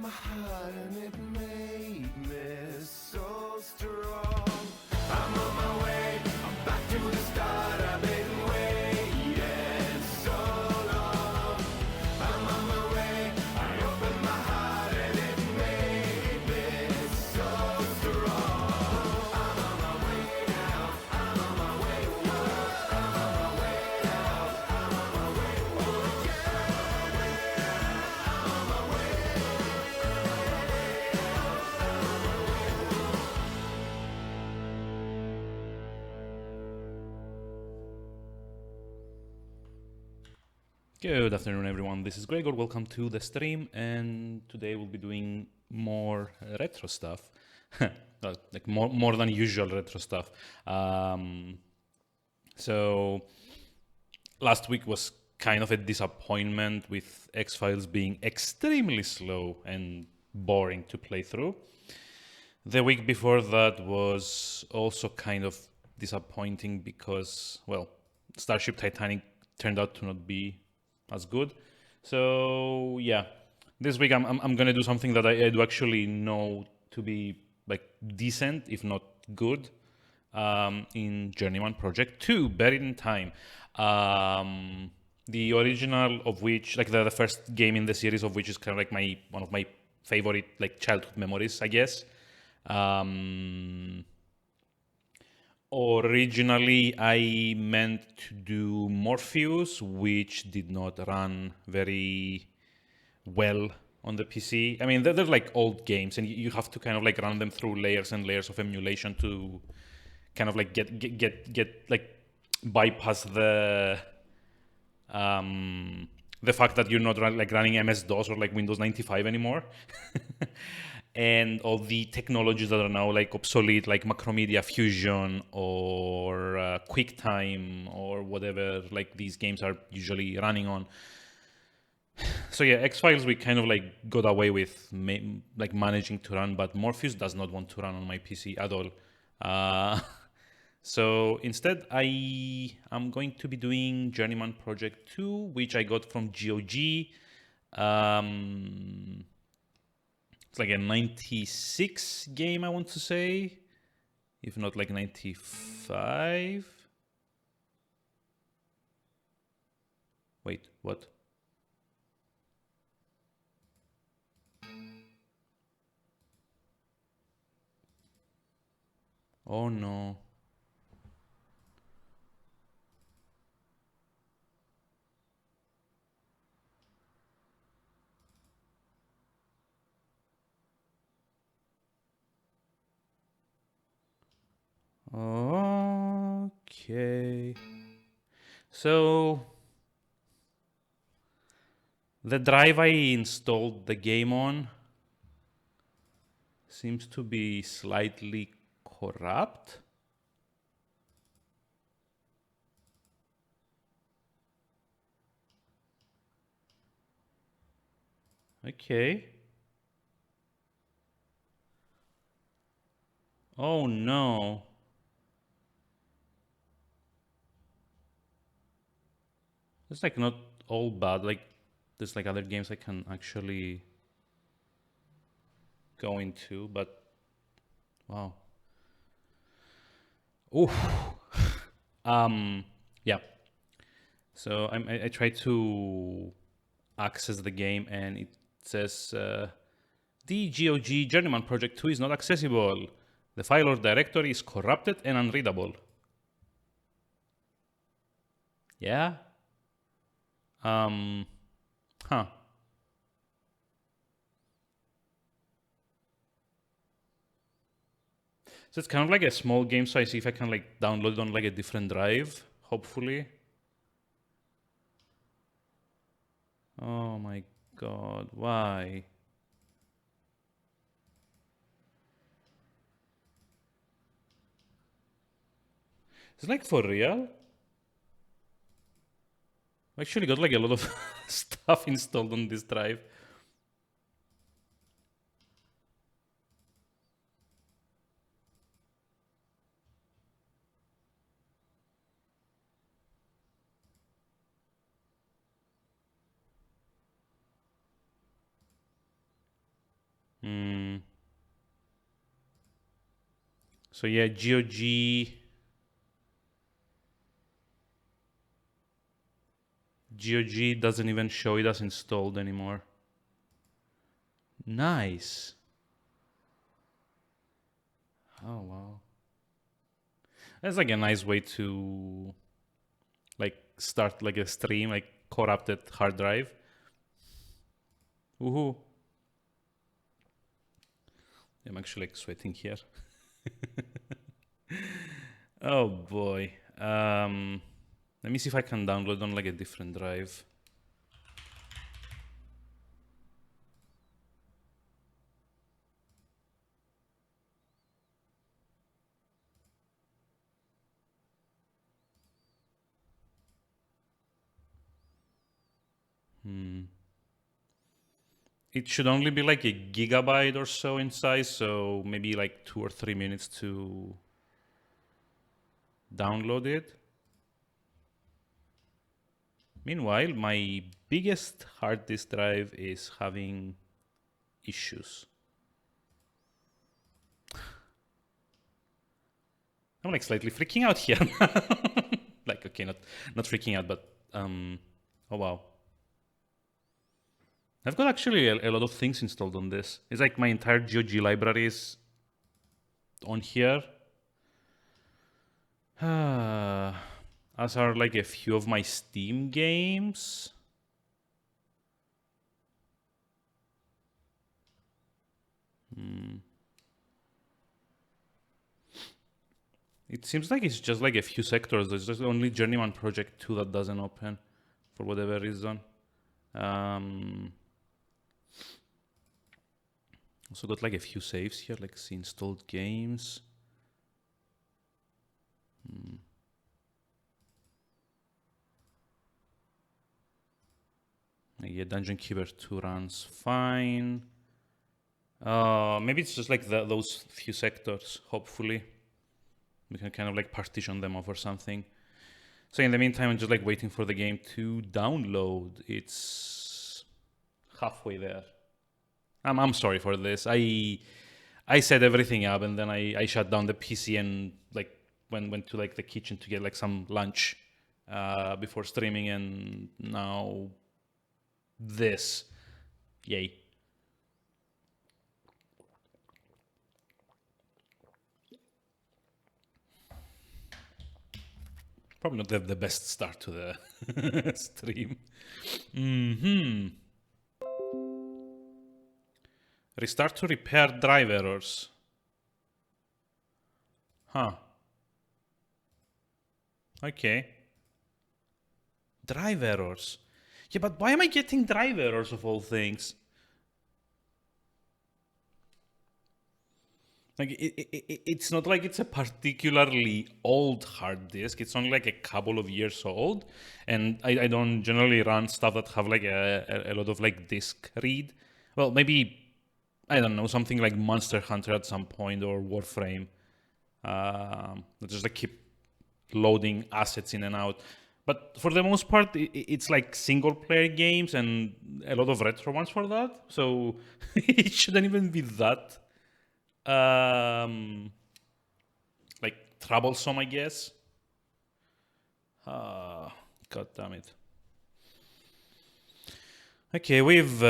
my heart and it made me so strong. I'm on my way, I'm back to the start. I've been waiting so long. I'm on my way, I opened my heart and it made me so strong. I'm on my way now, I'm on my way, whoa. I'm on my way now, I'm on my way, whoa. Yeah, I'm on my way. Good afternoon, everyone. This is Gregor. Welcome to the stream, and today we'll be doing more retro stuff, like more than usual retro stuff. So last week was kind of a disappointment with X-Files being extremely slow and boring to play through. The week before that was also kind of disappointing because, well, Starship Titanic turned out to not be as good. So yeah, this week I'm gonna do something that I do actually know to be like decent, if not good, in Journeyman Project 2, Buried in Time. The original of which, like the first game in the series of which is kind of like one of my favorite like childhood memories, I guess. Originally, I meant to do Morpheus, which did not run very well on the PC. I mean, they're like old games, and you have to kind of like run them through layers and layers of emulation to kind of like get like bypass the fact that you're not like running MS-DOS or like Windows 95 anymore. And all the technologies that are now like obsolete, like Macromedia Fusion or QuickTime or whatever like these games are usually running on. So yeah, X-Files we kind of like got away with like managing to run, but Morpheus does not want to run on my PC at all. So instead, I am going to be doing Journeyman Project 2, which I got from GOG. It's like a 96 game, I want to say, if not like 95. Wait, what? Oh no. Okay. So the drive I installed the game on seems to be slightly corrupt. Okay. Oh no. It's like not all bad. Like there's like other games I can actually go into, but wow. Ooh. Yeah. So I try to access the game and it says the GOG Journeyman Project 2 is not accessible. The file or directory is corrupted and unreadable. Yeah. Um. Huh. So it's kind of like a small game, so I see if I can like download it on like a different drive, hopefully. Oh my god, why? It's like for real? I actually got like a lot of stuff installed on this drive. So yeah, GOG doesn't even show it as installed anymore. Nice. Oh wow. That's like a nice way to like start like a stream, like corrupted hard drive. Woohoo. I'm actually like sweating here. Oh boy. Let me see if I can download on like a different drive. It should only be like a gigabyte or so in size, so maybe like 2 or 3 minutes to download it. Meanwhile, my biggest hard disk drive is having issues. I'm like slightly freaking out here. Like, okay, not freaking out, but oh wow. I've got actually a lot of things installed on this. It's like my entire GOG library is on here. As are like a few of my Steam games. It seems like it's just like a few sectors. There's just only Journeyman Project 2 that doesn't open for whatever reason. Also got like a few saves here, like see installed games. Yeah, Dungeon Keeper 2 runs fine. Maybe it's just like those few sectors, hopefully. We can kind of like partition them off or something. So in the meantime, I'm just like waiting for the game to download. It's halfway there. I'm sorry for this. I set everything up and then I shut down the PC and like went to like the kitchen to get like some lunch before streaming, and now this. Yay. Probably not the best start to the stream. Restart to repair drive errors. Huh. Okay. Drive errors. Yeah, but why am I getting drive errors of all things? Like, it's not like it's a particularly old hard disk. It's only like a couple of years old. And I don't generally run stuff that have like a lot of like disk read. Well, maybe, I don't know, something like Monster Hunter at some point or Warframe. That just like keep loading assets in and out. But for the most part, it's like single player games and a lot of retro ones for that. So it shouldn't even be that like troublesome, I guess. God damn it. Okay, we've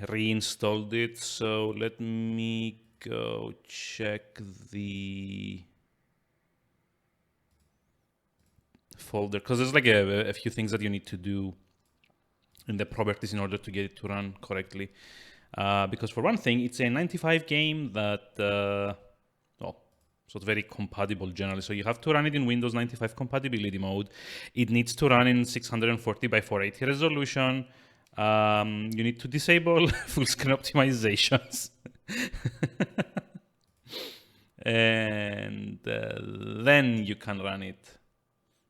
reinstalled it, so let me go check the folder, because there's like a few things that you need to do in the properties in order to get it to run correctly. Because for one thing, it's a 95 game that, well, it's not very compatible generally. So you have to run it in Windows 95 compatibility mode. It needs to run in 640 by 480 resolution. You need to disable full screen optimizations. And then you can run it.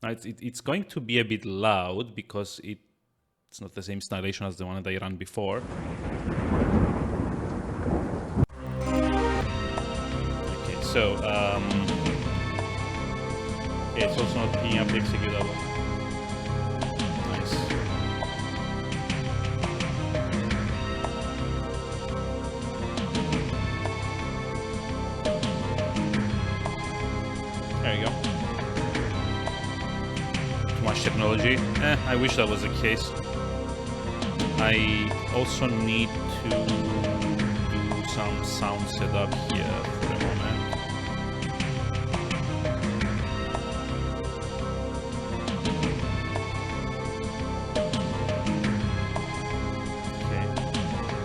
Now it's going to be a bit loud because it's not the same installation as the one that I ran before. Okay, so it's also not picking up the executable. Nice. There you go. Too much technology. I wish that was the case. I also need to do some sound setup here for a moment. Okay.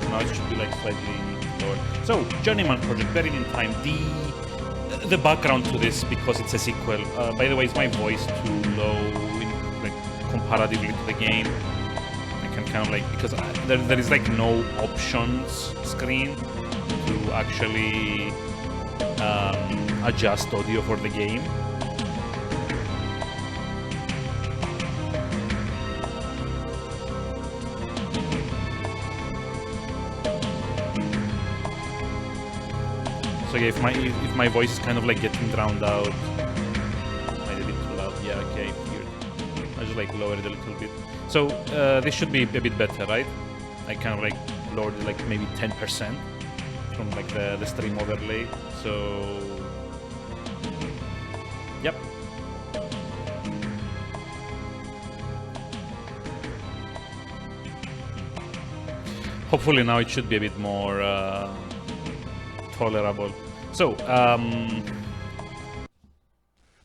So now it should be like slightly lower. So, Journeyman Project, buried in time. The background to this, because it's a sequel. By the way, is my voice too low like comparatively to the game? I can kind of like, because there is like no options screen to actually adjust audio for the game. So yeah, if my voice is kind of like getting drowned out, maybe a bit too loud. Yeah, okay. Here. I just like lower it a little bit. So this should be a bit better, right? I kind of like lowered it like maybe 10% from like the stream overlay. So yep. Hopefully now it should be a bit more tolerable. So,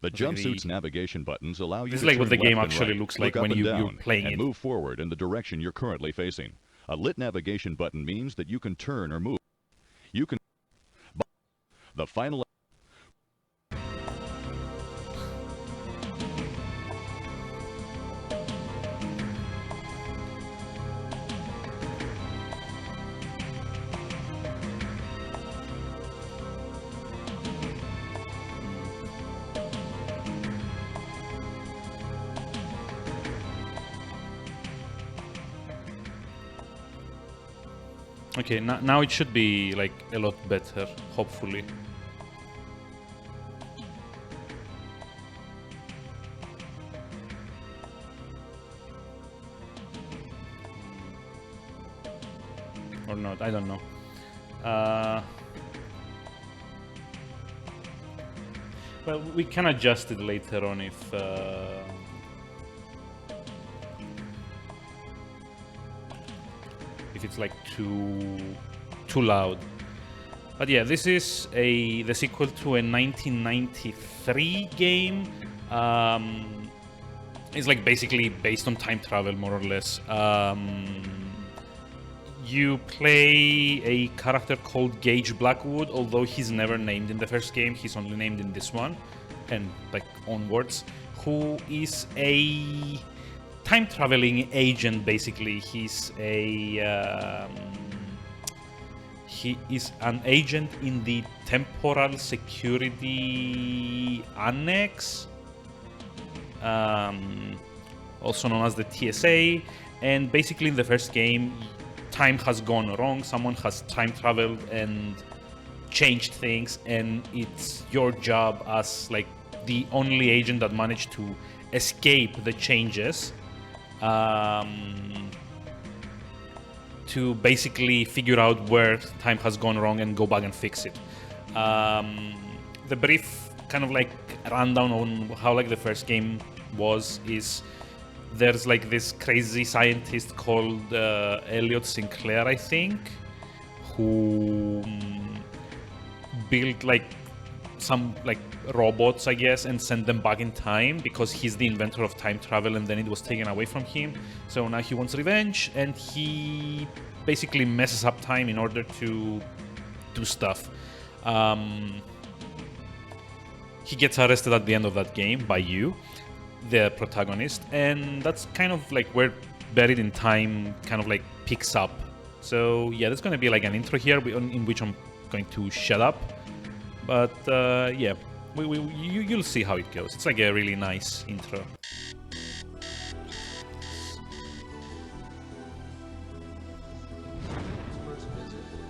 the jumpsuit's navigation buttons allow you this to is like turn what the game left and actually right, looks look like up when and you're down, playing and it. move forward in the direction you're currently facing. A lit navigation button means that you can turn or move. You can... The final... Okay, now it should be like a lot better, hopefully. Or not, I don't know. Well, we can adjust it later on if it's like too loud. But yeah, this is the sequel to a 1993 game. It's like basically based on time travel, more or less. You play a character called Gage Blackwood, although he's never named in the first game. He's only named in this one, and like onwards, who is a time traveling agent. Basically, he is an agent in the Temporal Security Annex, also known as the TSA. And basically, in the first game, time has gone wrong. Someone has time traveled and changed things, and it's your job as like the only agent that managed to escape the changes, to basically figure out where time has gone wrong and go back and fix it. The brief kind of like rundown on how like the first game was is there's like this crazy scientist called Elliot Sinclair, I think, who built like some like robots, I guess, and sent them back in time because he's the inventor of time travel, and then it was taken away from him. So now he wants revenge, and he basically messes up time in order to do stuff. He gets arrested at the end of that game by you, the protagonist, and that's kind of like where Buried in Time kind of like picks up. So yeah, there's going to be like an intro here in which I'm going to shut up, but yeah, you'll see how it goes. It's like a really nice intro.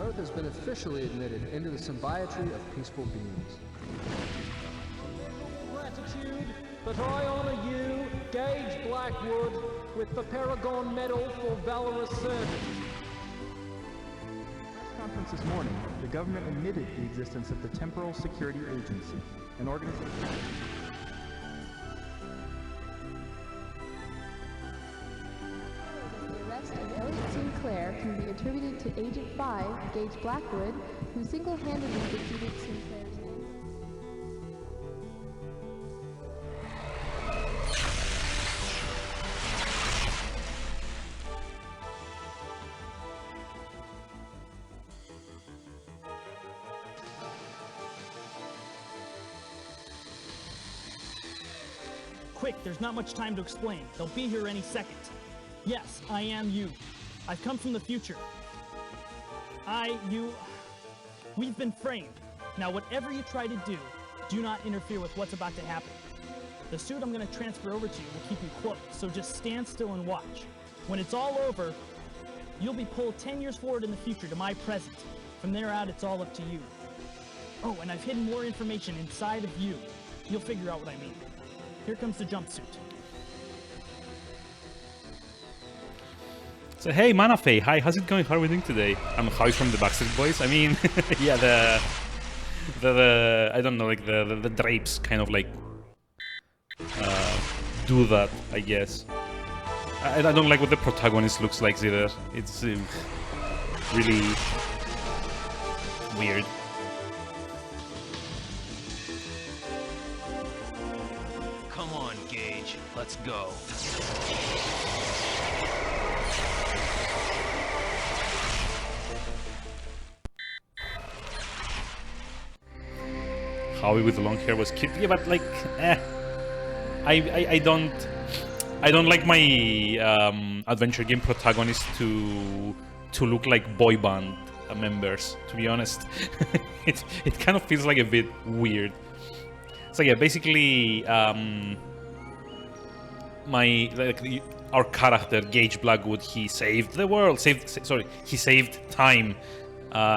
Earth has been officially admitted into the symbiotry of peaceful beings. Gratitude that I honor you, Gage Blackwood, with the Paragon Medal for Valorous Service. Press conference this morning, the government admitted the existence of the Temporal Security Agency, an organization attributed to Agent 5, Gage Blackwood, who single-handedly defeated Sinclair's gang. Quick, there's not much time to explain. They'll be here any second. Yes, I am you. I've come from the future. We've been framed. Now, whatever you try to do, do not interfere with what's about to happen. The suit I'm going to transfer over to you will keep you close, so just stand still and watch. When it's all over, you'll be pulled 10 years forward in the future to my present. From there out, it's all up to you. Oh, and I've hidden more information inside of you. You'll figure out what I mean. Here comes the jumpsuit. So hey, Manafei, hi, how's it going? How are we doing today? I'm Howie from the Backstreet Boys. I mean, yeah, the I don't know, like the drapes kind of like do that, I guess. I don't like what the protagonist looks like either. It's really weird. Come on, Gage. Let's go. Howie with the long hair was cute. Yeah, but like, I don't like my adventure game protagonists to look like boy band members. To be honest, it kind of feels like a bit weird. So yeah, basically, our character Gage Blackwood, he saved the world. He saved time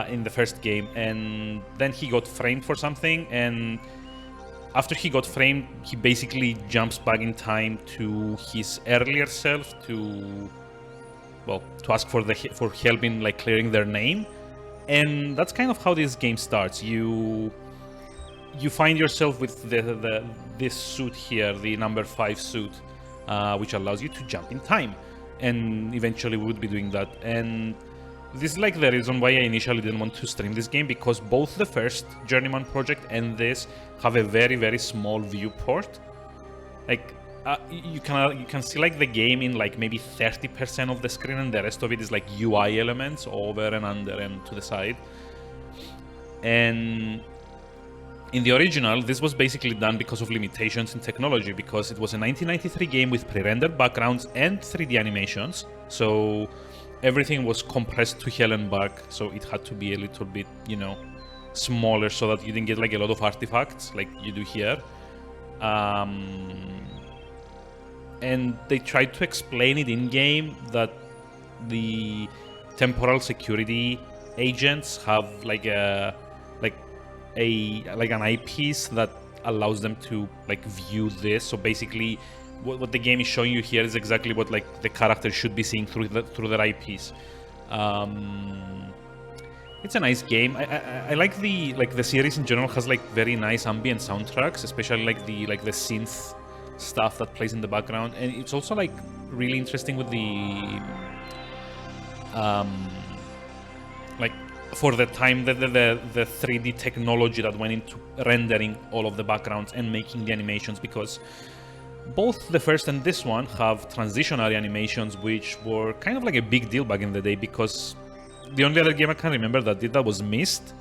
in the first game, and then he got framed for something. And after he got framed, he basically jumps back in time to his earlier self to ask for help in like clearing their name. And that's kind of how this game starts. You find yourself with this suit here, the number 5 suit, which allows you to jump in time, and eventually we would be doing that. And this is like the reason why I initially didn't want to stream this game, because both the first Journeyman Project and this have a very, very small viewport. Like you can see like the game in like maybe 30% of the screen, and the rest of it is like UI elements over and under and to the side. And in the original, this was basically done because of limitations in technology, because it was a 1993 game with pre-rendered backgrounds and 3D animations, so everything was compressed to hell and back, so it had to be a little bit, smaller, so that you didn't get like a lot of artifacts like you do here. And they tried to explain it in-game that the temporal security agents have like an eyepiece that allows them to like view this. So basically, what the game is showing you here is exactly what like the character should be seeing through their eyepiece. It's a nice game. I like the series in general has like very nice ambient soundtracks, especially like the synth stuff that plays in the background, and it's also like really interesting with the like for the time the 3D technology that went into rendering all of the backgrounds and making the animations, because both the first and this one have transitionary animations, which were kind of like a big deal back in the day, because the only other game I can remember that did that was Myst,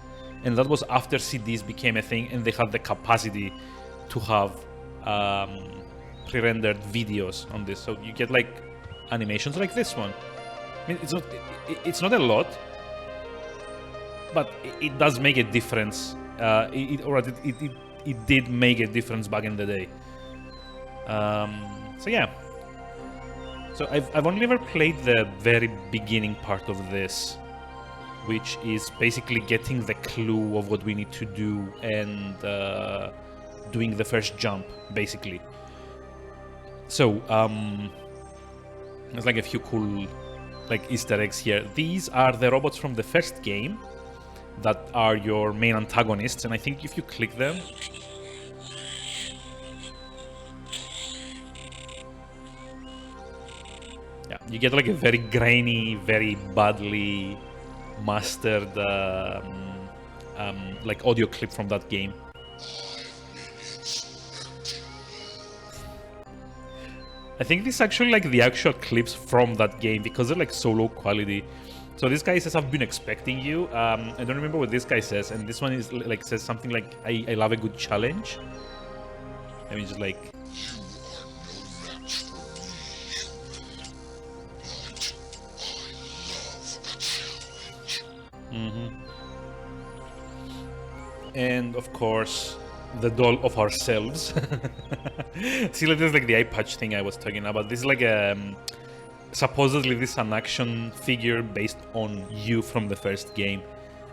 and that was after CDs became a thing and they had the capacity to have pre-rendered videos on this. So you get like animations like this one. I mean, it's not a lot, but it does make a difference. It did make a difference back in the day. So yeah. So I've only ever played the very beginning part of this, which is basically getting the clue of what we need to do and doing the first jump, basically. So there's like a few cool like Easter eggs here. These are the robots from the first game that are your main antagonists, and I think if you click them, yeah, you get like a very grainy, very badly mastered like audio clip from that game. I think this is actually like the actual clips from that game because they're like so low quality. So this guy says, "I've been expecting you." I don't remember what this guy says, and this one is like says something like, "I love a good challenge." I mean, just like. And of course, the doll of ourselves. See, like, this is like the eye patch thing I was talking about. This is like supposedly this is an action figure based on you from the first game.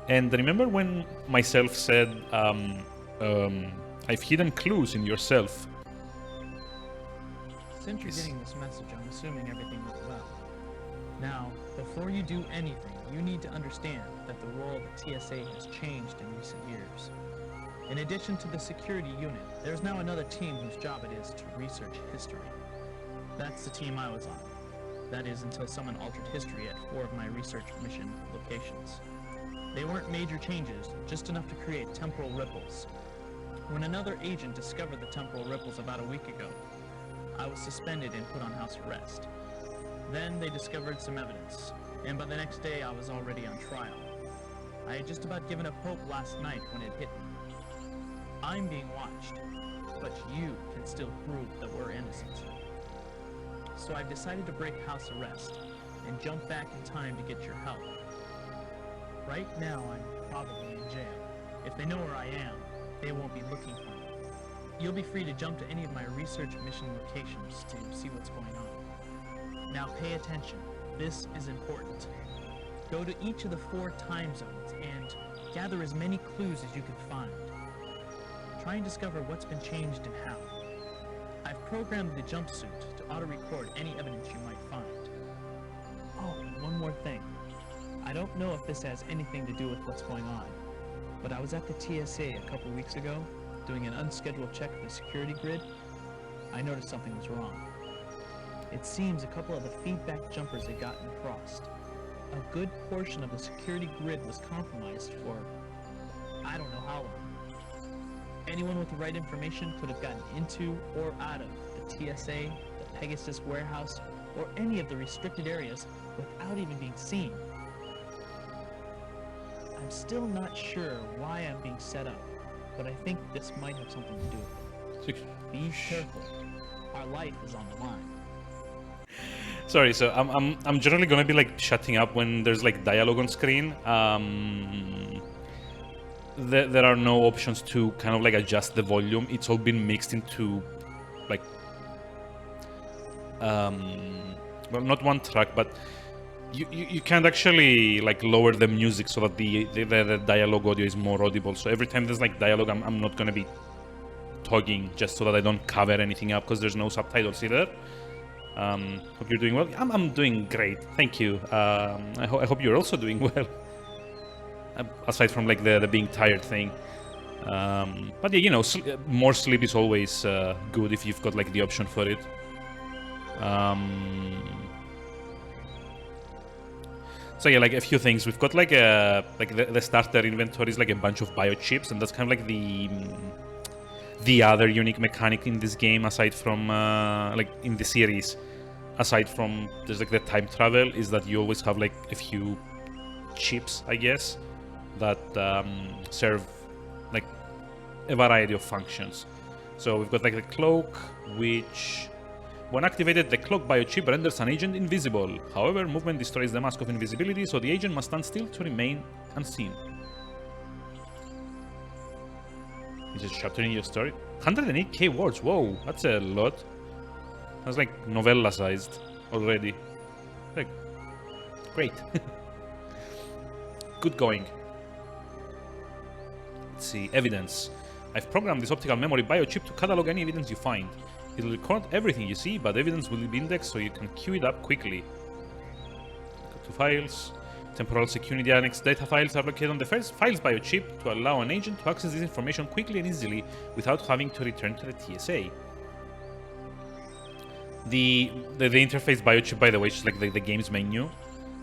And remember when myself said, I've hidden clues in yourself. Since you're getting this message, I'm assuming everything went well. Now, before you do anything, you need to understand that the role of the TSA has changed in recent years. In addition to the security unit, there's now another team whose job it is to research history. That's the team I was on. That is, until someone altered history at 4 of my research mission locations. They weren't major changes, just enough to create temporal ripples. When another agent discovered the temporal ripples about a week ago, I was suspended and put on house arrest. Then they discovered some evidence, and by the next day I was already on trial. I had just about given up hope last night when it hit me. I'm being watched, but you can still prove that we're innocent. So I've decided to break house arrest and jump back in time to get your help. Right now I'm probably in jail. If they know where I am, they won't be looking for me. You'll be free to jump to any of my research mission locations to see what's going on. Now pay attention. This is important. Go to each of the 4 time zones and gather as many clues as you can find. Try and discover what's been changed and how. I've programmed the jumpsuit to auto-record any evidence you might find. Oh, and one more thing. I don't know if this has anything to do with what's going on, but I was at the TSA a couple weeks ago, doing an unscheduled check of the security grid. I noticed something was wrong. It seems a couple of the feedback jumpers had gotten crossed. A good portion of the security grid was compromised for I don't know how long. Anyone with the right information could have gotten into or out of the TSA, the Pegasus warehouse, or any of the restricted areas without even being seen. I'm still not sure why I'm being set up, but I think this might have something to do with it. Be careful. Our life is on the line. Sorry, so I'm generally gonna be like shutting up when there's like dialogue on screen. There are no options to kind of like adjust the volume. It's all been mixed into like well, not one track, but you can't actually like lower the music so that the dialogue audio is more audible. So every time there's like dialogue, I'm not gonna be talking just so that I don't cover anything up because there's no subtitles either. Hope you're doing well. I'm doing great, thank you. I hope you're also doing well. Aside from like the being tired thing, but yeah, you know, more sleep is always good if you've got like the option for it. So yeah, like a few things. We've got like the starter inventory is like a bunch of biochips, and that's kind of like the other unique mechanic in this game, aside from like in the series, aside from there's like the time travel, is that you always have like a few chips, I guess, that serve like a variety of functions. So we've got like the cloak, which when activated, the cloak biochip renders an agent invisible. However, movement destroys the mask of invisibility, so the agent must stand still to remain unseen. Is it chapter in your story? 108k words, whoa, that's a lot. That's like novella sized already. Like, great. Good going. Let's see, evidence. I've programmed this optical memory biochip to catalog any evidence you find. It'll record everything you see, but evidence will be indexed so you can queue it up quickly. Go to files. Temporal security annex data files are located on the first files biochip to allow an agent to access this information quickly and easily without having to return to the TSA. The interface biochip, by the way, is like the game's menu,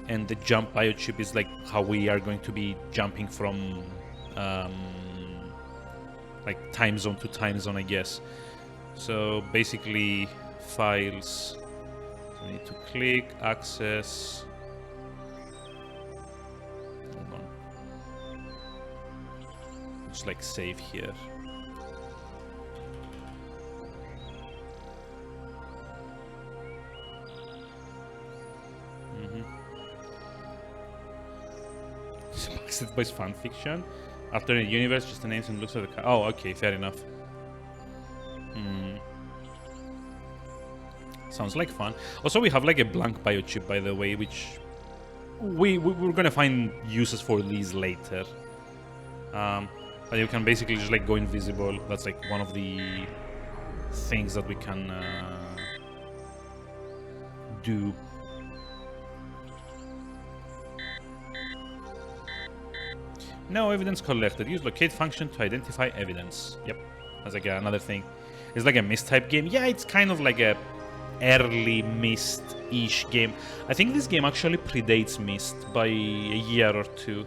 and the jump biochip is like how we are going to be jumping from like time zone to time zone, I guess. So basically, files. So we need to click access. Hold on. Just like save here. Backstreet Boys fan fiction. Alternate universe, just the names and looks of the oh, okay, fair enough. Sounds like fun. Also, we have like a blank biochip, by the way, which we're gonna find uses for these later. But you can basically just like go invisible. That's like one of the things that we can do. No evidence collected. Use locate function to identify evidence. Yep, that's like another thing. It's like a Myst type game. Yeah, it's kind of like a early Myst-ish game. I think this game actually predates Myst by a year or two,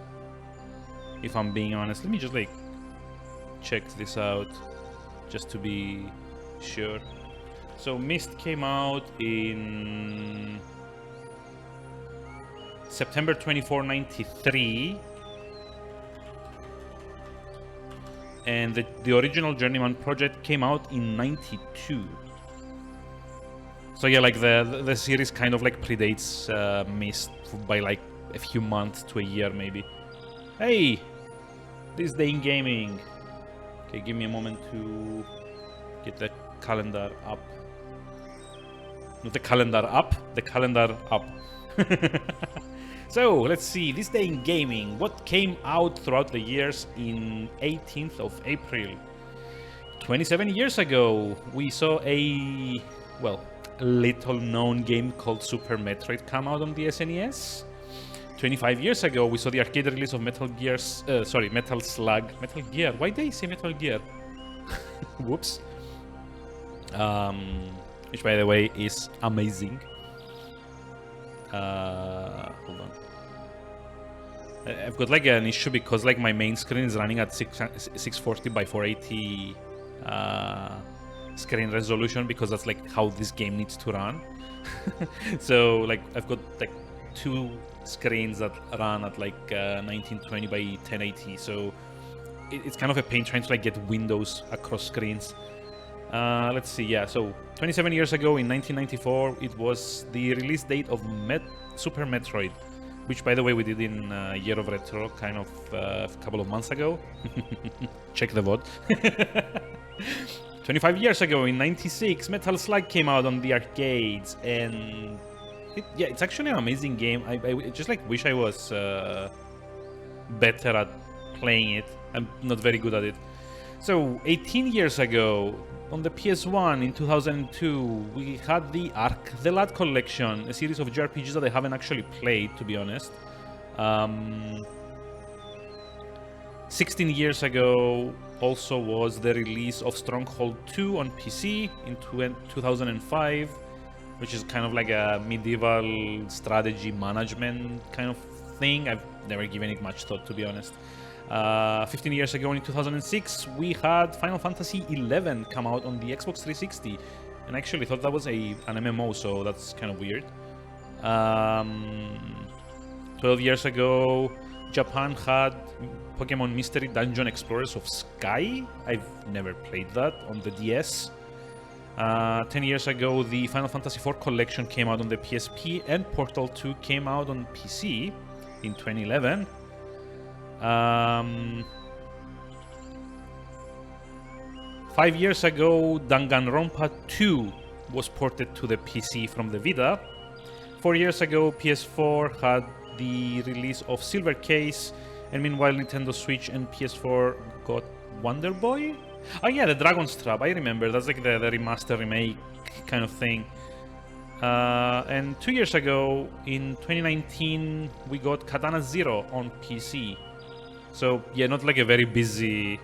if I'm being honest. Let me just like check this out just to be sure. So Myst came out in September 24, 93. And the original Journeyman Project came out in 92. So yeah, like the series kind of like predates Myst by like a few months to a year maybe. Hey! This day in gaming. Okay, give me a moment to get the calendar up. Not the calendar up, the calendar up. So, let's see, this day in gaming, what came out throughout the years in 18th of April? 27 years ago, we saw a, well, little known game called Super Metroid come out on the SNES. 25 years ago, we saw the arcade release of Metal Slug. Metal Gear, why did I say Metal Gear? Whoops. Which, by the way, is amazing. Hold on. I've got like an issue because like my main screen is running at 640 by 480 screen resolution, because that's like how this game needs to run. So like I've got like two screens that run at like 1920 by 1080. So it's kind of a pain trying to like get windows across screens. Let's see, yeah, so 27 years ago in 1994, it was the release date of Super Metroid, which, by the way, we did in Year of Retro kind of a couple of months ago. Check the VOD. 25 years ago in 96, Metal Slug came out on the arcades, and it's actually an amazing game. I just like wish I was better at playing it. I'm not very good at it. So 18 years ago, on the PS1 in 2002, we had the Ark the Lad Collection, a series of JRPGs that I haven't actually played, to be honest. 16 years ago also was the release of Stronghold 2 on PC in 2005, which is kind of like a medieval strategy management kind of thing. I've never given it much thought, to be honest. 15 years ago in 2006, we had Final Fantasy XI come out on the Xbox 360, and I actually thought that was an MMO, so that's kind of weird. 12 years ago, Japan had Pokemon Mystery Dungeon Explorers of Sky. I've never played that on the DS. 10 years ago, the Final Fantasy IV collection came out on the PSP, and Portal 2 came out on PC in 2011. 5 years ago, Danganronpa 2 was ported to the PC from the Vita. 4 years ago, PS4 had the release of Silver Case, and meanwhile Nintendo Switch and PS4 got Wonder Boy? Oh yeah, the Dragon's Trap, I remember, that's like the remaster remake kind of thing. And 2 years ago, in 2019, we got Katana Zero on PC. So yeah, not like a very busy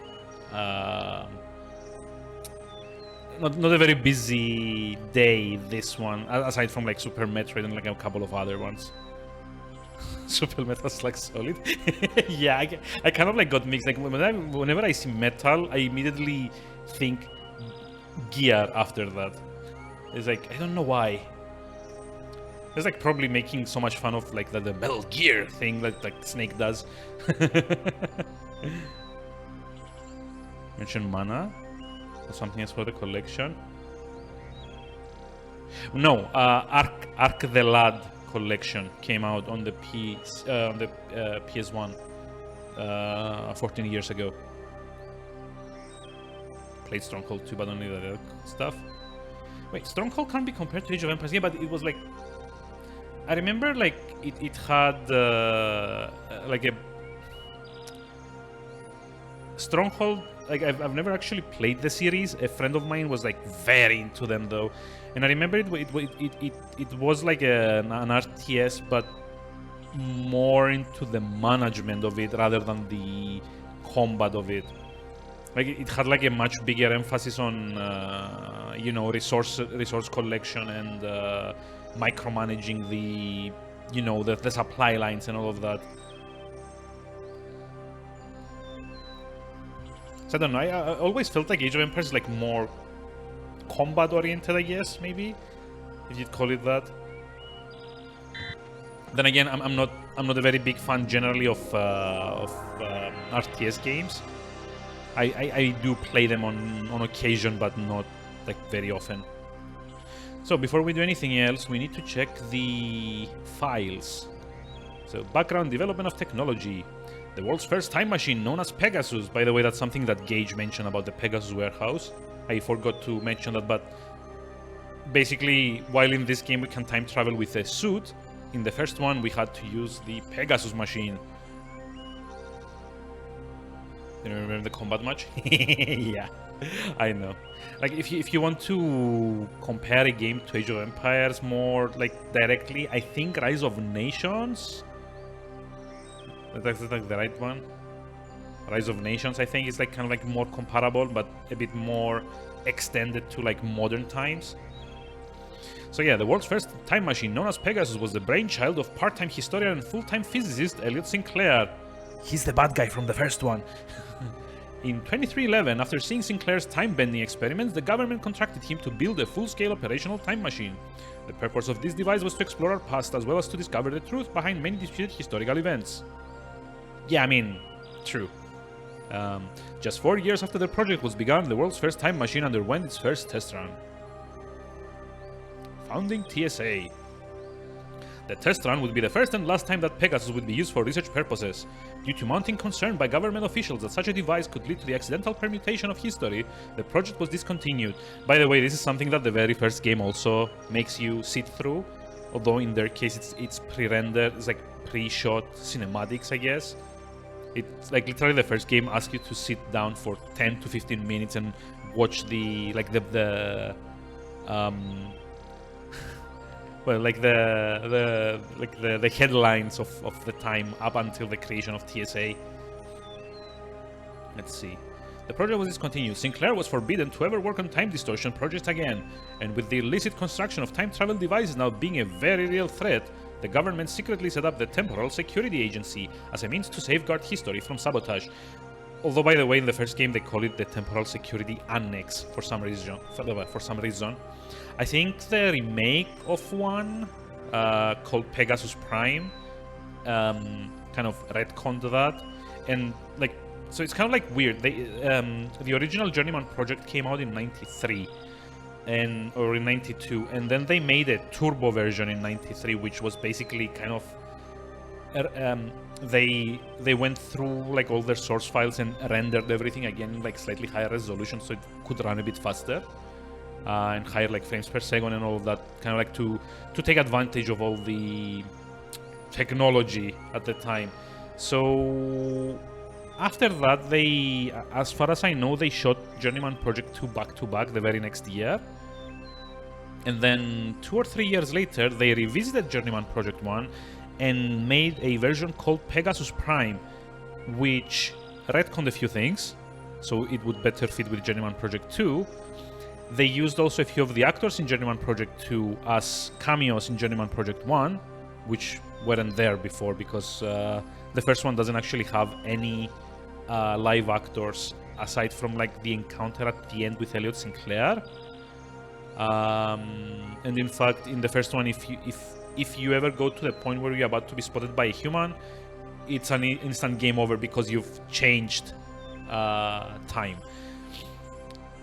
not a very busy day, this one, aside from like Super Metroid and like a couple of other ones. Super Metal's like solid. Yeah, I kind of like got mixed. Like whenever I see Metal, I immediately think Gear after that. It's like, I don't know why. It's like probably making so much fun of like the Metal Gear thing that like Snake does. Mention Mana or something else for the collection. No, Arc the Lad collection came out on the PS1 14 years ago. Played Stronghold 2, but only the other stuff. Wait, Stronghold can't be compared to Age of Empires, yeah, but it was like, I remember like it had like a Stronghold. Like I've never actually played the series. A friend of mine was like very into them though, and I remember it was like an RTS, but more into the management of it rather than the combat of it. Like it had like a much bigger emphasis on you know, resource collection and micromanaging the, you know, the supply lines and all of that. So I don't know, I always felt like Age of Empires is like more combat oriented, I guess, maybe, if you'd call it that. Then again, I'm not a very big fan generally of RTS games. I do play them on occasion, but not like very often. So before we do anything else, we need to check the files. So background development of technology. The world's first time machine, known as Pegasus. By the way, that's something that Gage mentioned about the Pegasus warehouse. I forgot to mention that, but basically, while in this game we can time travel with a suit, in the first one we had to use the Pegasus machine. Do you remember the combat match? Yeah, I know. Like, if you want to compare a game to Age of Empires more like directly, I think Rise of Nations. That's like the right one. Rise of Nations, I think, is like kind of like more comparable, but a bit more extended to like modern times. So yeah, the world's first time machine, known as Pegasus, was the brainchild of part-time historian and full-time physicist Elliot Sinclair. He's the bad guy from the first one. In 2311, after seeing Sinclair's time-bending experiments, the government contracted him to build a full-scale operational time machine. The purpose of this device was to explore our past as well as to discover the truth behind many disputed historical events. Yeah, I mean, true. Just 4 years after the project was begun, the world's first time machine underwent its first test run. Founding TSA. The test run would be the first and last time that Pegasus would be used for research purposes. Due to mounting concern by government officials that such a device could lead to the accidental permutation of history, the project was discontinued. By the way, this is something that the very first game also makes you sit through, although in their case it's pre-rendered, it's like pre-shot cinematics, I guess. It's like literally the first game asks you to sit down for 10 to 15 minutes and watch the well, like the headlines of the time up until the creation of TSA. Let's see. The project was discontinued. Sinclair was forbidden to ever work on time distortion projects again, and with the illicit construction of time travel devices now being a very real threat, the government secretly set up the Temporal Security Agency as a means to safeguard history from sabotage. Although, by the way, in the first game they call it the Temporal Security Annex for some reason. I think the remake of one called Pegasus Prime kind of retconned that, and like, so it's kind of like weird. They the original Journeyman Project came out in '93 or in '92, and then they made a turbo version in '93, which was basically kind of they went through like all their source files and rendered everything again in like slightly higher resolution so it could run a bit faster and higher like frames per second and all of that, kind of like to take advantage of all the technology at the time. So after that, they, as far as I know, they shot Journeyman Project 2 back to back the very next year. And then 2 or 3 years later, they revisited Journeyman Project 1 and made a version called Pegasus Prime, which retconned a few things, so it would better fit with Journeyman Project 2. They used also a few of the actors in Journeyman Project 2 as cameos in Journeyman Project 1, which weren't there before because the first one doesn't actually have any live actors aside from like the encounter at the end with Elliot Sinclair. And in fact, in the first one, if you ever go to the point where you're about to be spotted by a human, it's an instant game over because you've changed time.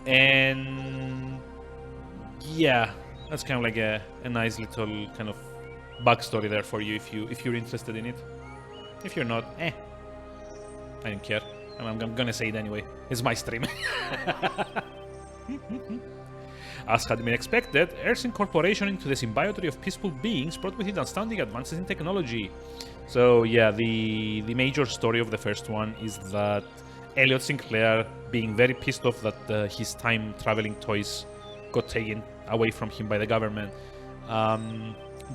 And yeah, that's kind of like a nice little kind of backstory there for you if you're interested in it. If you're not, I don't care. I'm gonna say it anyway. It's my stream. As had been expected, Earth's incorporation into the symbiote of peaceful beings brought with it outstanding advances in technology. So yeah, the major story of the first one is that Elliot Sinclair, being very pissed off that his time-traveling toys got taken away from him by the government,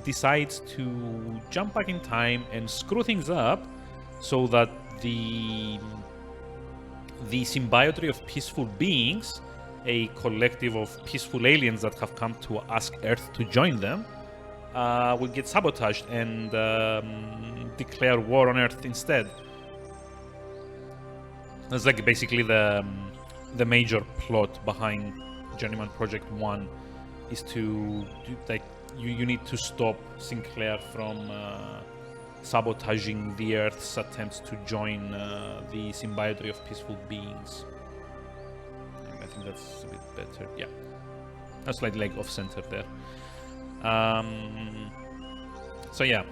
decides to jump back in time and screw things up so that the symbiote of peaceful beings, a collective of peaceful aliens that have come to ask Earth to join them, will get sabotaged and declare war on Earth instead. That's like basically the major plot behind Journeyman Project 1 is to like you need to stop Sinclair from sabotaging the Earth's attempts to join the symbiote of peaceful beings. I think that's a bit better. Yeah, that's slightly like off-center there. So yeah,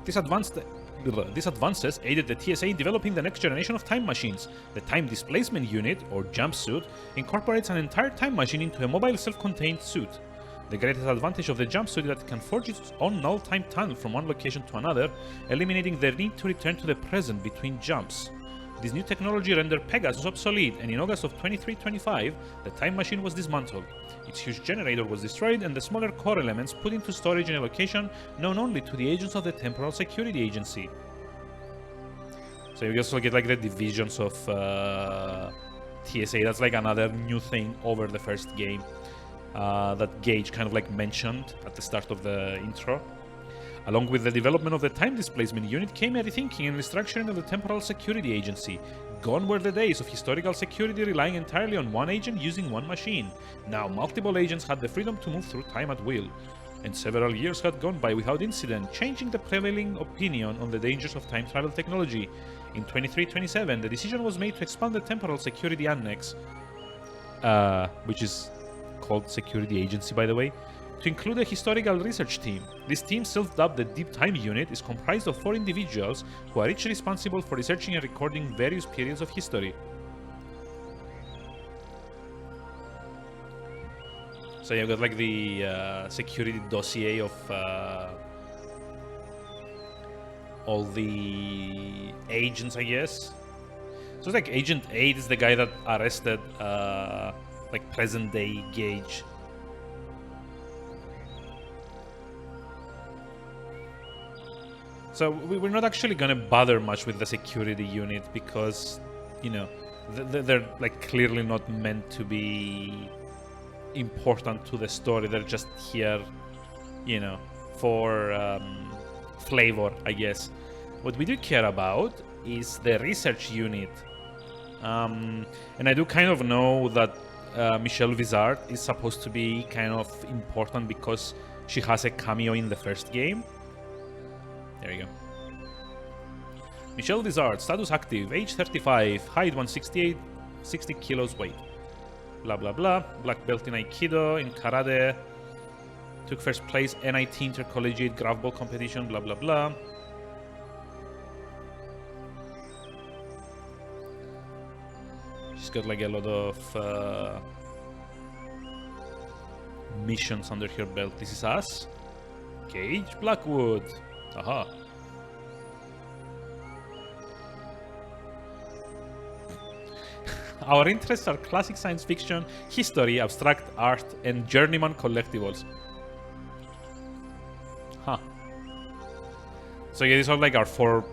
these advances aided the TSA in developing the next generation of time machines. The Time Displacement Unit, or jumpsuit, incorporates an entire time machine into a mobile self-contained suit. The greatest advantage of the jumpsuit is that it can forge its own null-time tunnel from one location to another, eliminating the need to return to the present between jumps. This new technology rendered Pegasus obsolete, and in August of 2325, the time machine was dismantled. Its huge generator was destroyed, and the smaller core elements put into storage in a location known only to the agents of the Temporal Security Agency. So you also get like the divisions of TSA. That's like another new thing over the first game that Gage kind of like mentioned at the start of the intro. Along with the development of the Time Displacement Unit came a rethinking and restructuring of the Temporal Security Agency. Gone were the days of historical security relying entirely on one agent using one machine. Now multiple agents had the freedom to move through time at will. And several years had gone by without incident, changing the prevailing opinion on the dangers of time travel technology. In 2327, the decision was made to expand the Temporal Security Annex, which is called Security Agency by the way, to include a historical research team. This team, self-dubbed the Deep Time Unit, is comprised of 4 individuals who are each responsible for researching and recording various periods of history. So you've got like the security dossier of all the agents, I guess. So it's like Agent 8 is the guy that arrested like present-day Gage. So we're not actually gonna bother much with the security unit because, you know, they're like clearly not meant to be important to the story. They're just here, you know, for flavor, I guess. What we do care about is the research unit. And I do kind of know that Michelle Vizard is supposed to be kind of important because she has a cameo in the first game. There you go. Michelle Vizard, status active, age 35, height 168, 60 kilos, weight. Blah blah blah. Black belt in Aikido, in Karate. Took first place NIT Intercollegiate Graphball competition, blah blah blah. She's got like a lot of missions under her belt. This is us. Gage Blackwood. Aha. Our interests are classic science fiction, history, abstract art, and journeyman collectibles. Huh. So yeah, these are like our 4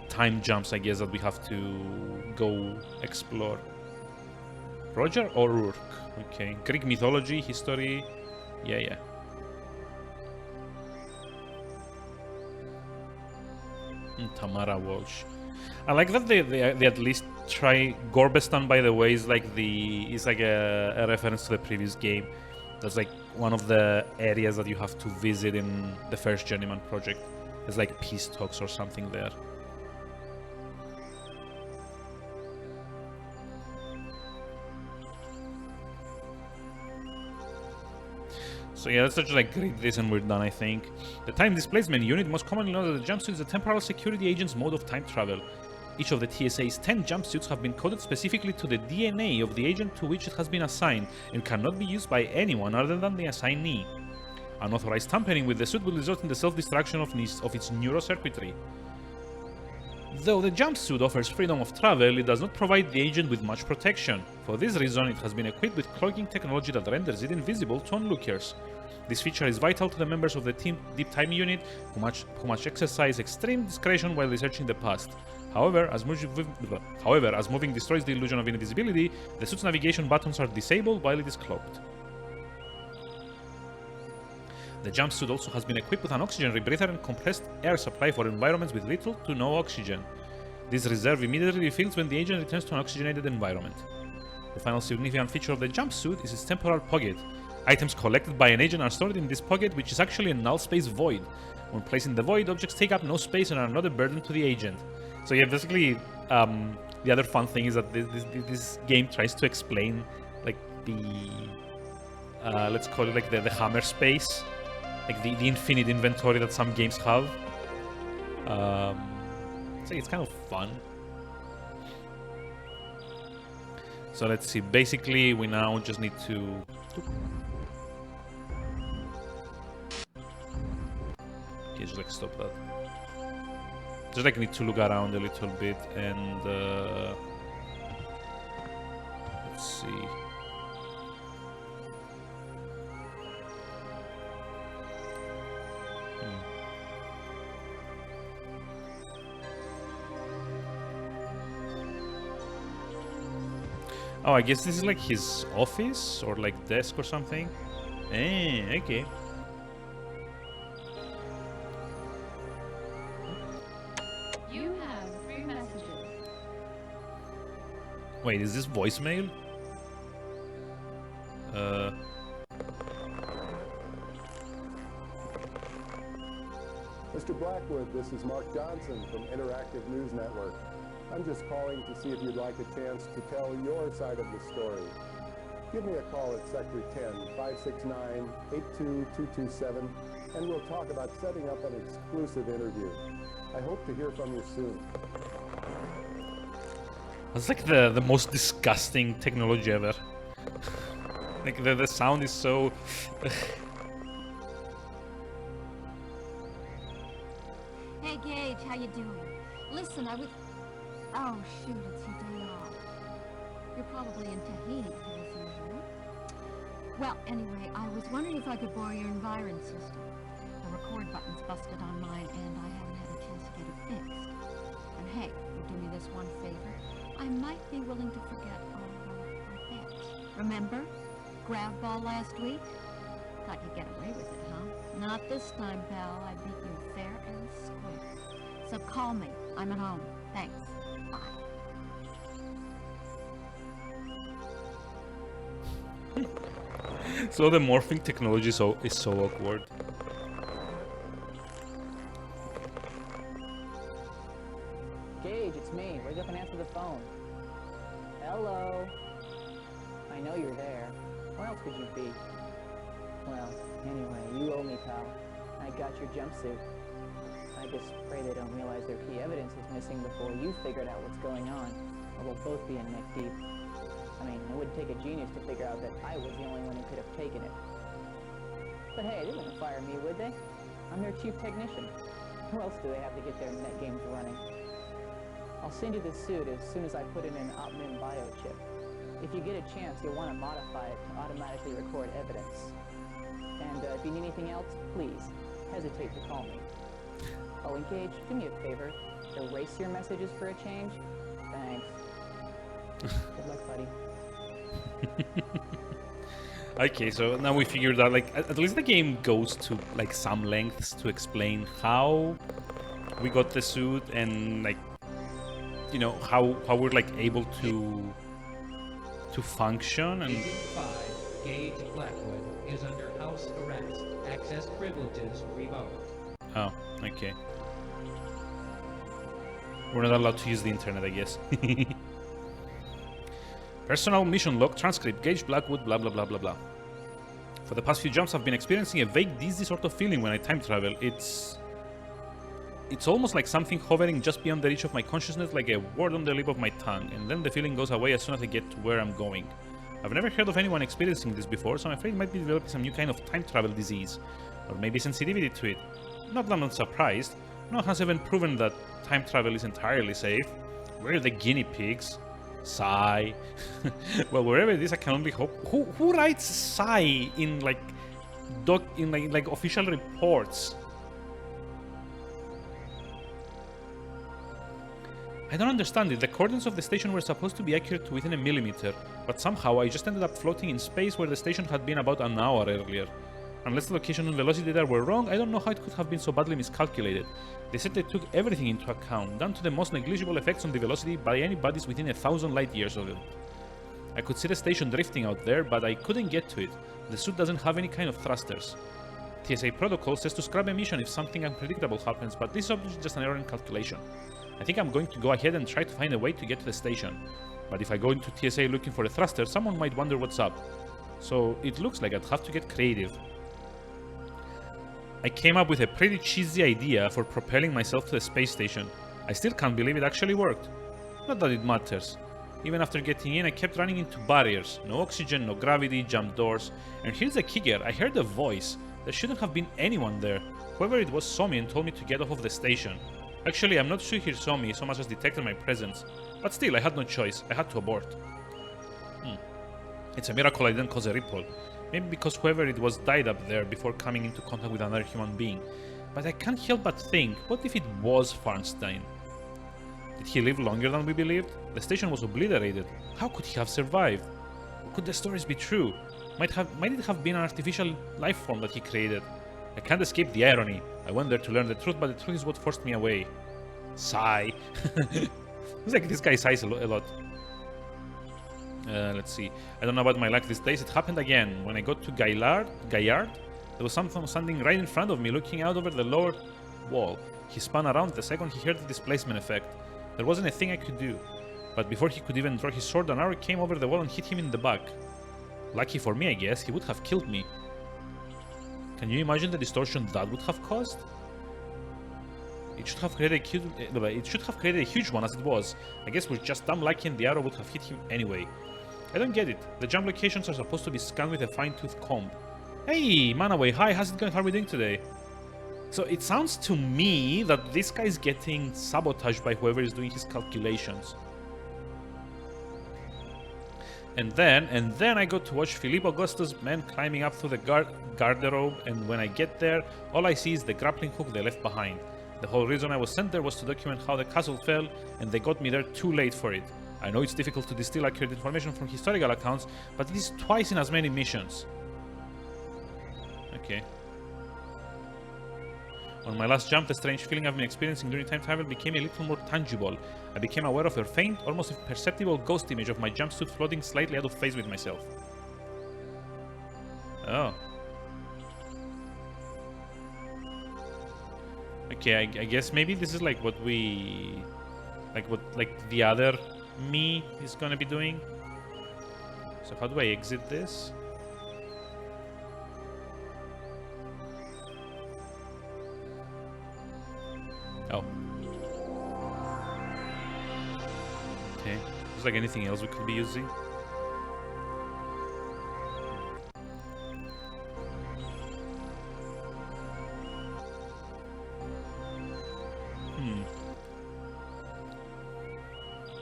time jumps, I guess, that we have to go explore. Roger O'Rourke. Okay. Greek mythology, history. Yeah. Tamara Walsh. I like that they at least try. Gorbestan, by the way, is like a reference to the previous game. That's like one of the areas that you have to visit in the first Journeyman Project. There's like peace talks or something there. So yeah, let's just like read this and we're done, I think. The time displacement unit, most commonly known as the jumpsuit, is a temporal security agent's mode of time travel. Each of the TSA's 10 jumpsuits have been coded specifically to the DNA of the agent to which it has been assigned and cannot be used by anyone other than the assignee. Unauthorized tampering with the suit will result in the self-destruction of its neurocircuitry. Though the jumpsuit offers freedom of travel, it does not provide the agent with much protection. For this reason, it has been equipped with cloaking technology that renders it invisible to onlookers. This feature is vital to the members of the Team Deep Time unit, who must exercise extreme discretion while researching the past. However, as moving destroys the illusion of invisibility, the suit's navigation buttons are disabled while it is cloaked. The jumpsuit also has been equipped with an oxygen rebreather and compressed air supply for environments with little to no oxygen. This reserve immediately refills when the agent returns to an oxygenated environment. The final significant feature of the jumpsuit is its temporal pocket. Items collected by an agent are stored in this pocket, which is actually a null space void. When placed in the void, objects take up no space and are not a burden to the agent. So yeah, basically, the other fun thing is that this game tries to explain like the let's call it like the hammer space, like the infinite inventory that some games have. So it's kind of fun. So let's see. Basically, we now just need to. Okay, just like stop that. Just like need to look around a little bit and let's see. Oh, I guess this is like his office or like desk or something. Okay. You have 3 messages. Wait, is this voicemail? Mr. Blackwood, this is Mark Johnson from Interactive News Network. I'm just calling to see if you'd like a chance to tell your side of the story. Give me a call at Sector 10, 569-82227, and we'll talk about setting up an exclusive interview. I hope to hear from you soon. That's like the most disgusting technology ever. Like the sound is so... Hey Gage, how you doing? Listen, Oh shoot, it's your day off. You're probably in Tahiti as usual. Well, anyway, I was wondering if I could borrow your environ system. The record button's busted on mine and I haven't had a chance to get it fixed. And hey, you do me this one favor. I might be willing to forget our bet. Remember? Grab ball last week? Thought you'd get away with it, huh? Not this time, pal. I beat you fair and square. So call me. I'm at home. Thanks. Bye. So the morphing technology is so awkward. Gage, it's me. Wake up and answer the phone. Hello. I know you're there. Where else could you be? Well, anyway, you owe me, pal. I got your jumpsuit. I just pray they don't realize their key evidence is missing before you figured out what's going on, or we'll both be in neck deep. I mean, it wouldn't take a genius to figure out that I was the only one who could have taken it. But hey, they wouldn't fire me, would they? I'm their chief technician. Who else do they have to get their net games running? I'll send you the suit as soon as I put in an OpMin biochip. If you get a chance, you'll want to modify it to automatically record evidence. And if you need anything else, please, hesitate to call me. Oh, and Gage, do me a favor. Erase your messages for a change. Thanks. Good luck, buddy. Okay, so now we figured out, like, at least the game goes to, like, some lengths to explain how we got the suit and, like, you know, how we're, like, able to function and... Agent 5, Gage Blackwood, is under house arrest. Access privileges revoked. Oh, okay. We're not allowed to use the internet, I guess. Personal mission log transcript, Gage Blackwood, blah blah blah blah blah. For the past few jumps, I've been experiencing a vague dizzy sort of feeling when I time travel. It's almost like something hovering just beyond the reach of my consciousness, like a word on the lip of my tongue, and then the feeling goes away as soon as I get to where I'm going. I've never heard of anyone experiencing this before, so I'm afraid it might be developing some new kind of time travel disease, or maybe sensitivity to it. Not that I'm not surprised. No one has even proven that time travel is entirely safe. We're the guinea pigs. Sigh. Well, wherever it is, I can only hope. Who writes sigh in like official reports? I don't understand it. The coordinates of the station were supposed to be accurate to within a millimeter, but somehow I just ended up floating in space where the station had been about an hour earlier. Unless the location and velocity data were wrong, I don't know how it could have been so badly miscalculated. They said they took everything into account, down to the most negligible effects on the velocity by any bodies within 1,000 light years of it. I could see the station drifting out there, but I couldn't get to it. The suit doesn't have any kind of thrusters. TSA protocol says to scrub a mission if something unpredictable happens, but this is obviously just an error in calculation. I think I'm going to go ahead and try to find a way to get to the station. But if I go into TSA looking for a thruster, someone might wonder what's up. So it looks like I'd have to get creative. I came up with a pretty cheesy idea for propelling myself to the space station. I still can't believe it actually worked. Not that it matters. Even after getting in, I kept running into barriers. No oxygen, no gravity, jammed doors. And here's the kicker, I heard a voice. There shouldn't have been anyone there. Whoever it was saw me and told me to get off of the station. Actually, I'm not sure he saw me so much as detected my presence. But still, I had no choice. I had to abort. It's a miracle I didn't cause a ripple. Maybe because whoever it was died up there before coming into contact with another human being. But I can't help but think, what if it was Farnstein? Did he live longer than we believed? The station was obliterated. How could he have survived? Or could the stories be true? Might it have been an artificial life form that he created? I can't escape the irony. I went there to learn the truth, but the truth is what forced me away. Sigh. It's like this guy sighs a lot. Let's see. I don't know about my luck these days. It happened again. When I got to Gaillard, there was someone standing right in front of me, looking out over the lower wall. He spun around the second he heard the displacement effect. There wasn't a thing I could do. But before he could even draw his sword, an arrow came over the wall and hit him in the back. Lucky for me, I guess. He would have killed me. Can you imagine the distortion that would have caused? It should have created a huge one as it was. I guess we're just dumb lucky and the arrow would have hit him anyway. I don't get it. The jump locations are supposed to be scanned with a fine-tooth comb. Hey, Manaway, hi, how's it going? How are we doing today? So it sounds to me that this guy is getting sabotaged by whoever is doing his calculations. And then I got to watch Philippe Auguste's men climbing up through the garderobe, and when I get there, all I see is the grappling hook they left behind. The whole reason I was sent there was to document how the castle fell, and they got me there too late for it. I know it's difficult to distill accurate information from historical accounts, but it is twice in as many missions. Okay. On my last jump, the strange feeling I've been experiencing during time travel became a little more tangible. I became aware of a faint, almost imperceptible ghost image of my jumpsuit floating slightly out of phase with myself. Oh. Okay, I guess maybe this is like what we... Like the other me is gonna be doing. So how do I exit this? Oh. Okay. Is like anything else we could be using?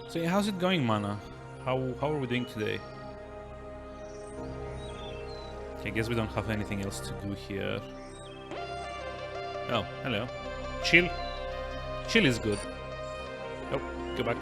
So yeah, how's it going, Mana? How are we doing today? Okay, I guess we don't have anything else to do here. Oh, hello. Chill. Chill is good. Oh, go back.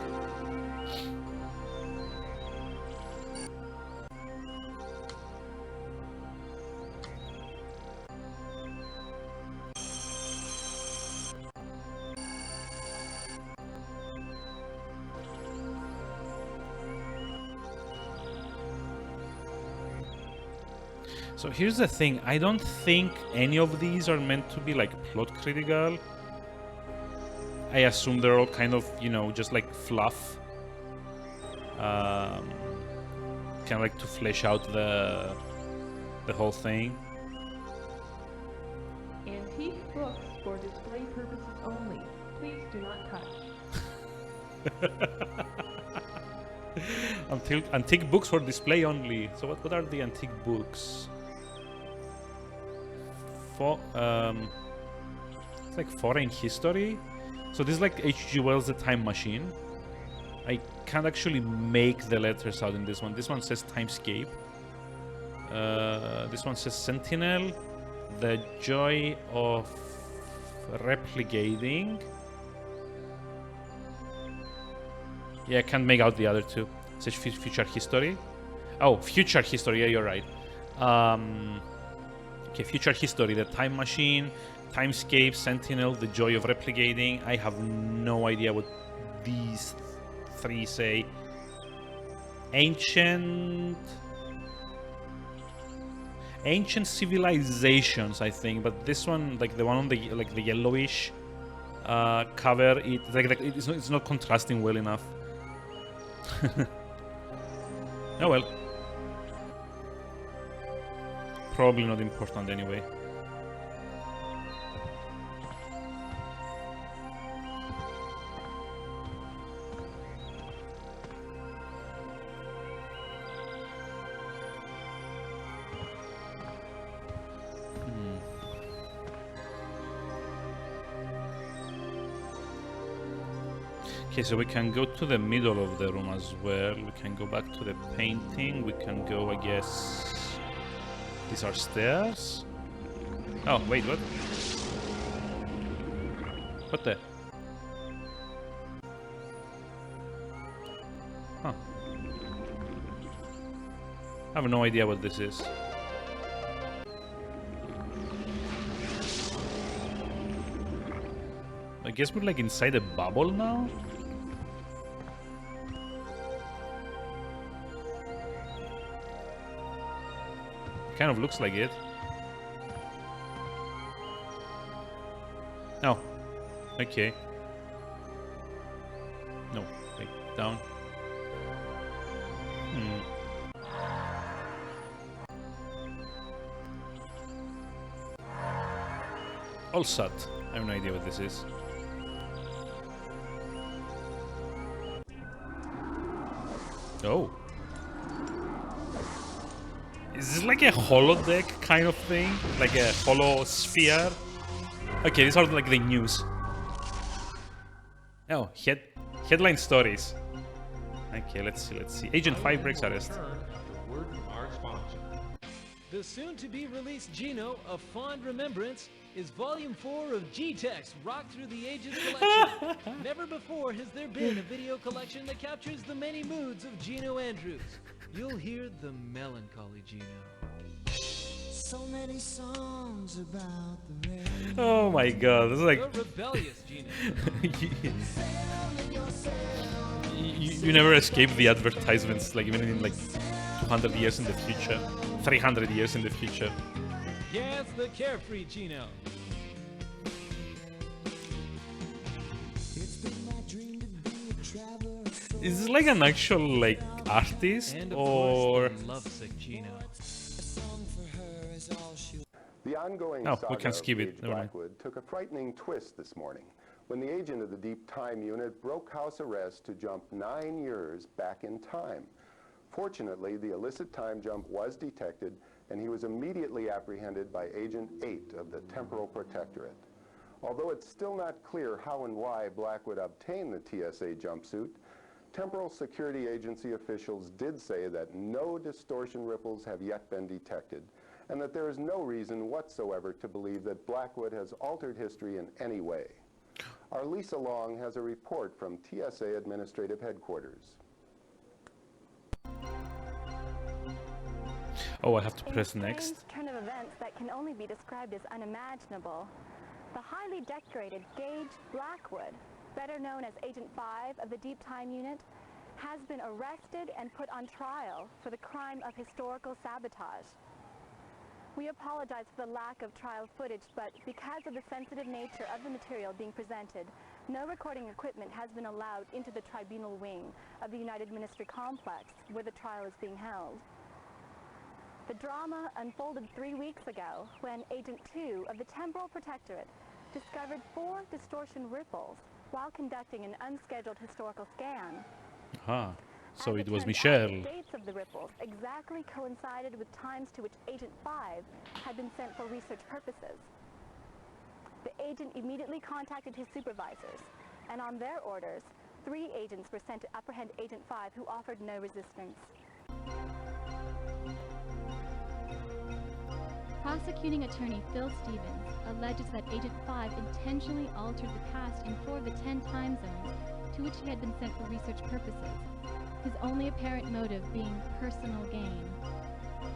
So here's the thing, I don't think any of these are meant to be like plot critical. I assume they're all kind of, you know, just like fluff. Kind of like to flesh out the whole thing. Antique books for display purposes only. Please do not touch. Antique books for display only. So what are the antique books? It's like foreign history. So this is like H.G. Wells' The Time Machine. I can't actually make the letters out in this one. This one says Timescape. This one says Sentinel. The Joy of Replicating. Yeah, I can't make out the other two. It says Future History. Oh, Future History. Yeah, you're right. Okay, Future History, The Time Machine, Timescape, Sentinel, The Joy of Replicating. I have no idea what these three say. Ancient Civilizations, I think, but this one, like the one on the the yellowish cover, it's not contrasting well enough. Oh well. Probably not important anyway. Okay, so we can go to the middle of the room as well. We can go back to the painting. We can go, I guess... These are stairs? Oh, wait, what? What the? Huh. I have no idea what this is. I guess we're like inside a bubble now? Kind of looks like it. Oh. Okay. No, like down. All set. I have no idea what this is. Oh. Is this like a holodeck kind of thing? Like a holosphere? Okay, these are like the news. Oh, headline stories. Okay, let's see. Agent 5 breaks arrest. The soon-to-be-released Geno, A Fond Remembrance, is Volume 4 of G-Tex, Rock Through the Ages collection. Never before has there been a video collection that captures the many moods of Geno Andrews. You'll hear the melancholy Geno. So many songs about the rain. Oh my god, this is like... The rebellious Geno. you never escape the advertisements, like even in like 200 years in the future. 300 years in the future. Yes, the carefree Geno. Is this like an actual like artist and of or? course, the lovesick Geno. The ongoing Oh, saga we can skip of it. Gage Never mind. Blackwood took a frightening twist this morning when the agent of the Deep Time Unit broke house arrest to jump 9 years back in time. Fortunately, the illicit time jump was detected, and he was immediately apprehended by Agent 8 of the Temporal Protectorate. Although it's still not clear how and why Blackwood obtained the TSA jumpsuit, Temporal Security Agency officials did say that no distortion ripples have yet been detected, and that there is no reason whatsoever to believe that Blackwood has altered history in any way. Our Lisa Long has a report from TSA Administrative Headquarters. Oh, I have to press next. Turn of events that can only be described as unimaginable. The highly decorated Gage Blackwood, better known as Agent 5 of the Deep Time Unit, has been arrested and put on trial for the crime of historical sabotage. We apologize for the lack of trial footage, but because of the sensitive nature of the material being presented, no recording equipment has been allowed into the tribunal wing of the United Ministry Complex where the trial is being held. The drama unfolded 3 weeks ago when Agent 2 of the Temporal Protectorate discovered 4 distortion ripples while conducting an unscheduled historical scan. Aha. So As it was turned Michelle. out, the dates of the ripples exactly coincided with times to which Agent 5 had been sent for research purposes. The agent immediately contacted his supervisors, and on their orders, 3 agents were sent to apprehend Agent 5, who offered no resistance. Prosecuting attorney Phil Stevens alleges that Agent 5 intentionally altered the past in 4 of the 10 time zones to which he had been sent for research purposes, his only apparent motive being personal gain.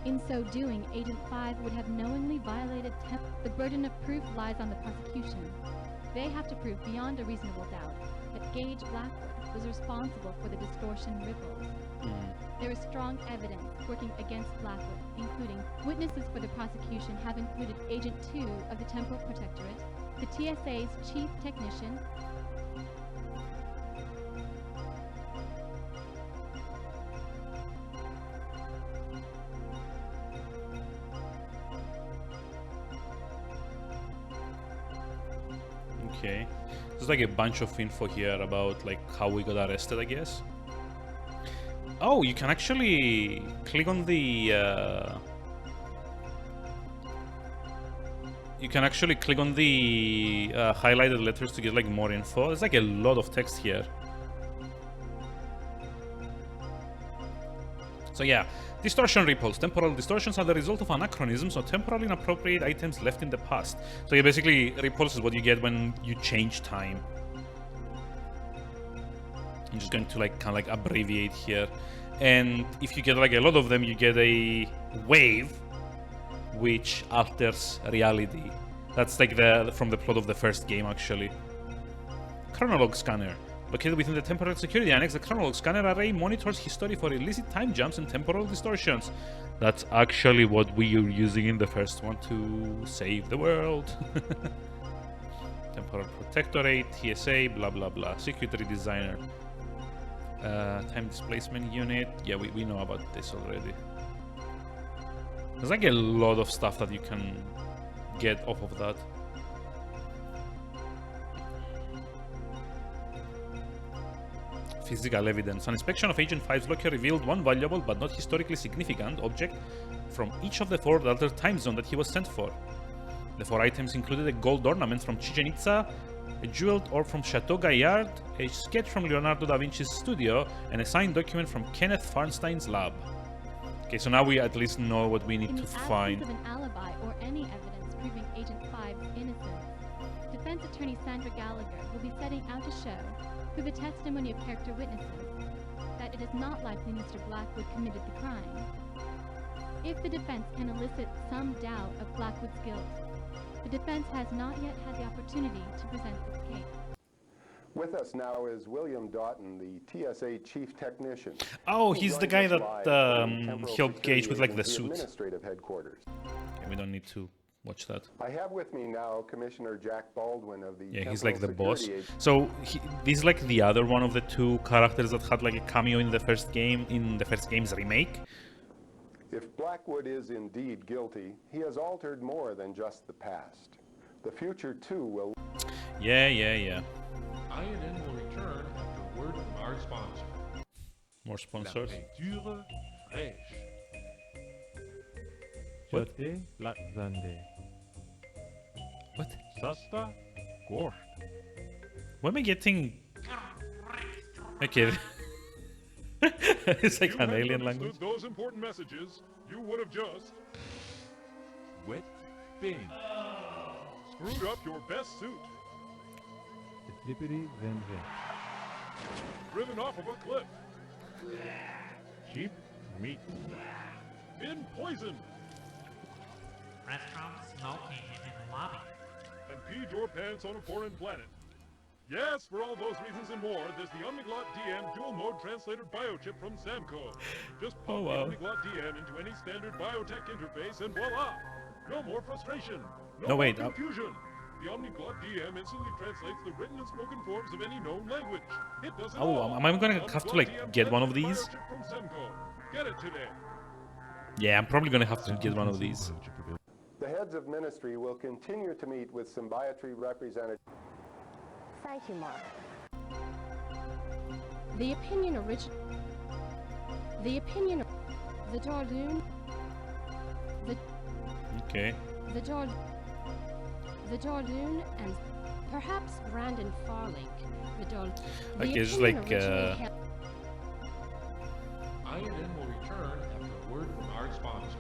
In so doing, Agent 5 would have knowingly violated the burden of proof lies on the prosecution. They have to prove beyond a reasonable doubt that Gage Blackwood was responsible for the distortion ripples. There is strong evidence working against Blackwood, including witnesses for the prosecution have included Agent 2 of the Temporal Protectorate, the TSA's chief technician, Okay. There's like a bunch of info here about like how we got arrested, I guess. Oh, you can actually click on the highlighted letters to get like more info. There's like a lot of text here. So yeah, distortion ripples. Temporal distortions are the result of anachronisms or temporally inappropriate items left in the past. So yeah, basically ripples is what you get when you change time. I'm just going to like kind of like abbreviate here. And if you get like a lot of them, you get a wave which alters reality. That's like from the plot of the first game actually. Chronologue scanner. Located within the temporal security annex, the chronologue scanner array monitors history for illicit time jumps and temporal distortions. That's actually what we are using in the first one to save the world. Temporal Protectorate, TSA, blah blah blah. Security designer. Time displacement unit. Yeah, we know about this already. There's like a lot of stuff that you can get off of that. Physical evidence. An inspection of Agent 5's locker revealed one valuable but not historically significant object from each of the 4 altered time zones that he was sent for. The 4 items included a gold ornament from Chichen Itza, a jeweled orb from Chateau Gaillard, a sketch from Leonardo da Vinci's studio, and a signed document from Kenneth Farnstein's lab. Okay, so now we at least know what we need to find. In the absence of an alibi or any evidence proving Agent 5's innocence, defense attorney Sandra Gallagher will be setting out to show, through the testimony of character witnesses, that it is not likely Mr. Blackwood committed the crime. If the defense can elicit some doubt of Blackwood's guilt, the defense has not yet had the opportunity to present its case. With us now is William Doughton, the TSA chief technician. Oh, he's the guy that helped Gage with like the suit. Administrative headquarters. Okay, we don't need to watch that. I have with me now Commissioner Jack Baldwin of the Yeah, he's like the Temporal boss. Security So this is like the other one of the 2 characters that had like a cameo in the first game, in the first game's remake. If Blackwood is indeed guilty, he has altered more than just the past. The future too will... Yeah. INN will return after word from our sponsor. More sponsors. La peinture fraîche. What? What? Sasta Gorsht. Why am I getting... Okay. It's like an alien language. Those important messages, you would have just wet bin. Screwed up your best suit. Flippity Van Van. Driven off of a cliff. Cheap meat. Been poisoned. Restaurant smoking in the lobby. And peed your pants on a foreign planet. Yes, for all those reasons and more, there's the Omniglot DM dual mode translator biochip from Samco. Just pop Oh, wow. the Omniglot DM into any standard biotech interface and voila! No more frustration. No, No, more wait, confusion. The Omniglot DM instantly translates the written and spoken forms of any known language. It does it Oh, all. am I gonna have to like Omniglot get DM one of these? biochip from Samco. Get it today. Yeah, I'm probably gonna have to get one of these. The heads of ministry will continue to meet with Symbiotry representatives. Thank you, Mark. The opinion of the Dardoon, Okay. the Dardoon, and perhaps Brandon Farlink. Okay, it's just like INN will return after a word from our sponsor.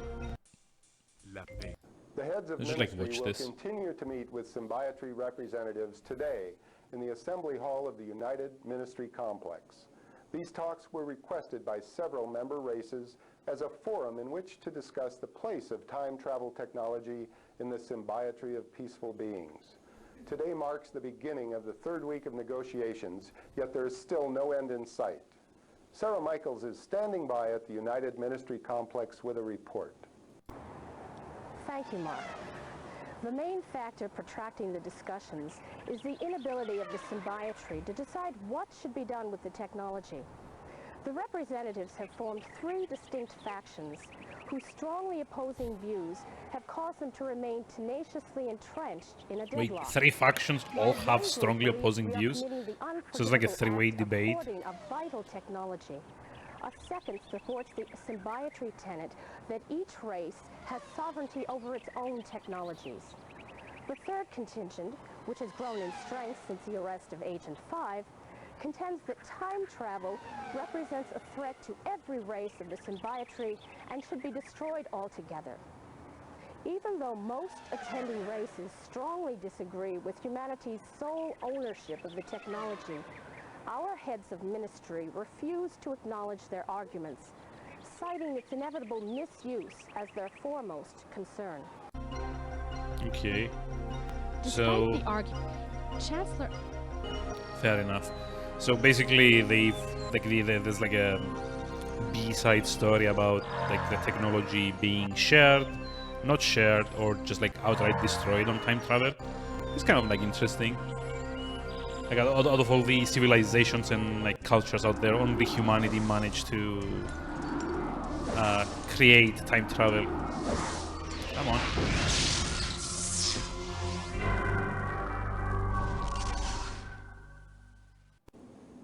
The heads of Let's just, like, ministry watch will this. continue to meet with Symbiotry representatives today in the Assembly Hall of the United Ministry Complex. These talks were requested by several member races as a forum in which to discuss the place of time travel technology in the symbiotry of peaceful beings. Today marks the beginning of the third week of negotiations, yet there is still no end in sight. Sarah Michaels is standing by at the United Ministry Complex with a report. Thank you, Mark. The main factor protracting the discussions is the inability of the Symbiotry to decide what should be done with the technology. The representatives have formed 3 distinct factions whose strongly opposing views have caused them to remain tenaciously entrenched in a Wait, deadlock. 3 factions all have strongly opposing views? So it's like a 3-way debate? A vital technology. A second supports the Symbiotry tenet that each race has sovereignty over its own technologies. The third contingent, which has grown in strength since the arrest of Agent 5, contends that time travel represents a threat to every race of the Symbiotry and should be destroyed altogether. Even though most attending races strongly disagree with humanity's sole ownership of the technology, our heads of ministry refuse to acknowledge their arguments, citing its inevitable misuse as their foremost concern. Okay. Despite So, the argument, Chancellor. fair enough. So basically, there's like a B-side story about like the technology being shared, not shared, or just like outright destroyed on time travel. It's kind of like interesting. Like out of all the civilizations and like cultures out there, only humanity managed to create time travel. Come on.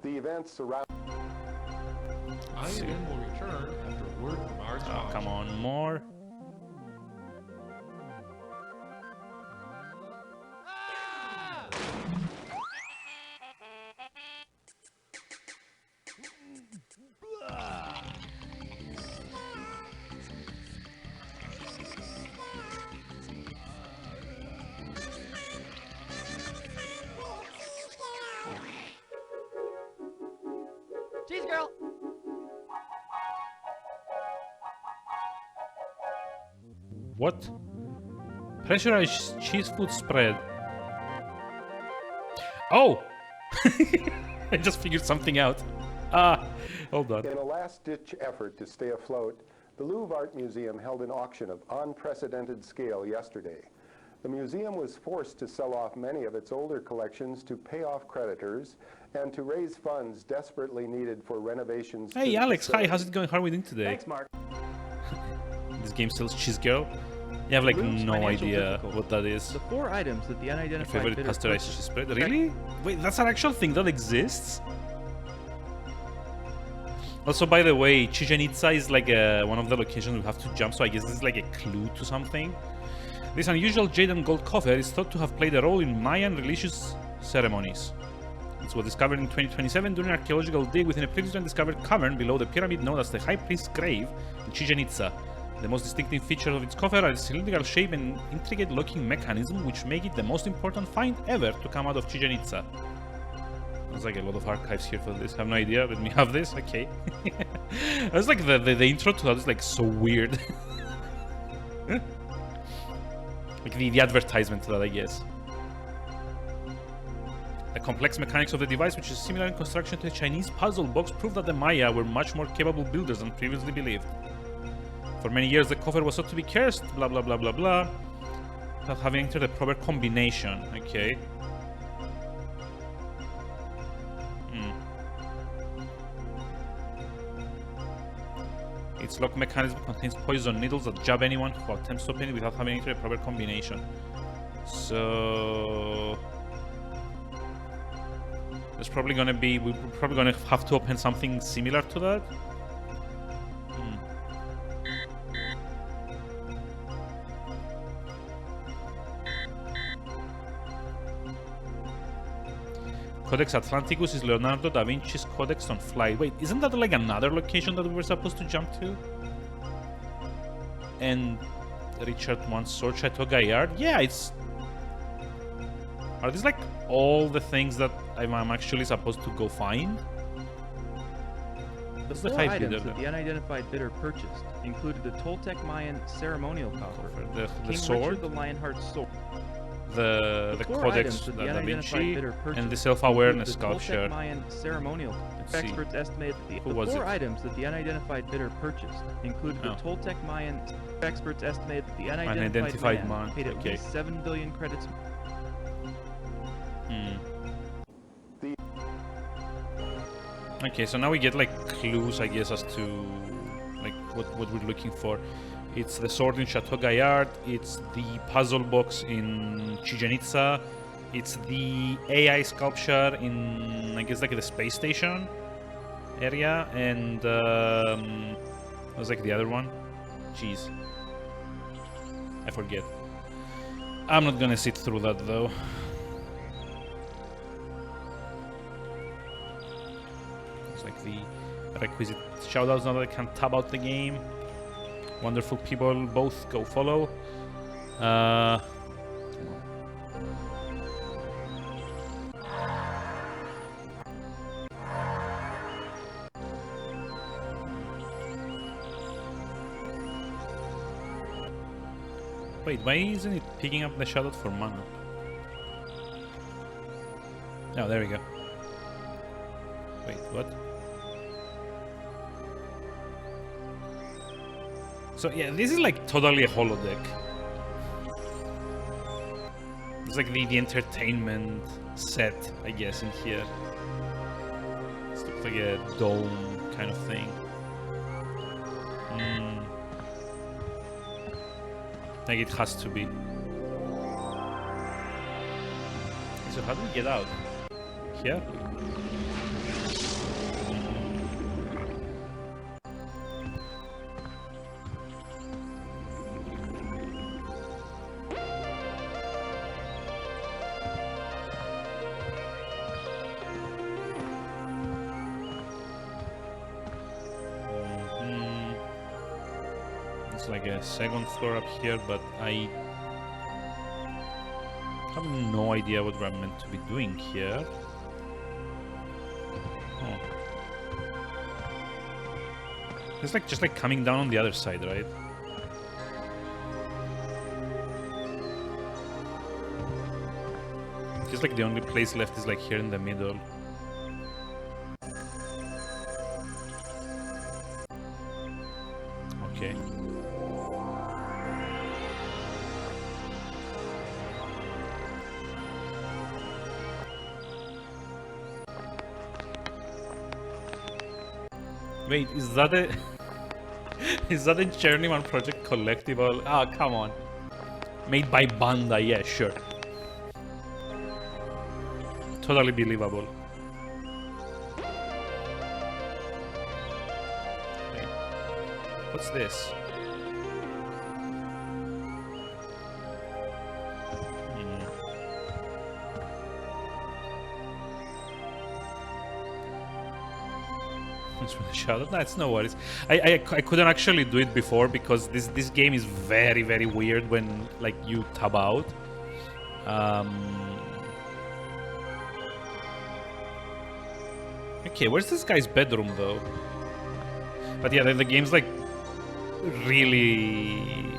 The events surround... INN will return after a word from our sponsor. Oh, come on, more. Cheese girl! What? Pressurized cheese food spread. Oh! I just figured something out. Hold on. In a last-ditch effort to stay afloat, the Louvre Art Museum held an auction of unprecedented scale yesterday. The museum was forced to sell off many of its older collections to pay off creditors and to raise funds desperately needed for renovations. Hey to Alex, hi, facility. how's it going? How are we doing today? Thanks, Mark. This game sells cheese girl? You have like Louvre's no financial idea difficulty. what that is. The 4 items that the Your unidentified favorite bidder pasteurized purchased- cheese spread? Really? Wait, that's an actual thing that exists? Also, by the way, Chichen Itza is like one of the locations we have to jump, so I guess this is like a clue to something. This unusual jade and gold coffer is thought to have played a role in Mayan religious ceremonies. It was discovered in 2027 during an archaeological dig within a previously undiscovered cavern below the pyramid known as the High Priest's Grave in Chichen Itza. The most distinctive feature of its coffer are its cylindrical shape and intricate locking mechanism, which make it the most important find ever to come out of Chichen Itza. There's like a lot of archives here for this. I have no idea. Let me have this. Okay. That's like the intro to that is like so weird. Like the advertisement to that, I guess. The complex mechanics of the device, which is similar in construction to a Chinese puzzle box, prove that the Maya were much more capable builders than previously believed. For many years, the coffer was thought to be cursed, blah blah blah blah blah, without having entered the proper combination. Okay. Its lock mechanism contains poison needles that jab anyone who attempts to open it without having entered a proper combination. So there's probably gonna be, we're probably gonna have to open something similar to that. Codex Atlanticus is Leonardo da Vinci's codex on flight. Wait, isn't that like another location that we were supposed to jump to? And Richard wants Sword Chateau Gaillard? Yeah, it's... Are these like all the things that I'm actually supposed to go find? That's the 4 5 items bidder that the unidentified bidder purchased included the Toltec Mayan ceremonial coffer, the King sword, Richard the Lionheart's sword, the 4 Codex items that da the unidentified Vinci, bidder and purchased the self-awareness included the sculpture. Toltec Mayan ceremonial. see. Experts estimate that Who the was 4 it? items that the unidentified bidder purchased included the Oh. Toltec Mayan. Experts estimate that the Unidentified unidentified man, man paid at okay. least 7 billion credits. Okay, so now we get like clues, I guess, as to like what we're looking for. It's the sword in Chateau Gaillard, it's the puzzle box in Chichen Itza, it's the AI sculpture in, I guess, like the space station area, and what was like the other one? Jeez, I forget. I'm not gonna sit through that though. It's like the requisite shoutouts now that I can tab out the game. Wonderful people, both go follow. Wait, why isn't it picking up the shoutout for mana? Oh, there we go. Wait, what? So yeah, this is like totally a holodeck. It's like the entertainment set, I guess, in here. It looks like a dome kind of thing. Like it has to be. So how do we get out? Here? It's like a second floor up here, but I have no idea what we're meant to be doing here. Oh. It's like just like coming down on the other side, right? Just like the only place left is like here in the middle. Okay. Wait, is that a is that a Journeyman Project collectible? Ah, come on. Made by Bandai, yeah, sure. Totally believable. Wait, what's this? That's no worries. I couldn't actually do it before because this game is very, very weird when like you tab out. Okay, where's this guy's bedroom though? But yeah, the game's like really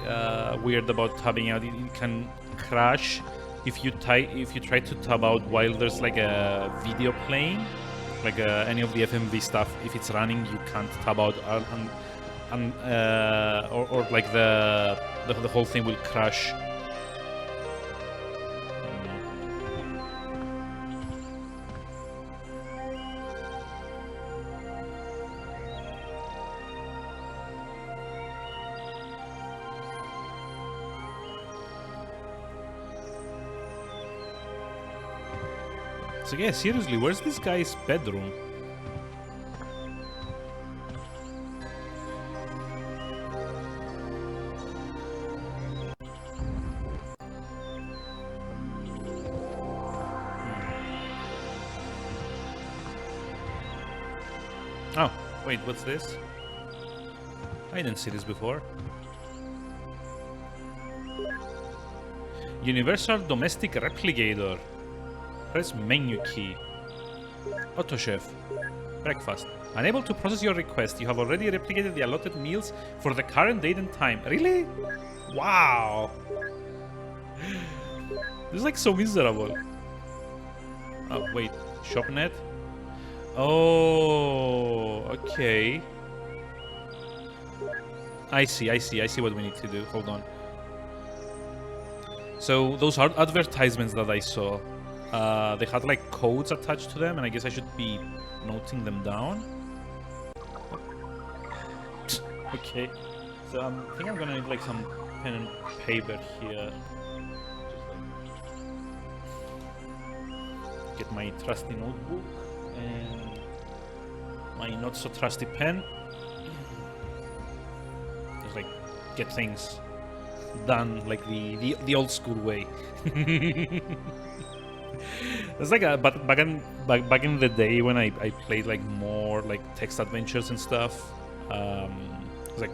weird about tabbing out. It can crash if you try to tab out while there's like a video playing, like any of the FMV stuff, if it's running, you can't tab out, or like the whole thing will crash. So yeah, seriously, where's this guy's bedroom? Oh, wait, what's this? I didn't see this before. Universal Domestic Replicator. Press menu key. Auto Chef. Breakfast. Unable to process your request. You have already replicated the allotted meals for the current date and time. Really? Wow. This is like so miserable. Oh, wait. ShopNet? Oh, okay. I see what we need to do. Hold on. So those are advertisements that I saw. They had like codes attached to them, and I guess I should be noting them down. Okay. So I think I'm gonna need like some pen and paper here. Get my trusty notebook and my not so trusty pen. Just like get things done like the old school way. It's like but back in the day when I played like more like text adventures and stuff. It's like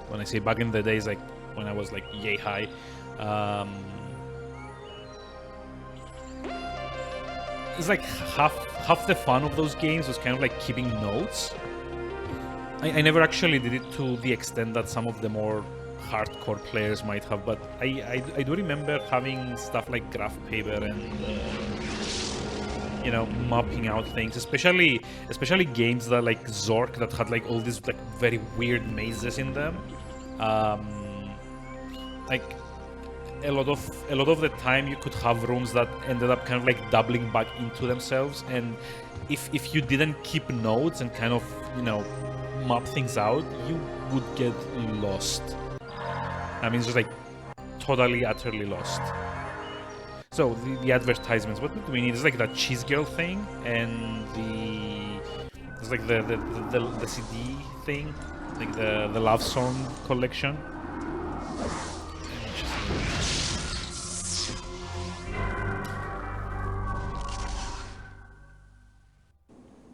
when I say back in the days, like when I was like yay high. It's like half the fun of those games was kind of like keeping notes. I never actually did it to the extent that some of the more hardcore players might have, but I do remember having stuff like graph paper and you know, mapping out things, especially games that like Zork that had like all these like very weird mazes in them. Like a lot of the time you could have rooms that ended up kind of like doubling back into themselves, and if you didn't keep notes and kind of, you know, map things out, you would get lost. I mean, it's just like totally, utterly lost. So the advertisements, what do we need? It's like that cheese girl thing, and it's like the CD thing, like the love song collection.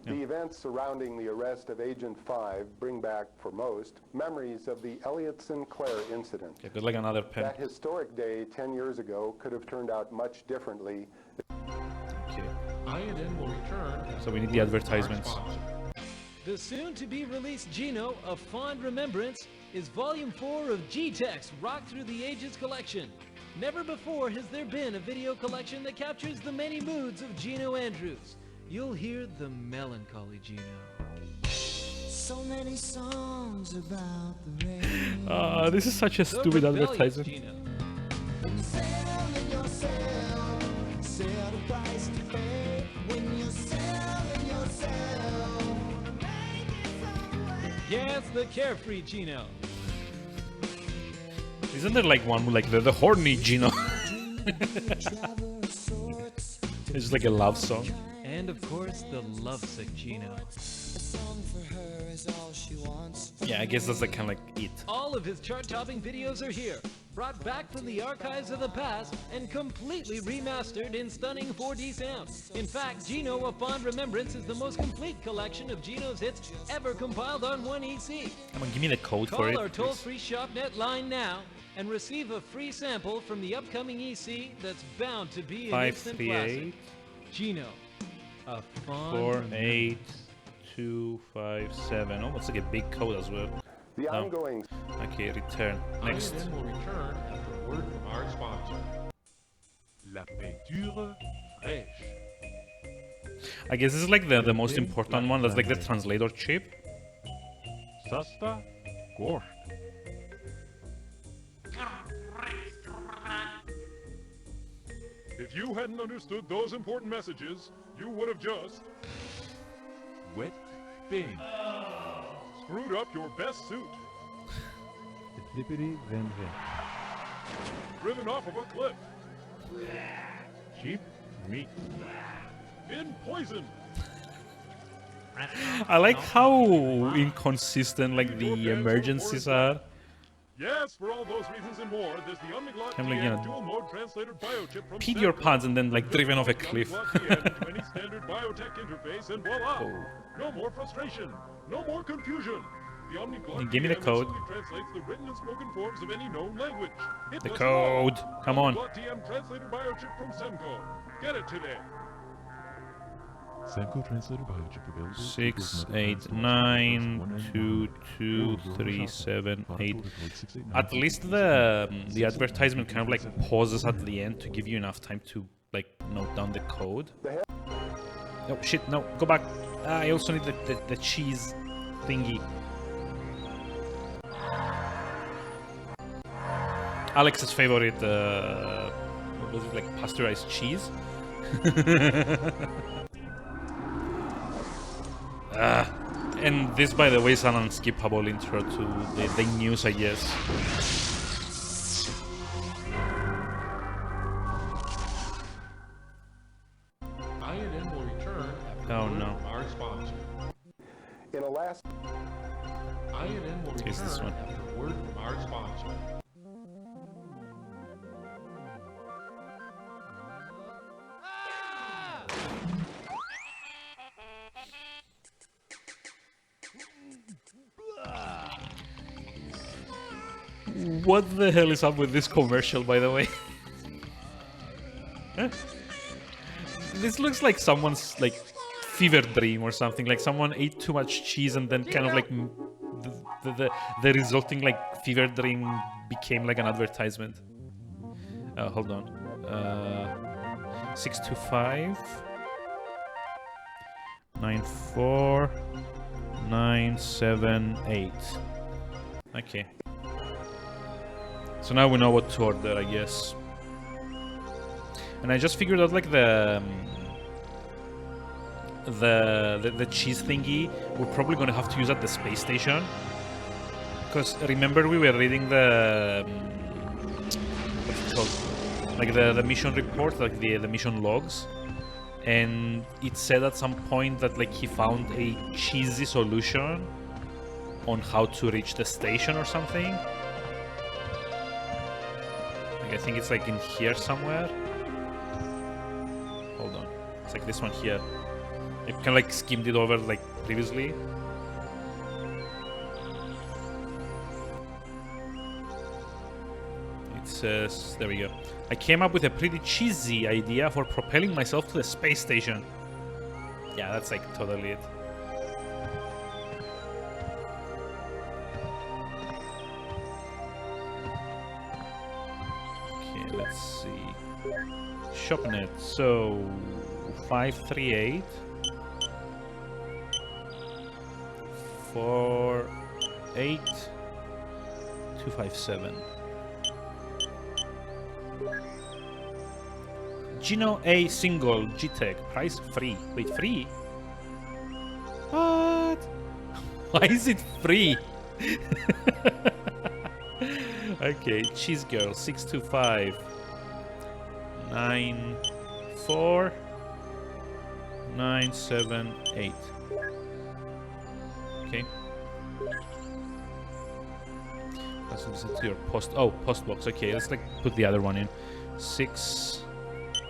The events surrounding the arrest of Agent 5 bring back, for most, memories of the Elliot Sinclair incident. Okay, good, like another pen. That historic day 10 years ago could have turned out much differently. Okay. INN will return. So we need the advertisements. The soon-to-be-released Geno, A Fond Remembrance, is Volume 4 of G-Tex Rock Through the Ages collection. Never before has there been a video collection that captures the many moods of Geno Andrews. You'll hear the melancholy Geno. So many songs about the rain. This is such a stupid advertisement. Yes, the carefree Geno. Isn't there like one like the horny Geno? It's like a love song. And of course, the lovesick Geno. Yeah, I guess that's like kind of like it. All of his chart-topping videos are here, brought back from the archives of the past and completely remastered in stunning 4D sound. In fact, Geno, A Fond Remembrance is the most complete collection of Geno's hits ever compiled on one EC. Come on, give me the code for it. Call our toll-free ShopNet line now and receive a free sample from the upcoming EC that's bound to be an instant classic. 538 Geno, A Fond 48257. Oh, it's like a big code as well. The ongoing. Okay, return. Next. INN will return after a word from our sponsor. La peinture fraîche. I guess this is like the most important one. That's like the translator chip. Sasta gorsht. If you hadn't understood those important messages, you would have just wet bing. Screwed up your best suit. Driven off of a cliff. Cheap meat. Been poisoned. I like how inconsistent like the emergencies are. Yes, for all those reasons and more, there's the Omniglot Kind of like, you know, dual mode translator biochip from peed your pants and then like driven off a cliff. to any standard biotech interface, and voila! No more frustration, no more confusion. The Omniglot Give me the code. translates the written and spoken forms of any known language. It The does code. it all. Come on. Omniglot TM translator biochip from Semco. Get it today. Semco translator biochip available. 6, 8, 9, 2, 2, 3, 7, 8. At least the advertisement kind of like pauses at the end to give you enough time to like note down the code. Oh shit! No, go back. I also need the cheese thingy. Alex's favorite, what was it, like pasteurized cheese? And this, by the way, is an unskippable intro to the news, I guess. INN will return after Oh, a word no. from our sponsor. In Alaska, INN will Here's this return one. after a word from our sponsor. What the hell is up with this commercial, by the way? This looks like someone's like fever dream or something. Like someone ate too much cheese and then kind of like the resulting like fever dream became like an advertisement. Hold on. 625 94 978. Okay. So now we know what to order, I guess. And I just figured out like the cheese thingy we're probably gonna have to use at the space station. Because remember we were reading the what's it called? Like the mission report, like the mission logs. And it said at some point that like he found a cheesy solution on how to reach the station or something. I think it's like in here somewhere. Hold on. It's like this one here. I kind of like skimmed it over like previously. It says, there we go. I came up with a pretty cheesy idea for propelling myself to the space station. Yeah, that's like totally it. Let's see. Shopnet. So 538 48 257. Gino A single G-Tech price free. Wait, free? What? Why is it free? Okay, Cheese Girl 625 94 978. Okay. Let's listen to your post. Oh, post box. Okay, let's like put the other one in. 6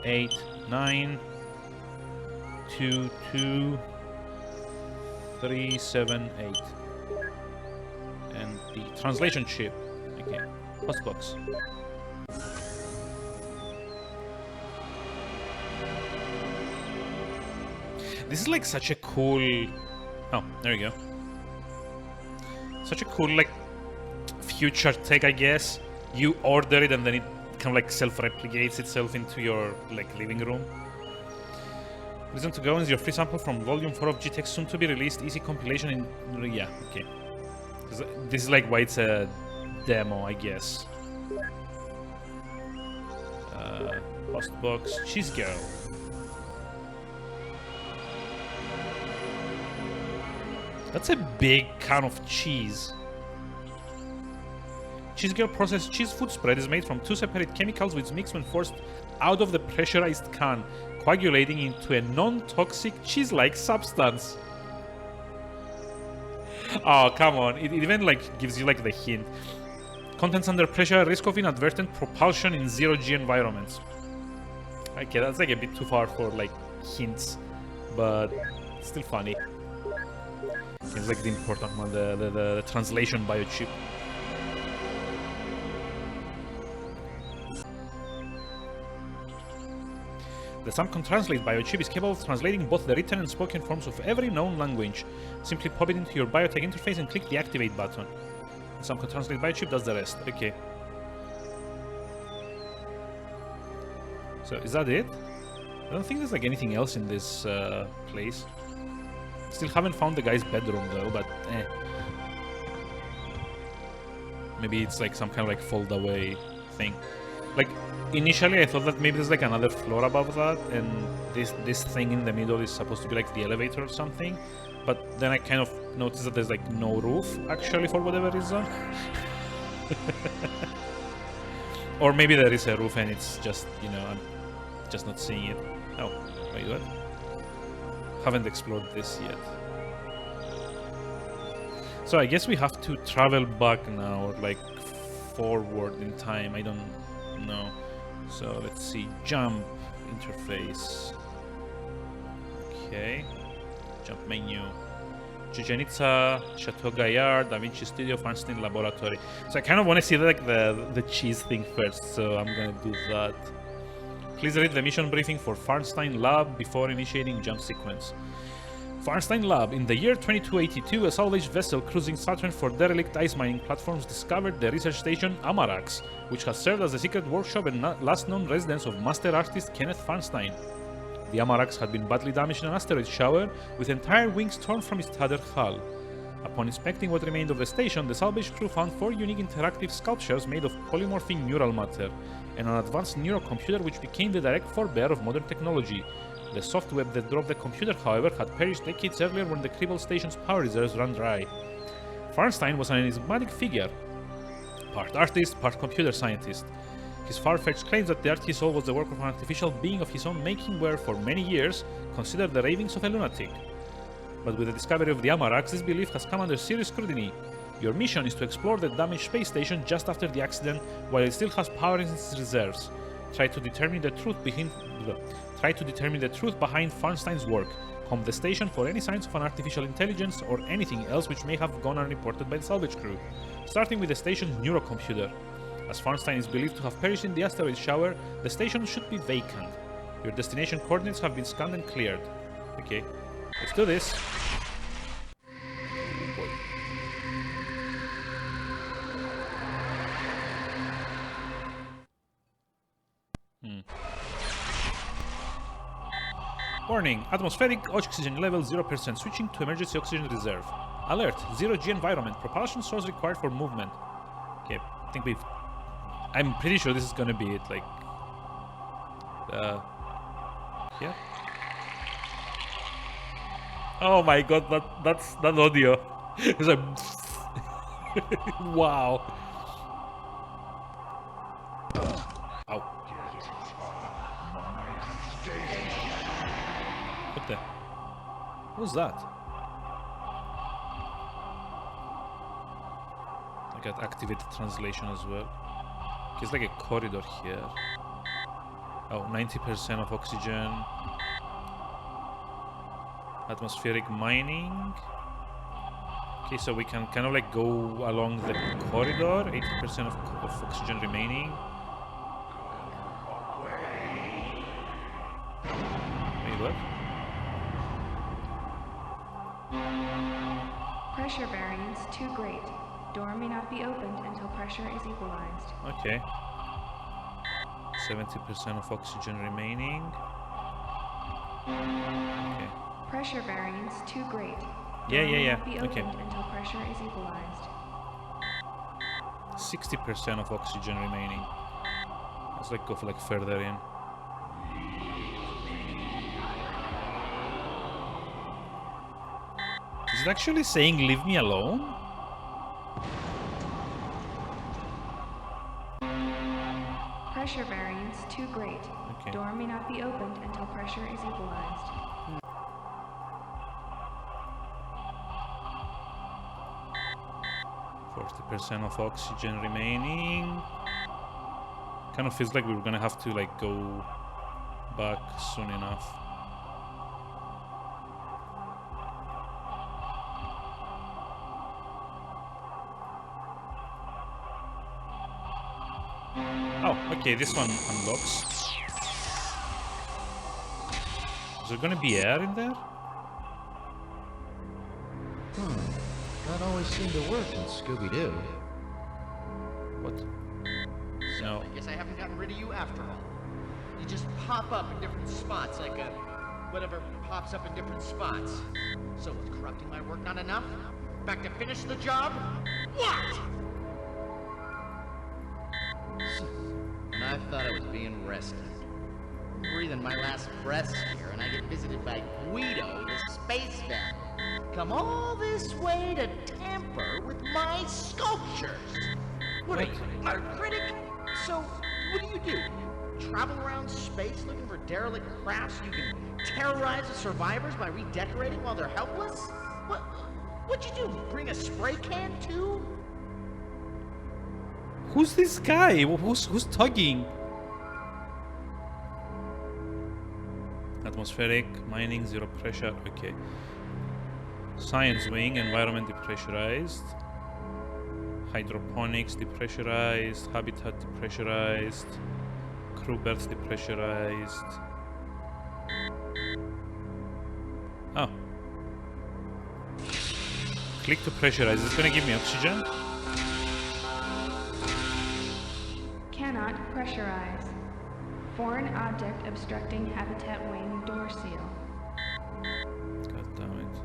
8 9 2 2 3 7 8. And the translation chip. Okay, post box. This is like such a cool. Oh, there you go. Such a cool like future tech, I guess. You order it and then it kind of like self-replicates itself into your like living room. Reason to Go is your free sample from Volume 4 of GTEx, soon to be released. Easy compilation in... Yeah, okay. This is like why it's a demo, I guess. Postbox, Cheese Girl. That's a big can of cheese. Cheese Girl processed cheese food spread is made from 2 separate chemicals which mix when forced out of the pressurized can, coagulating into a non-toxic cheese-like substance. Oh, come on. It even like gives you like the hint. Contents under pressure, risk of inadvertent propulsion in zero-G environments. Okay, that's like a bit too far for like hints, but still funny. It's like the important one, the translation biochip. The Samcon Translate biochip is capable of translating both the written and spoken forms of every known language. Simply pop it into your biotech interface and click the activate button. The Samcon Translate biochip does the rest. Okay. So is that it? I don't think there's like anything else in this place. Still haven't found the guy's bedroom though, but eh. Maybe it's like some kind of like fold away thing. Like initially I thought that maybe there's like another floor above that and this thing in the middle is supposed to be like the elevator or something. But then I kind of noticed that there's like no roof actually for whatever reason. Or maybe there is a roof and it's just, you know, I'm just not seeing it. Oh, wait, what? Haven't explored this yet. So I guess we have to travel back now, or like forward in time. I don't know. So let's see. Jump interface. Okay. Jump menu. Chichen Itza, Chateau Gaillard, Da Vinci Studio, Feinstein Laboratory. So I kind of want to see like the cheese thing first, so I'm gonna do that. Please read the mission briefing for Feinstein Lab before initiating jump sequence. Feinstein Lab. In the year 2282, a salvaged vessel cruising Saturn for derelict ice mining platforms discovered the research station Amarax, which has served as the secret workshop and last known residence of master artist Kenneth Feinstein. The Amarax had been badly damaged in an asteroid shower, with entire wings torn from its tattered hull. Upon inspecting what remained of the station, the salvage crew found 4 unique interactive sculptures made of polymorphing neural matter, and an advanced neurocomputer which became the direct forebear of modern technology. The software that drove the computer, however, had perished decades earlier when the crippled station's power reserves ran dry. Feinstein was an enigmatic figure, part artist, part computer scientist. His far-fetched claims that the art he saw was the work of an artificial being of his own making were, for many years, considered the ravings of a lunatic. But with the discovery of the Amarax, this belief has come under serious scrutiny. Your mission is to explore the damaged space station just after the accident, while it still has power in its reserves. Try to determine the truth behind Feinstein's work. Comb the station for any signs of an artificial intelligence or anything else which may have gone unreported by the salvage crew, starting with the station's neurocomputer. As Feinstein is believed to have perished in the asteroid shower, the station should be vacant. Your destination coordinates have been scanned and cleared. Okay, let's do this. Warning, atmospheric oxygen level 0%, switching to emergency oxygen reserve. Alert, 0G environment, propulsion source required for movement. Okay, I think I'm pretty sure this is gonna be it, like... yeah? Oh my god, that's that audio. It's like... wow. Ow. What the? What was that? I got activated translation as well. It's like a corridor here. Oh, 90% of oxygen. Atmospheric mining. Okay, so we can kind of like go along the corridor. 80% of oxygen remaining. Wait, what? Pressure variance too great. Door may not be opened until pressure is equalized. Okay. 70% of oxygen remaining. Okay. Pressure variance too great. Yeah. Be Okay. opened until pressure is equalized. 60% of oxygen remaining. Let's like go for like further in. Is it actually saying leave me alone? Pressure variance too great. Okay. Door may not be opened until pressure is equalized. 40% of oxygen remaining. Kind of feels like we were gonna have to like go back soon enough. Oh, okay, this one unlocks. Is there gonna be air in there? That always seemed to work in Scooby-Doo. What? So, No. I guess I haven't gotten rid of you after all. You just pop up in different spots, like whatever pops up in different spots. So was corrupting my work not enough? Back to finish the job? What? And I thought I was being rescued. I'm breathing my last breaths here, and I get visited by Guido, the space vet. Come all this way to tamper with my sculptures. What are you, an art critic? So, what do? Travel around space looking for derelict crafts you can terrorize the survivors by redecorating while they're helpless? What'd you do? Bring a spray can too? Who's this guy? Who's tugging? Atmospheric, mining, zero pressure, okay. Science wing, environment depressurized. Hydroponics depressurized. Habitat depressurized. Crew berth depressurized. Oh. Click to pressurize. Is this gonna give me oxygen? Cannot pressurize. Foreign object obstructing habitat wing door seal. God damn it.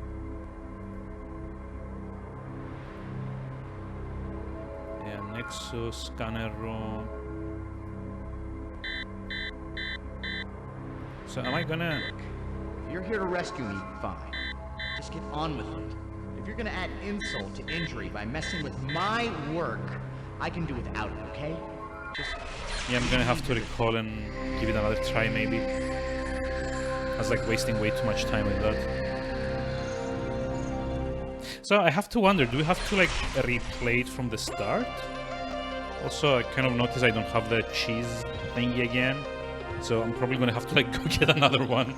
Yeah, Nexus, scanner room. So am I gonna... If you're here to rescue me, fine. Just get on with it. If you're gonna add insult to injury by messing with my work, I can do without it, okay? Just... Yeah, I'm gonna have to recall and give it another try, maybe. I was like wasting way too much time with that. So I have to wonder, do we have to like replay it from the start? Also, I kind of noticed I don't have the cheese thingy again. So I'm probably gonna have to like go get another one.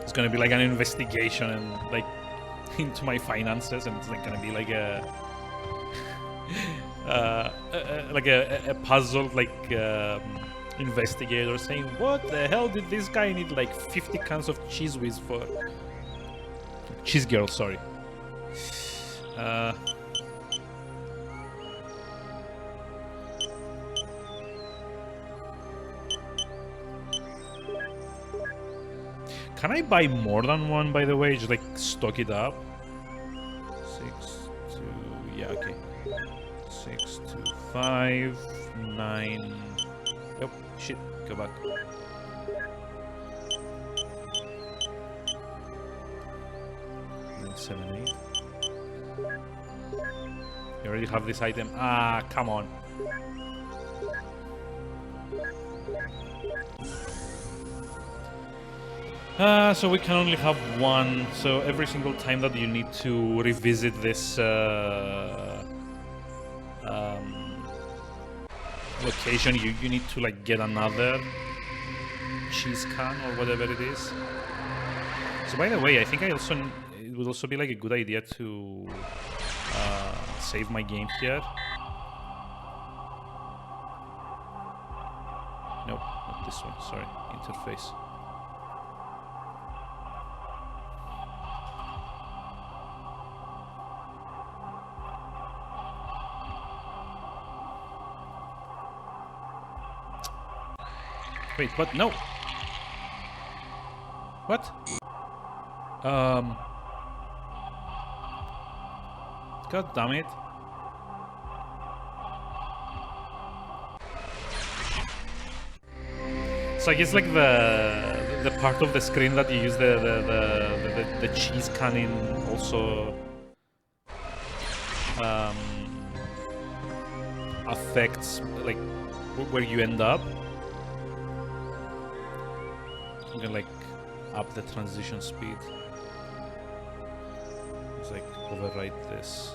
It's gonna be like an investigation and like into my finances, and it's like gonna be like a puzzled like investigator saying, what the hell did this guy need like 50 cans of cheese whiz for? Cheese girl, sorry. Can I buy more than one, by the way? Just like stock it up. 6, 2, yeah, okay. 6, 2, 5, 9. Yep, shit, go back. And 7, 8. You already have this item. Ah, come on. So we can only have one. So every single time that you need to revisit this location, you need to like get another cheese can or whatever it is. So by the way, I think it would also be like a good idea to save my game here. Nope, not this one. Sorry, interface. Wait, what? No. What? God damn it. So I guess like the part of the screen that you use the cheese cannon also affects like where you end up. You can like up the transition speed. It's like override this.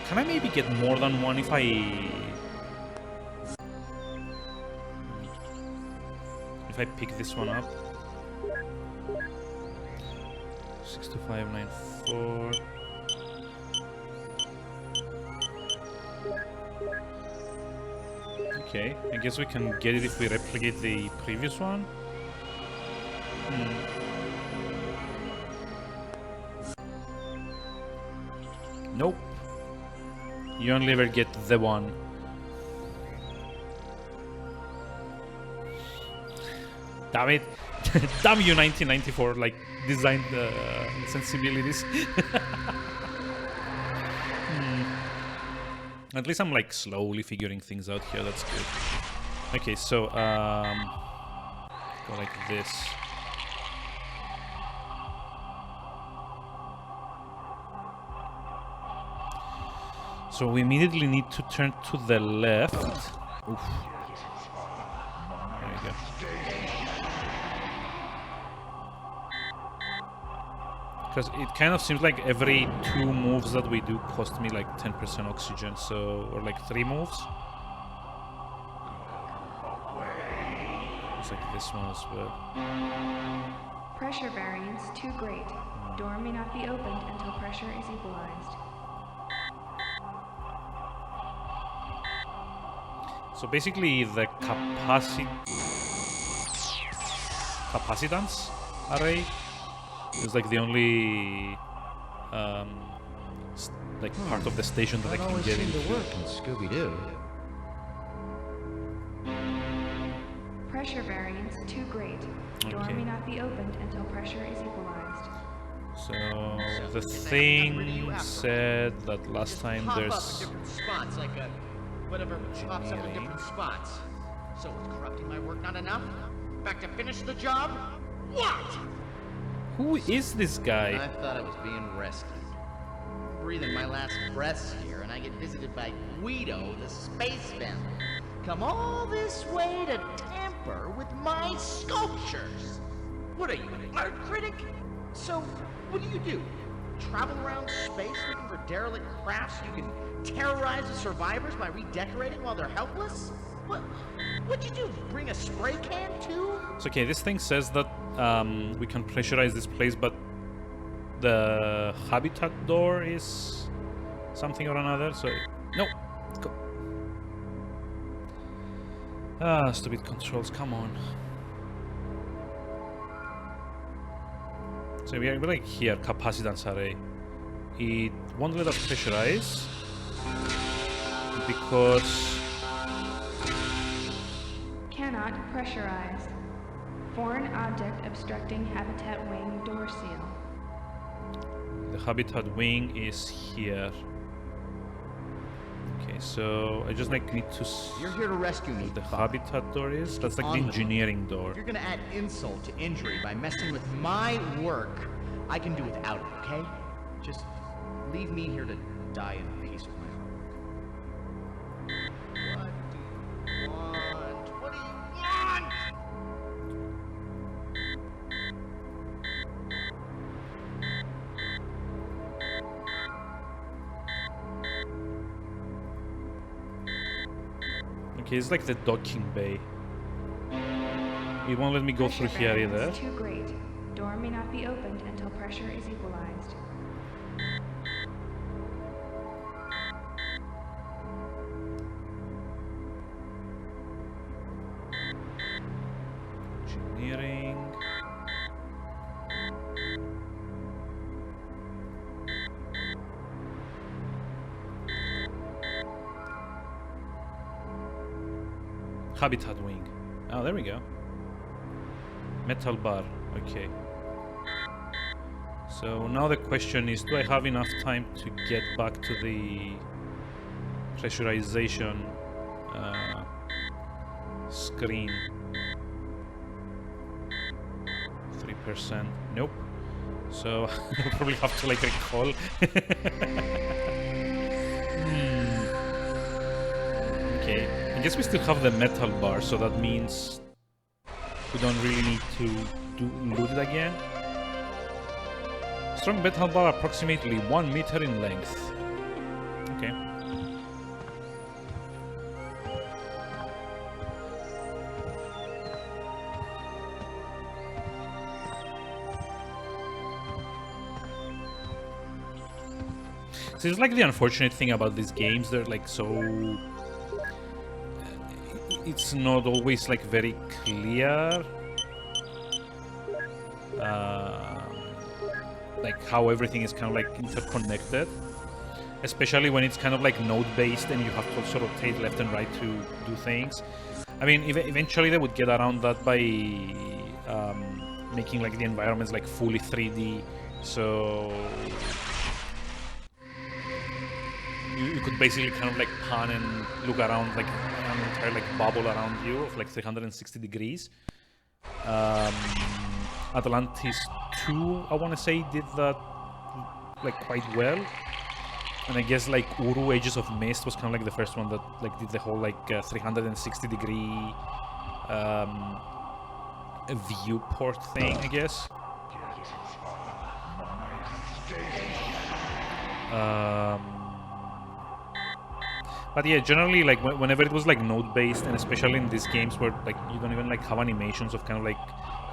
Can I maybe get more than one if I pick this one up? 62594. Okay, I guess we can get it if we replicate the previous one. Nope. You only ever get the one. Damn it. Damn you, 1994, like, designed sensibilities. At least I'm, like, slowly figuring things out here. That's good. Okay, so, go like this. So we immediately need to turn to the left. Oof. There we go. Because it kind of seems like every 2 moves that we do cost me like 10% oxygen, so, or like 3 moves. It's like this one as well. Pressure variance too great. Door may not be opened until pressure is equalized. So basically the capacitance array is like the only like part of the station that I can get into. To work in Scooby-Doo. Pressure variance too great. Door may not be opened until pressure is equalized. So the thing said that last time there's different spots, like a whatever pops up in different spots. So is corrupting my work not enough? Back to finish the job? What? Who is this guy? I thought I was being rescued. Breathing my last breaths here, and I get visited by Guido, the space family. Come all this way to tamper with my sculptures. What are you, an art critic? So, what do? Travel around space looking for derelict crafts you can terrorize the survivors by redecorating while they're helpless? What'd you do? Bring a spray can too? So okay, this thing says that we can pressurize this place, but the habitat door is something or another. So no, let's go. Ah, stupid controls! Come on. So we're like here, capacitance array. It won't let us pressurize because Cannot pressurize. Foreign object obstructing habitat wing door seal. the habitat wing is here. Okay, so I just like need to. You're here to rescue me. The habitat door is. That's like the engineering door. You're gonna add insult to injury by messing with my work. I can do without it, okay? Just leave me here to die in peace with my hard work. What do you want? Okay, it's like the docking bay. it won't let me go through here Pressure either. variance too great. Door may not be opened until pressure is equalized. Engineering. Habitat wing. Oh, there we go. Metal bar. Okay. So now the question is, do I have enough time to get back to the pressurization screen? 3%. Nope. So I'll probably have to like recall. Okay. I guess we still have the metal bar, so that means we don't really need to loot it again. Strong metal bar approximately 1 meter in length. Okay. So it's like the unfortunate thing about these games, they're like so... It's not always like very clear. Like how everything is kind of like interconnected. Especially when it's kind of like node-based and you have to also rotate left and right to do things. I mean, eventually they would get around that by making like the environments like fully 3D. So... You could basically kind of like pan and look around like an entire like bubble around you of like 360 degrees. Atlantis 2, I want to say, did that like quite well. And I guess like Uru Ages of Mist was kind of like the first one that like did the whole like 360 degree viewport thing, I guess. But yeah, generally, like whenever it was like node-based, and especially in these games where like you don't even like have animations of kind of like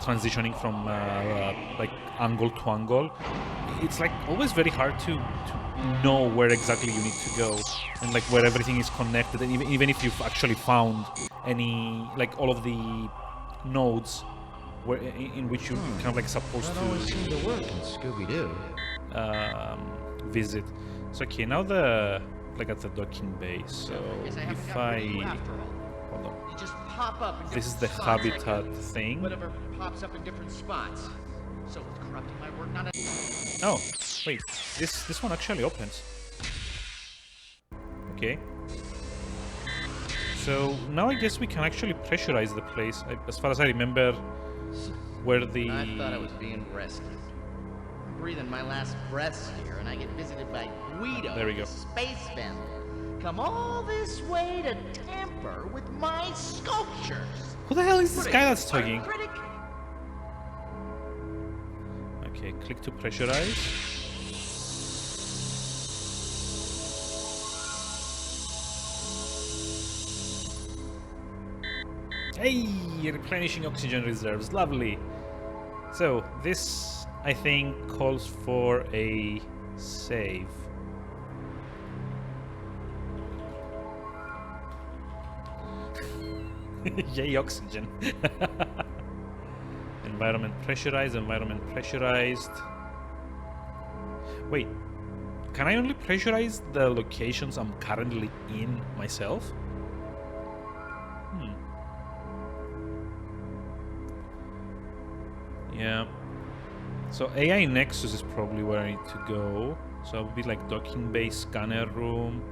transitioning from like angle to angle, it's like always very hard to know where exactly you need to go and like where everything is connected. And even if you've actually found any like all of the nodes where in which you're kind of like supposed to work in Scooby-Doo. Visit. So okay, now the like at the docking bay. So if I hold on, You just pop up in this is the different spots, habitat like thing. Whatever pops up in different spots. So it's corrupting my work, not a... Oh, wait, this one actually opens. Okay. So now I guess we can actually pressurize the place. As far as I remember, where the... I thought I was being rescued. I'm breathing my last breaths here, and I get visited by Guido, there we go. the space family. Come all this way to tamper with my sculptures. Who the hell is this Critic, guy that's talking? critic. Okay, click to pressurize. Hey, replenishing oxygen reserves, lovely. So this, I think, calls for a save. Yay, oxygen. Environment pressurized. Wait, can I only pressurize the locations I'm currently in myself? Yeah. So AI Nexus is probably where I need to go. So I'll be like docking bay, scanner room.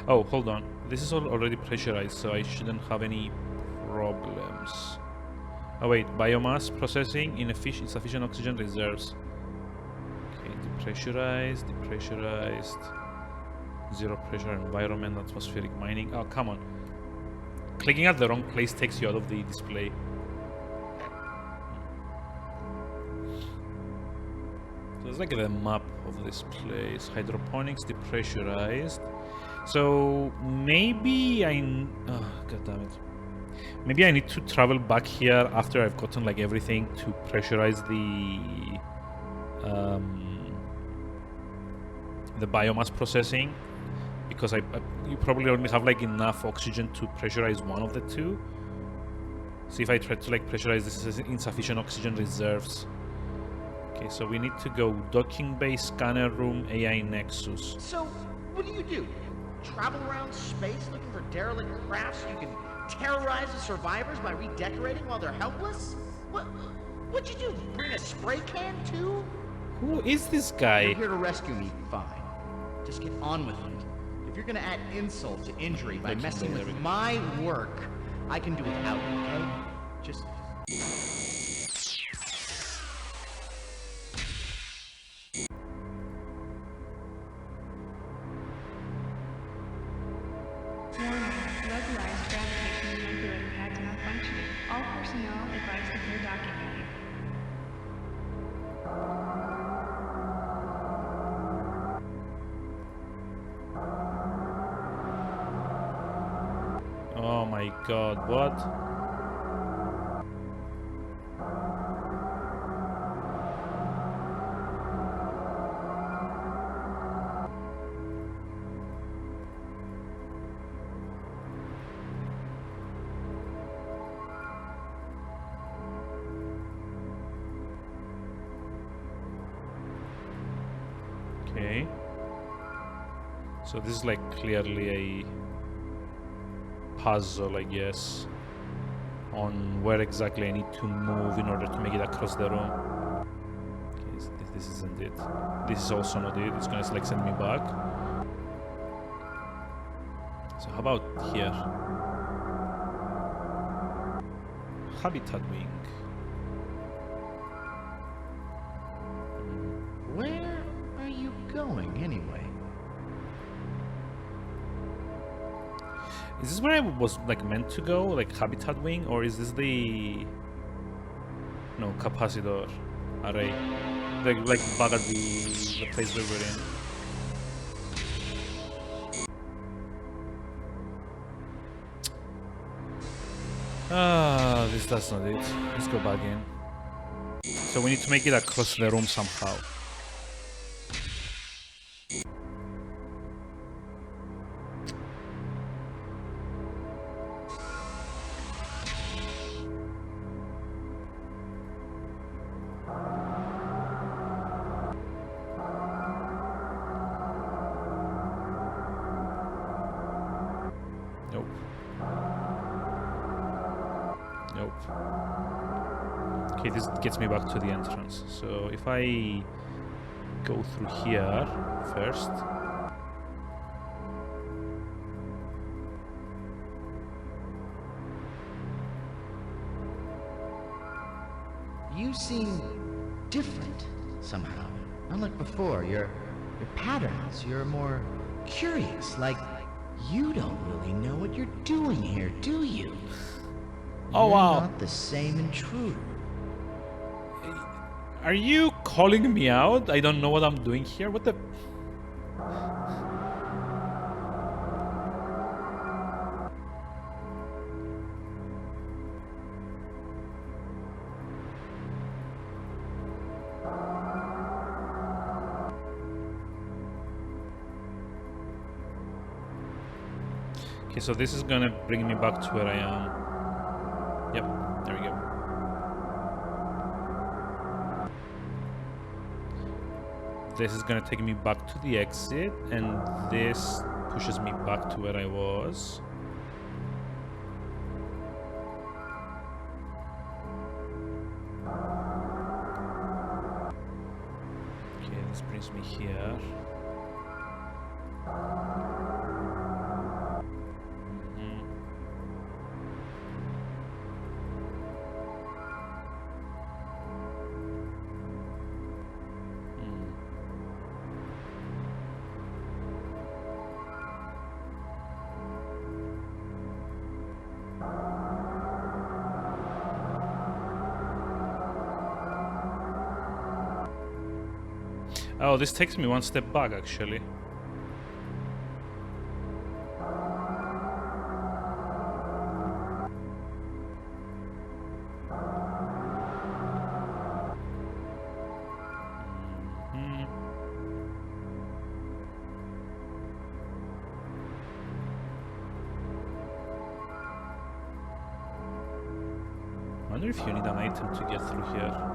Oh, hold on. This is already pressurized, so I shouldn't have any problems. Oh wait, biomass processing, insufficient oxygen reserves. Okay, depressurized. Zero pressure environment, atmospheric mining. Oh, come on. Clicking at the wrong place takes you out of the display. So it's like the map of this place. Hydroponics, depressurized. So maybe oh, god damn it. Maybe I need to travel back here after I've gotten like everything to pressurize the biomass processing, because you probably only have like enough oxygen to pressurize one of the two. See if I try to like pressurize this as insufficient oxygen reserves. Okay, so we need to go docking bay, scanner room, AI Nexus. So, what do? Travel around space looking for derelict crafts you can terrorize the survivors by redecorating while they're helpless? What'd you do? Bring a spray can too? Who is this guy? You're here to rescue me, fine. Just get on with it. If you're gonna add insult to injury by messing with my work, I can do without you, okay? Just... Localized gravitation manipulator pads malfunctioning. All personnel advised to clear docking bay. Oh my god, what? Okay. So this is like clearly a puzzle, I guess, on where exactly I need to move in order to make it across the room. Okay, so this isn't it. This is also not it. It's gonna like send me back. So how about here? Habitat wing. Where are you going, anyway? Is this where I was like meant to go, like habitat wing, or is this the capacitor array? Like back at the place we were in. That's not it. Let's go back in. So we need to make it across the room somehow. Okay, this gets me back to the entrance. So if I go through here first. You seem different somehow. Unlike before, your patterns, you're more curious, like you don't really know what you're doing here, do you? Oh, wow. You're not the same intruder. Are you calling me out? I don't know what I'm doing here. What the... Okay, so this is gonna bring me back to where I am. Yep, there we go. This is gonna take me back to the exit, and this pushes me back to where I was. Okay, this brings me here. Oh, this takes me one step back, actually. wonder if you need an item to get through here.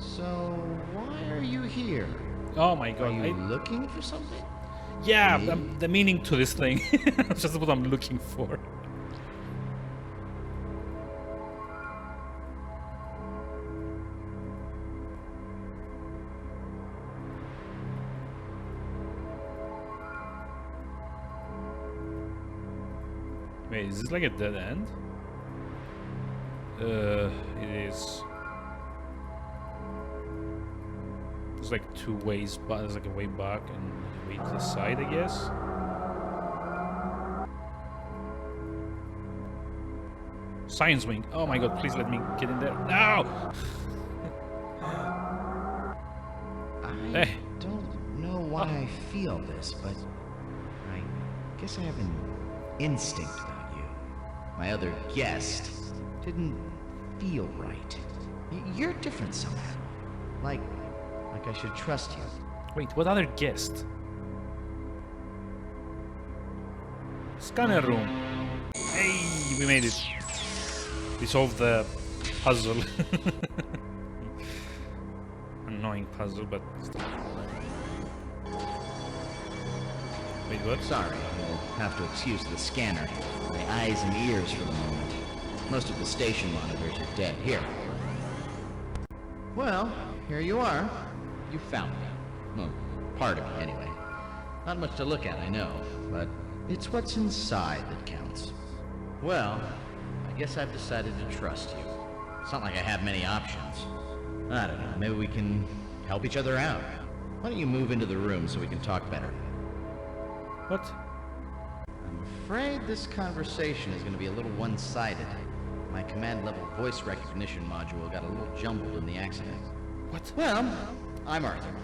So, why are you here? Oh my god. Are you looking for something? Yeah, Me? the meaning to this thing. That's just what I'm looking for. Wait, is this like a dead end? It is. There's like two ways, but there's like a way back and a way to the side, I guess. Science wing. Oh my god, please let me get in there. No! I don't know why I feel this, but I guess I have an instinct about you. My other guest didn't feel right. You're different somehow. Like I should trust you. Wait, what other guest? Scanner room. Hey, we made it. We solved the puzzle. Annoying puzzle, but still. Wait, what? Sorry, you'll have to excuse the scanner. My eyes and ears for the moment. Most of the station monitors are dead. Here. Well, here you are. You found me. Well, part of me, anyway. Not much to look at, I know, but it's what's inside that counts. Well, I guess I've decided to trust you. It's not like I have many options. I don't know, maybe we can help each other out. Why don't you move into the room so we can talk better? What? I'm afraid this conversation is going to be a little one-sided. My command-level voice recognition module got a little jumbled in the accident. What? Well, I'm Arthur.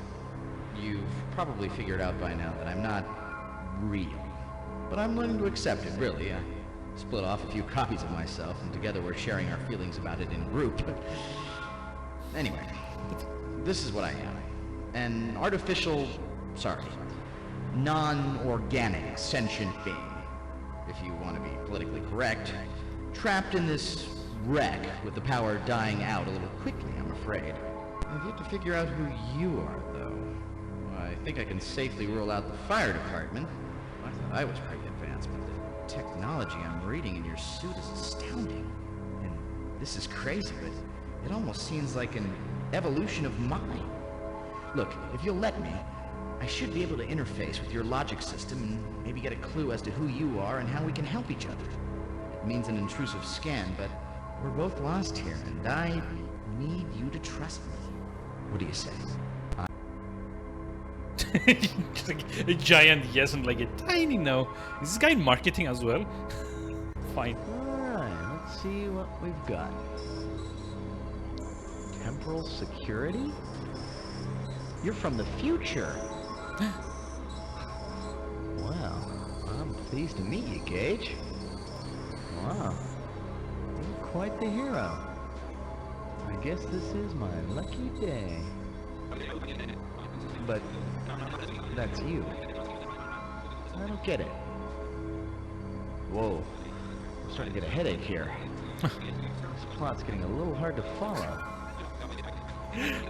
You've probably figured out by now that I'm not real. But I'm learning to accept it, really. I split off a few copies of myself, and together we're sharing our feelings about it in group. Anyway, this is what I am. An artificial... non-organic sentient being. If you want to be politically correct. Trapped in this wreck with the power dying out a little quickly, I'm afraid. I've yet to figure out who you are, though. I think I can safely rule out the fire department. I thought I was pretty advanced, but the technology I'm reading in your suit is astounding. And this is crazy, but it almost seems like an evolution of mine. Look, if you'll let me, I should be able to interface with your logic system and maybe get a clue as to who you are and how we can help each other. It means an intrusive scan, but we're both lost here, and I need you to trust me. What do you say? Just like a giant yes and like a tiny no. Is this guy in marketing as well? Fine. Alright, let's see what we've got. Temporal security? You're from the future. Well, I'm pleased to meet you, Gage. Wow, you're quite the hero. I guess this is my lucky day. But that's you. I don't get it. Whoa, I'm starting to get a headache here. This plot's getting a little hard to follow.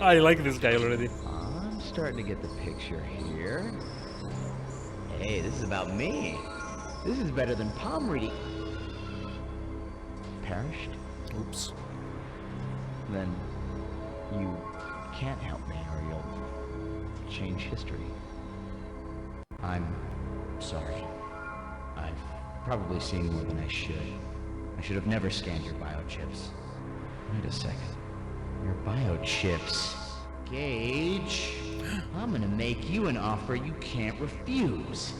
I like this guy already. I'm starting to get the picture here. Hey, this is about me. This is better than palm reading. Perished? Oops. Then you can't help me or you'll change history. I'm sorry. I've probably seen more than I should. I should have never scanned your biochips. Wait a second. Your biochips. Gage, I'm gonna make you an offer you can't refuse.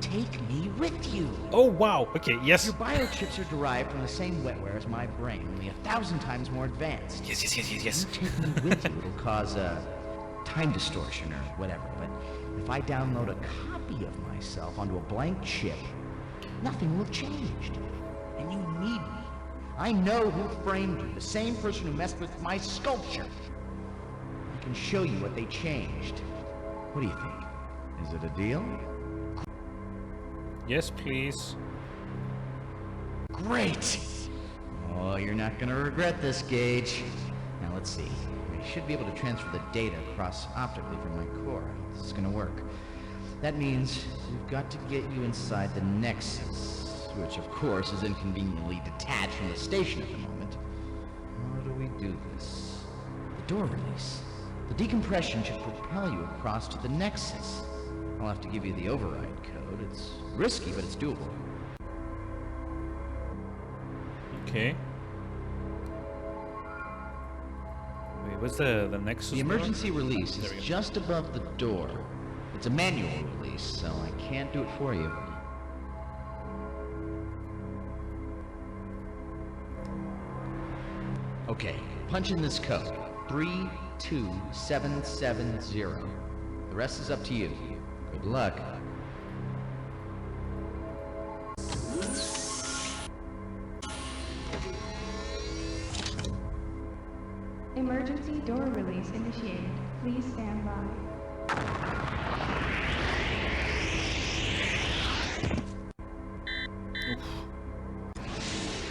Take me with you. Oh, wow. Okay, yes. Your biochips are derived from the same wetware as my brain, only 1,000 times more advanced. Yes. You take me with you, it'll cause a time distortion or whatever, but if I download a copy of myself onto a blank chip, nothing will have changed. And you need me. I know who framed you, the same person who messed with my sculpture. I can show you what they changed. What do you think? Is it a deal? Yes, please. Great! Oh, you're not gonna regret this, Gage. Now let's see. I should be able to transfer the data across optically from my core. This is gonna work. That means we've got to get you inside the Nexus, which of course is inconveniently detached from the station at the moment. How do we do this? The door release. The decompression should propel you across to the Nexus. I'll have to give you the override code. It's risky, but it's doable. Okay. Wait, what's the Nexus The door? emergency release There is we go. just above the door. It's a manual release, so I can't do it for you. Okay, punch in this code. 32770. The rest is up to you. Good luck. Emergency door release initiated. Please stand by.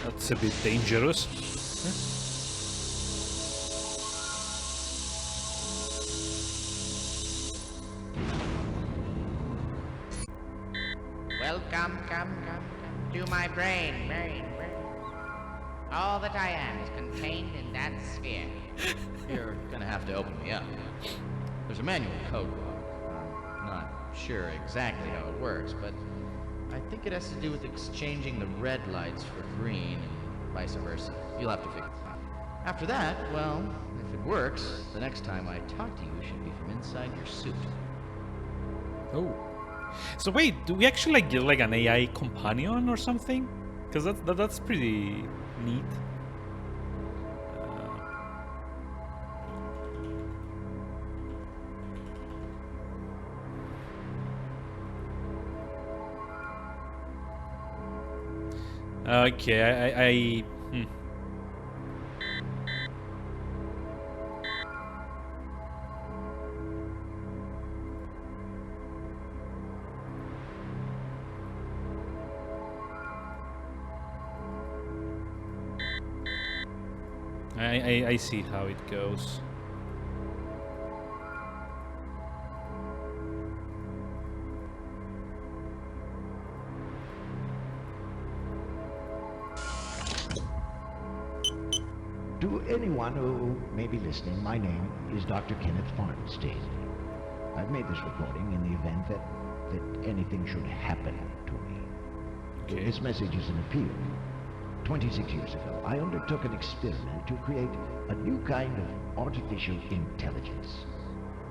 That's a bit dangerous. Welcome, come to my brain. All that I am is contained in that sphere. You're gonna have to open me up. There's a manual code book. I'm not sure exactly how it works, but I think it has to do with exchanging the red lights for green and vice versa. You'll have to figure it out. After that, well, if it works, the next time I talk to you should be from inside your suit. Oh. So wait, do we actually get like an AI companion or something? Because that's pretty neat. Okay, I see how it goes. To anyone who may be listening, my name is Dr. Kenneth Farnstein. I've made this recording in the event that anything should happen to me. Okay. This message is an appeal. 26 years ago, I undertook an experiment to create a new kind of artificial intelligence.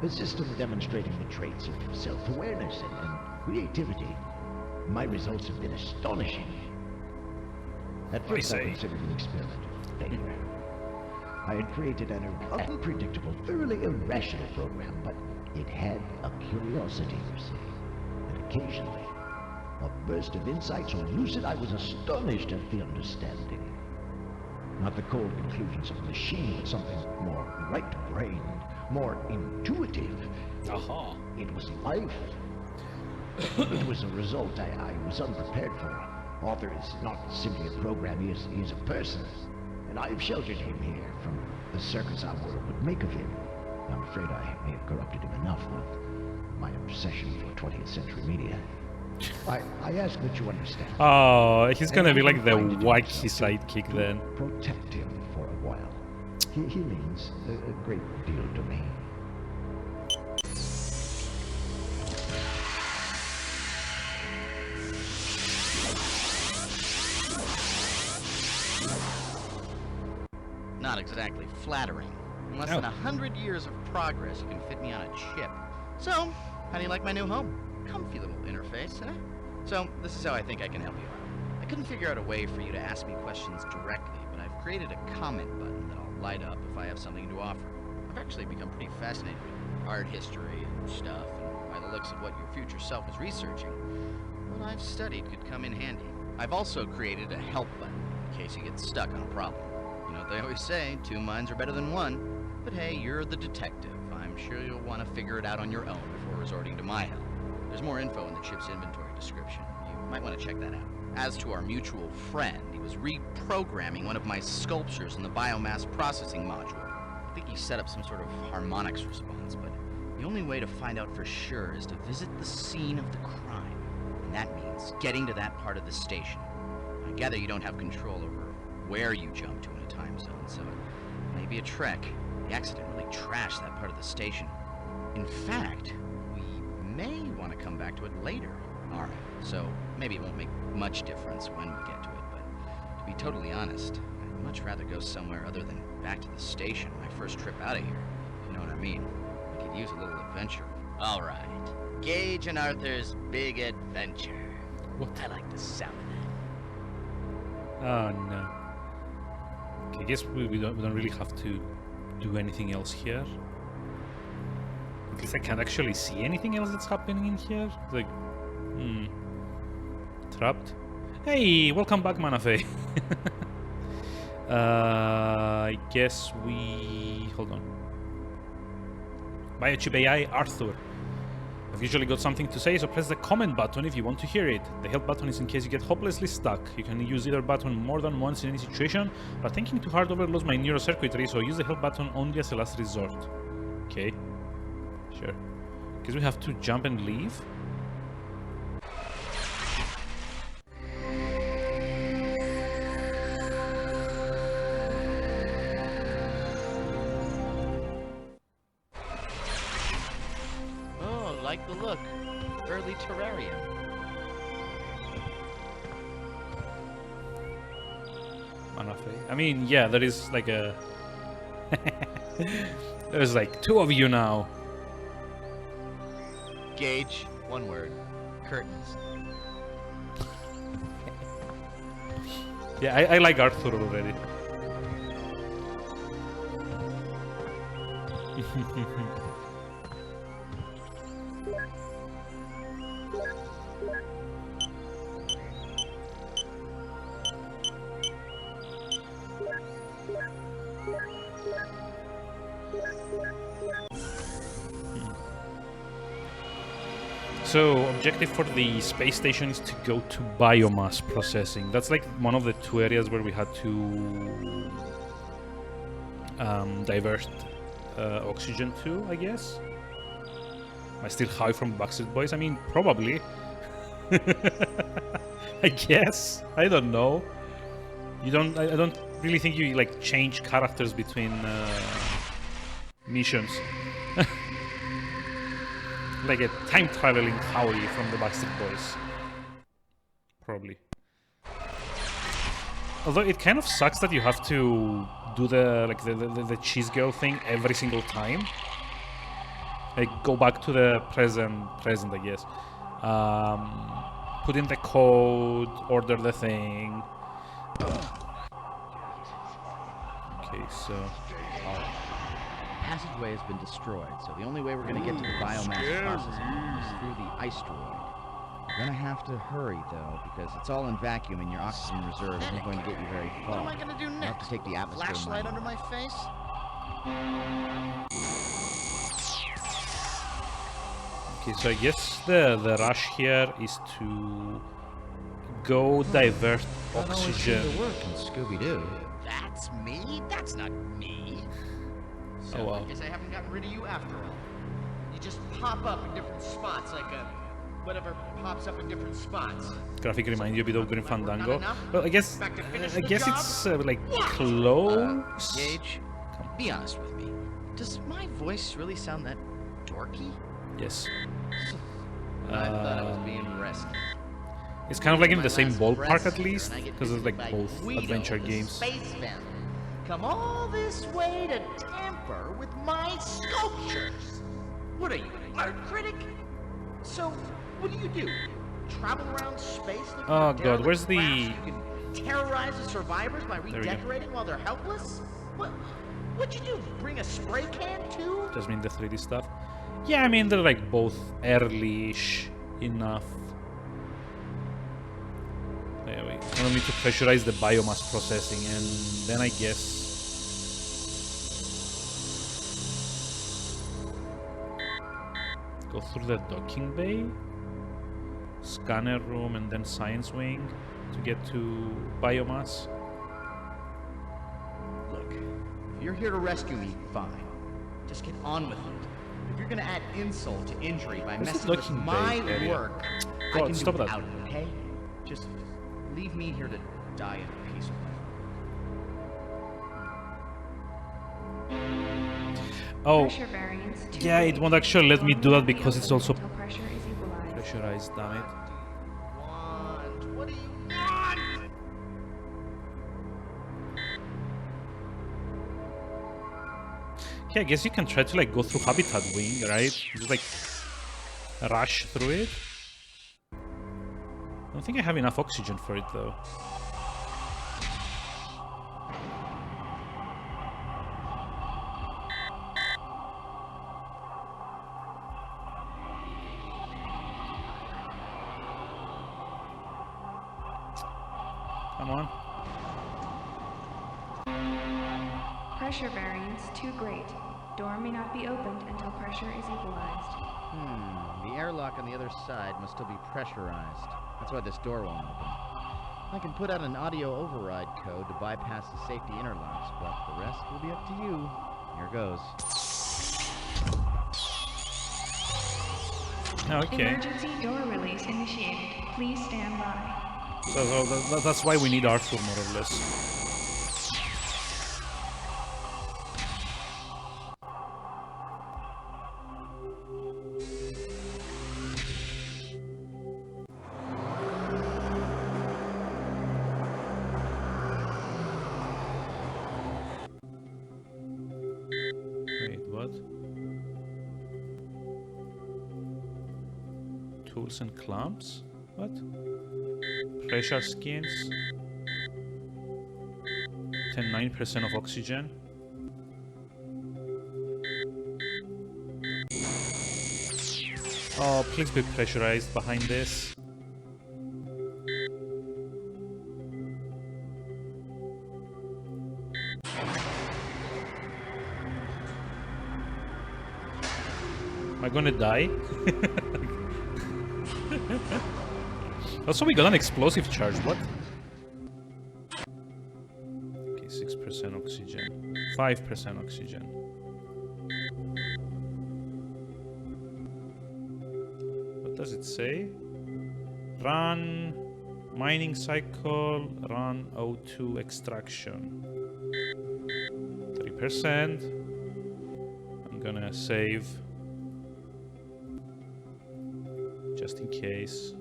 A system demonstrating the traits of self-awareness and creativity. My results have been astonishing. At first, I considered the experiment a failure. I had created an unpredictable, thoroughly irrational program, but it had a curiosity, you see. And occasionally, a burst of insight so lucid I was astonished at the understanding. Not the cold conclusions of a machine, but something more right-brained, more intuitive. Aha. It was life. It was a result I was unprepared for. Author is not simply a program, he is a person. And I have sheltered him here from the circus our world would make of him. I'm afraid I may have corrupted him enough with my obsession for 20th century media. I ask that you understand. Oh, he's gonna And be I'm like the trying to do wacky myself sidekick to then. Protect him for a while. He means a great deal to me. Not exactly flattering. In less than 100 years of progress, you can fit me on a chip. So, how do you like my new home? Comfy little interface, huh? So, this is how I think I can help you out. I couldn't figure out a way for you to ask me questions directly, but I've created a comment button that'll light up if I have something to offer. I've actually become pretty fascinated with art history and stuff, and by the looks of what your future self is researching, what I've studied could come in handy. I've also created a help button in case you get stuck on a problem. You know what they always say, 2 minds are better than 1. But hey, you're the detective. I'm sure you'll want to figure it out on your own before resorting to my help. There's more info in the chip's inventory description. You might want to check that out. As to our mutual friend, he was reprogramming one of my sculptures in the biomass processing module. I think he set up some sort of harmonics response, but the only way to find out for sure is to visit the scene of the crime. And that means getting to that part of the station. I gather you don't have control over where you jump to in a time zone, so it may be a trek. The accident really trashed that part of the station. In fact, we may want to come back to it later. Alright, so maybe it won't make much difference when we get to it, but to be totally honest, I'd much rather go somewhere other than back to the station my first trip out of here. You know what I mean? I could use a little adventure. Alright, Gage and Arthur's Big Adventure. What? I like the sound of that. Oh no. Okay, I guess we don't really have to do anything else here. At least I can't actually see anything else that's happening in here. It's like, trapped. Hey, welcome back, Manafe. I guess we... hold on. Biochip AI, Arthur. I've usually got something to say, so press the comment button if you want to hear it. The help button is in case you get hopelessly stuck. You can use either button more than once in any situation, but thinking too hard overloads my neurocircuitry, so use the help button only as a last resort. Okay. Sure. Because we have to jump and leave. Like the look. Early terrarium. I mean, yeah, there is like a... There's like 2 of you now. Gage, 1 word. Curtains. Yeah, I like Arthur already. So, objective for the space station is to go to biomass processing. That's like one of the 2 areas where we had to divert oxygen to, I guess. Am I still high from Backstreet Boys? I mean, probably. I guess. I don't know. You don't. I don't really think you like change characters between missions. Like a time traveling Howie from the Backstreet Boys. Probably. Although it kind of sucks that you have to do the cheese girl thing every single time. Like go back to the present I guess. Put in the code, order the thing. Okay, so Passageway has been destroyed, so the only way we're going to get to the biomass processing is through the ice droid. You're going to have to hurry, though, because it's all in vacuum and your oxygen reserve isn't going to get you very far. What am I going to do next? You have to take the atmosphere Flashlight under my face? Okay, so I guess the rush here is to go divert oxygen. Work in Scooby-Doo. That's me? That's not me. So oh, wow. I guess I haven't gotten rid of you after all. You just pop up in different spots like a whatever pops up in different spots. Graphic remind you a bit of Grim Fandango. enough? Well, I guess it's like close. Gage, be honest with me. Does my voice really sound that dorky? Yes. I thought I was being rescued. It's kind of like in the same ballpark Press at here, least, and I get because it's like visited by both Guido, adventure the games. Space family. Come all this way to tamper with my sculptures. What are you, an art critic? So, what do? Travel around space looking Oh for god, where's derelict the... crafts? You can terrorize the survivors by There we go. redecorating while they're helpless? What'd you do? Bring a spray can too? Just mean the 3D stuff. Yeah, I mean they're like both early-ish enough. Yeah, we only need to pressurize the biomass processing, and then I guess go through the docking bay, scanner room, and then science wing to get to biomass. Look, if you're here to rescue me, fine. Just get on with it. If you're gonna add insult to injury by Where's the messing with docking my bay area? work, I God, can stop do that. without it, okay? Just leave me here to die in peace with my Oh, Pressure variance too yeah, it great. won't actually let me do that because it's also Until pressure is equalized. pressurized, damn it. What do you want? Okay, I guess you can try to like go through Habitat Wing, right? Just like rush through it. I don't think I have enough oxygen for it though. Come on. Pressure variance too great. Door may not be opened until pressure is equalized. The airlock on the other side must still be pressurized. That's why this door won't open. I can put out an audio override code to bypass the safety interlocks, but the rest will be up to you. Here goes. Okay. Emergency door release initiated. Please stand by. So that's why we need Arthur, more or less. Wait, what? Tools and clamps? What? Pressure skins. 9% of oxygen. Oh, please be pressurized behind this. Am I gonna die? Also, we got an explosive charge. What? Okay, 6% oxygen. 5% oxygen. What does it say? Run mining cycle, run O2 extraction. 3%. I'm gonna save. Just in case.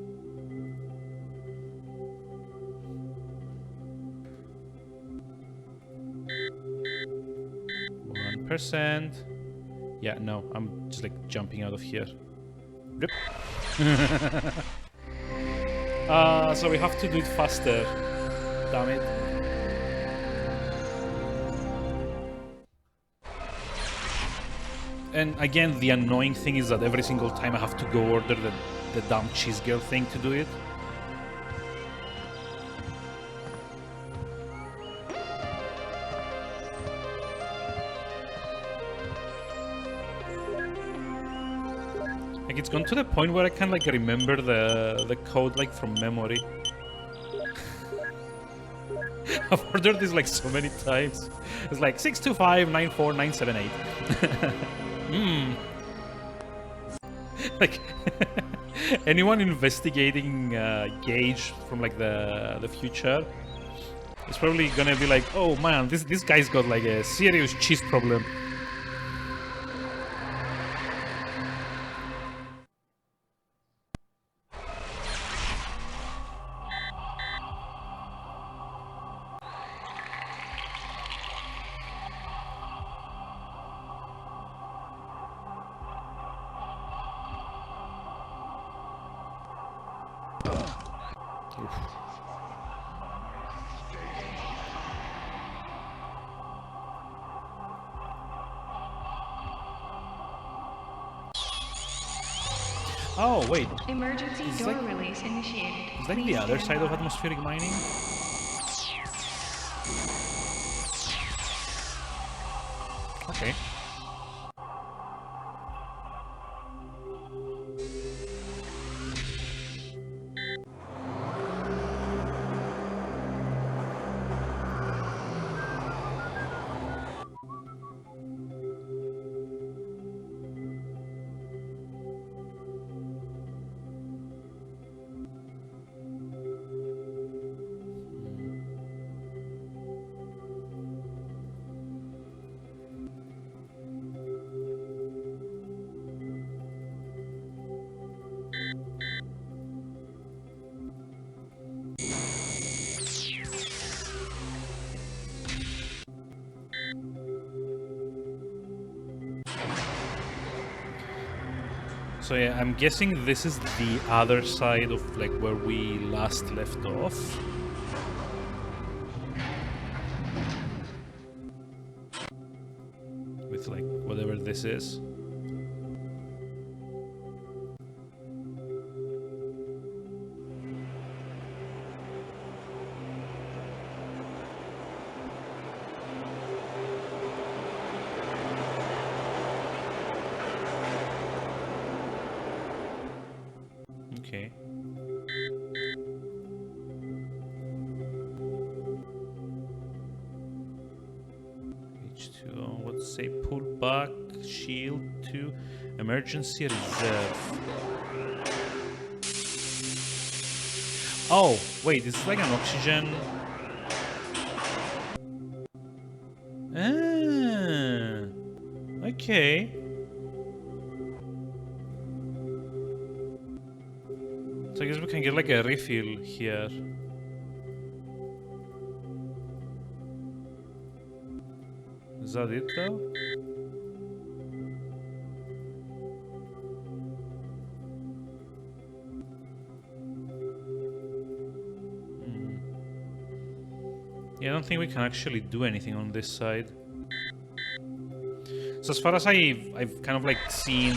%. Yeah, no, I'm just like jumping out of here. Yep. So we have to do it faster. Damn it. And again, the annoying thing is that every single time I have to go order the damn cheese girl thing to do it. Like, it's gone to the point where I can like remember the code like from memory. I've ordered this like so many times. It's like 625-94978. Like anyone investigating Gage from like the future is probably gonna be like, oh man, this guy's got like a serious cheese problem. Oh wait, Emergency It's door like- release initiated. is that the Please other stand side of by. atmospheric mining? Okay. So yeah, I'm guessing this is the other side of like where we last left off. With like whatever this is. Okay. H2O, let's say pull back, shield to emergency reserve. Oh, wait, this is like an oxygen. Ah, okay. So I guess we can get like a refill here. Is that it though? Yeah, I don't think we can actually do anything on this side. So as far as I've kind of like seen, you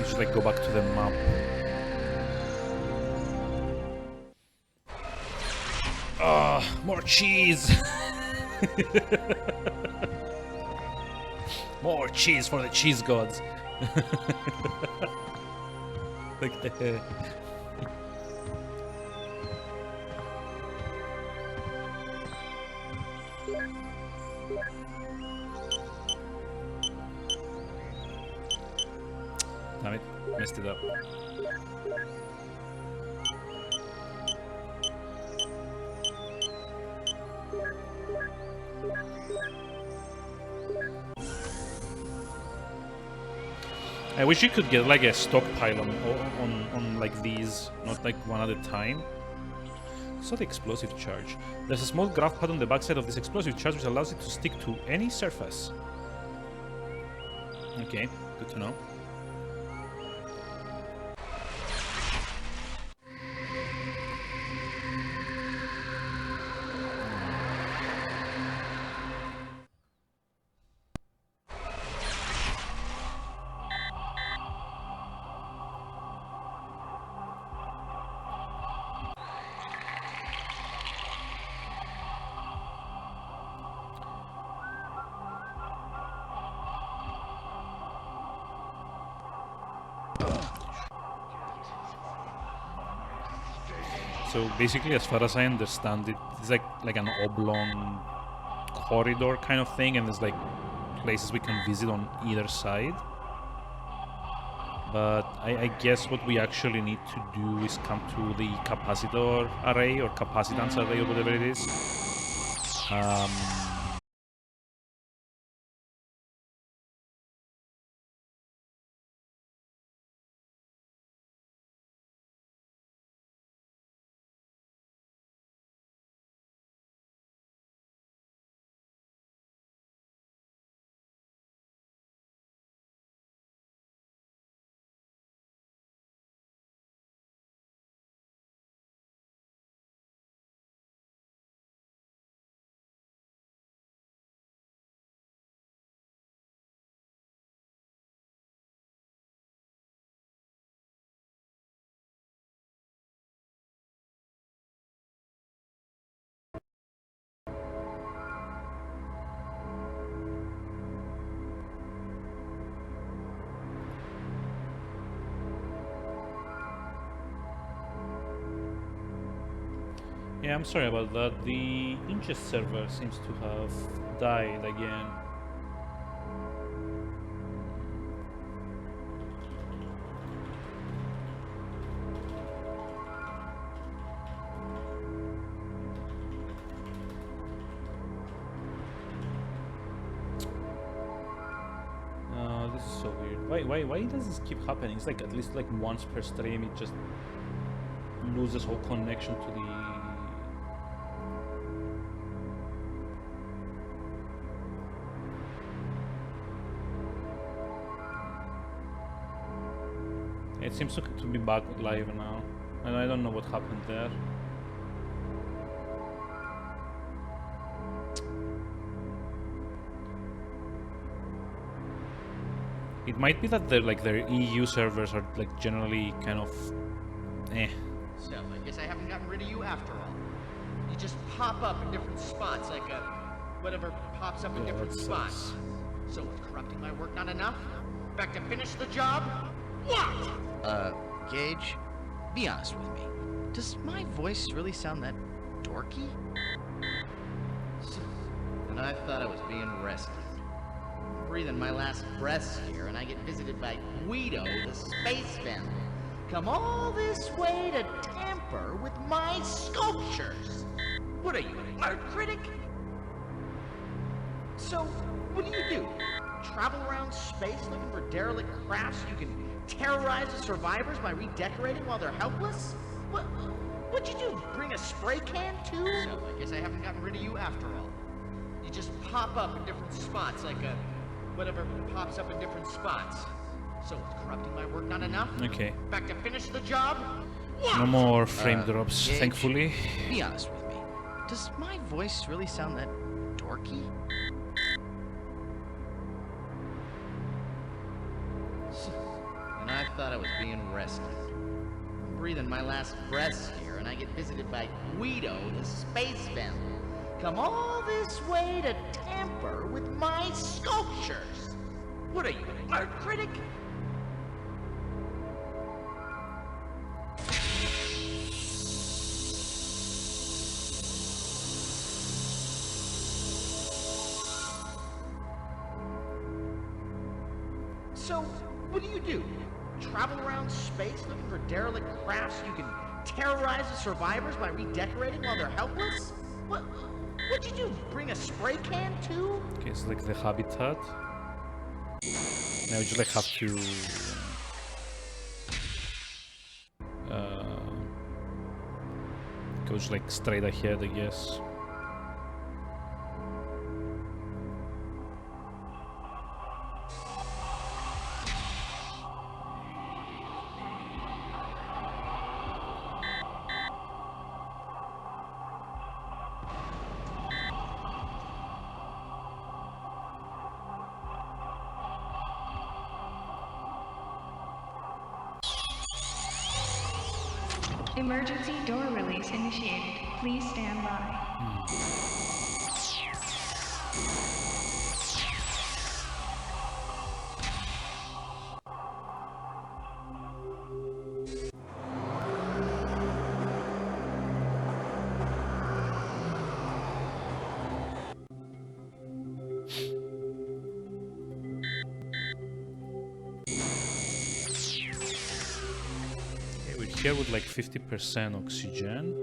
just like go back to the map. Ah, more cheese! More cheese for the cheese gods. Okay. Damn it, messed it up. I wish you could get like a stockpile on like these, not like one at a time. So the explosive charge. There's a small graph pad on the backside of this explosive charge which allows it to stick to any surface. Okay, good to know. So basically, as far as I understand it, it's like an oblong corridor kind of thing, and there's like places we can visit on either side. But I guess what we actually need to do is come to the capacitor array or capacitance array or whatever it is. Yeah, I'm sorry about that. The ingest server seems to have died again. This is so weird. Why does this keep happening? It's like at least like once per stream it just loses all connection to the... It seems to be back live now, and I don't know what happened there. It might be that their EU servers are like generally kind of eh. So I guess I haven't gotten rid of you after all. You just pop up in different spots like whatever pops up in different spots. So with corrupting my work not enough? Back to finish the job? What? Gage, be honest with me. Does my voice really sound that dorky? And I thought I was being rescued. I'm breathing my last breaths here, and I get visited by Guido, the space vandal. Come all this way to tamper with my sculptures. What are you, an art critic? So, what do? Travel around space looking for derelict crafts you can terrorize the survivors by redecorating while they're helpless? What'd you do? Bring a spray can too? So I guess I haven't gotten rid of you after all. You just pop up in different spots like whatever pops up in different spots. So with corrupting my work not enough? Okay. Back to finish the job? No more frame drops, Gage, thankfully. Be honest with me. Does my voice really sound that dorky? And I thought I was being rescued. I'm breathing my last breaths here, and I get visited by Guido, the space vandal. Come all this way to tamper with my sculptures. What are you, an art critic? So, what do? Travel around space looking for derelict crafts you can terrorize the survivors by redecorating while they're helpless? What'd you do? Bring a spray can too? Okay, it's like the habitat. Now we just like have to go just like straight ahead, I guess. Emergency door release initiated. Please stand by. here with like 50% oxygen.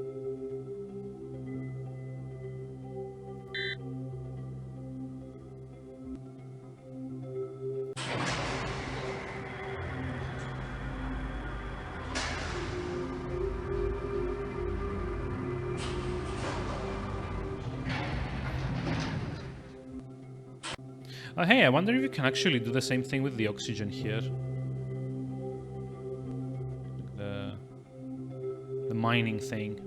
Oh, hey, I wonder if you can actually do the same thing with the oxygen here. The mining thing.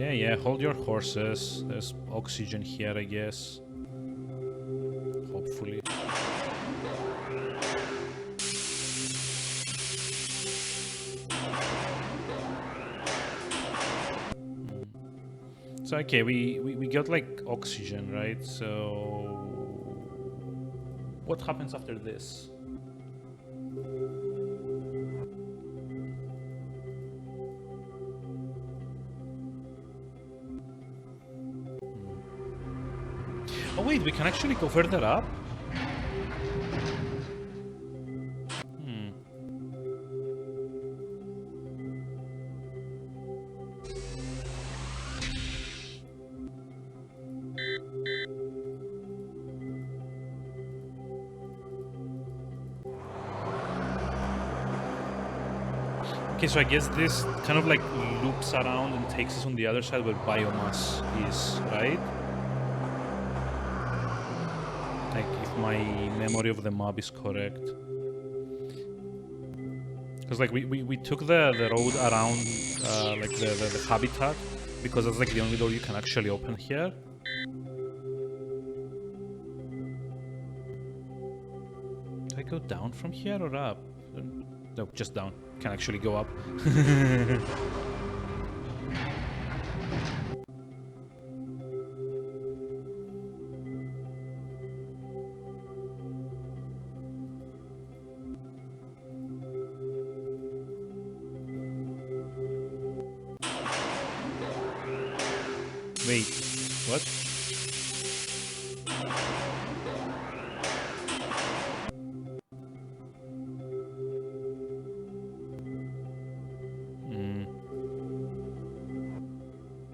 Yeah, hold your horses. There's oxygen here, I guess. Hopefully. So okay, we got like oxygen, right? So what happens after this? Oh wait, we can actually go further up? Okay, so I guess this kind of like loops around and takes us on the other side where biomass is, right? Like, if my memory of the map is correct. Because like we took the road around like the habitat, because that's like the only door you can actually open here. Do I go down from here or up? No, just down. Can actually go up. Wait, what?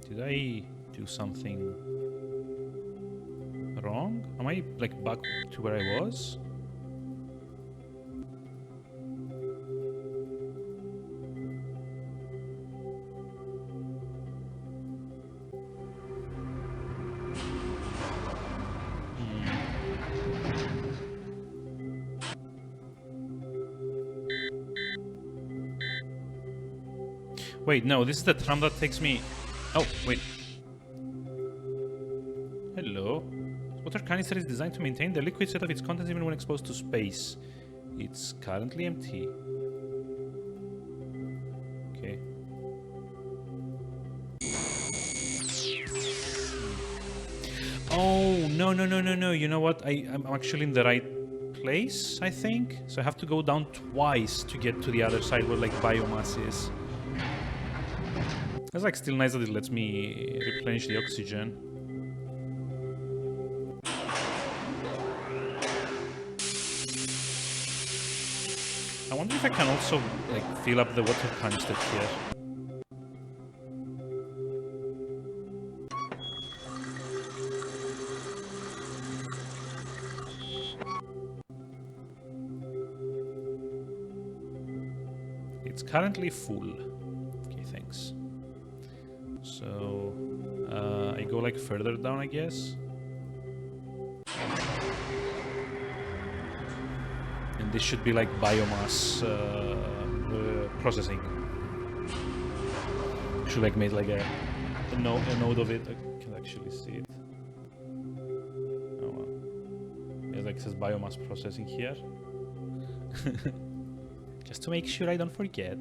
Did I do something wrong? Am I like back to where I was? Wait, no, this is the tram that takes me... Oh, wait. Hello. Water canister is designed to maintain the liquid state of its contents even when exposed to space. It's currently empty. Okay. Oh, no. You know what? I'm actually in the right place, I think. So I have to go down twice to get to the other side where like biomass is. It's like still nice that it lets me replenish the oxygen. I wonder if I can also like fill up the water canister here. It's currently full. Okay, thanks. So, I go like further down, I guess. And this should be like biomass processing. Should like made like a node of it. I can actually see it. Oh well. It like says biomass processing here. Just to make sure I don't forget.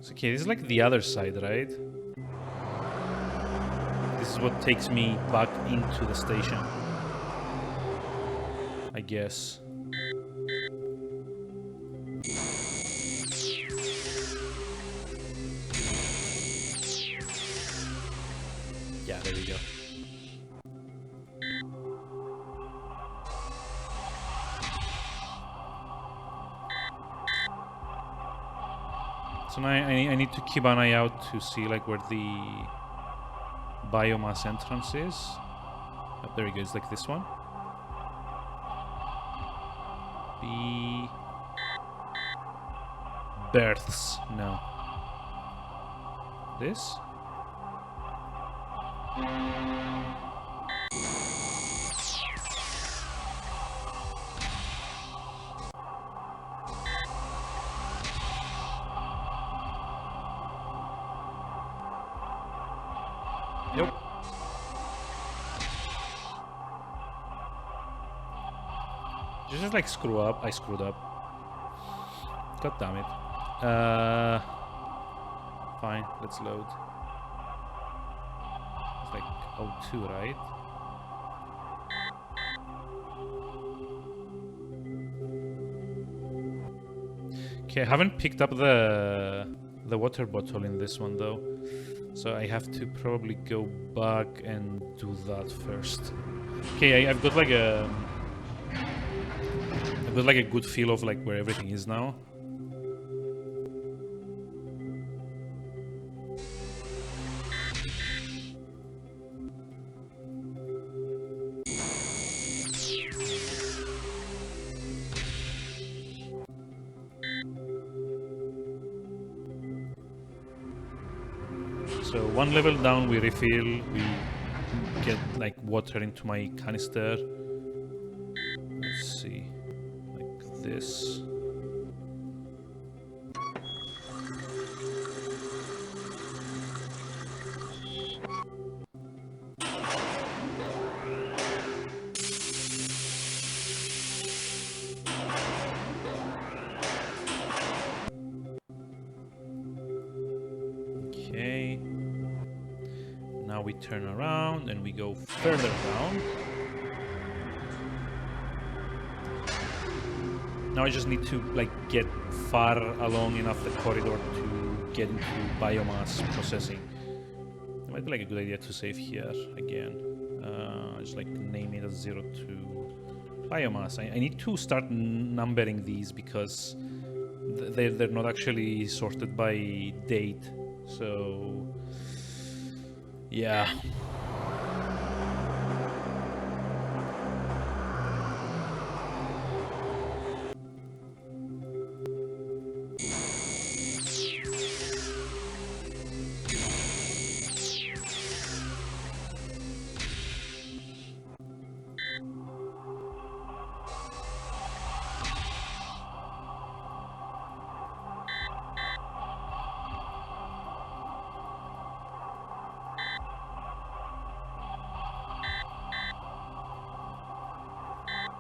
So, okay, this is like the other side, right? This is what takes me back into the station, I guess. Yeah, there we go. So now I need to keep an eye out to see like where the biomass entrance is. Oh, there we go, it's like this one. B... Births, no. This? Yep. Just like screw up. I screwed up. God damn it. Fine, let's load. It's like O2, right? Okay, I haven't picked up the water bottle in this one though. So I have to probably go back and do that first. Okay, I've got like a good feel of like where everything is now. So one level down we refill, we get like water into my canister. Let's see, like this. Okay. Now we turn around and we go further down. Now I just need to like get far along enough the corridor to get into biomass processing. It might be like a good idea to save here again. Just like name it as 02 biomass. I need to start numbering these because they're not actually sorted by date. So yeah.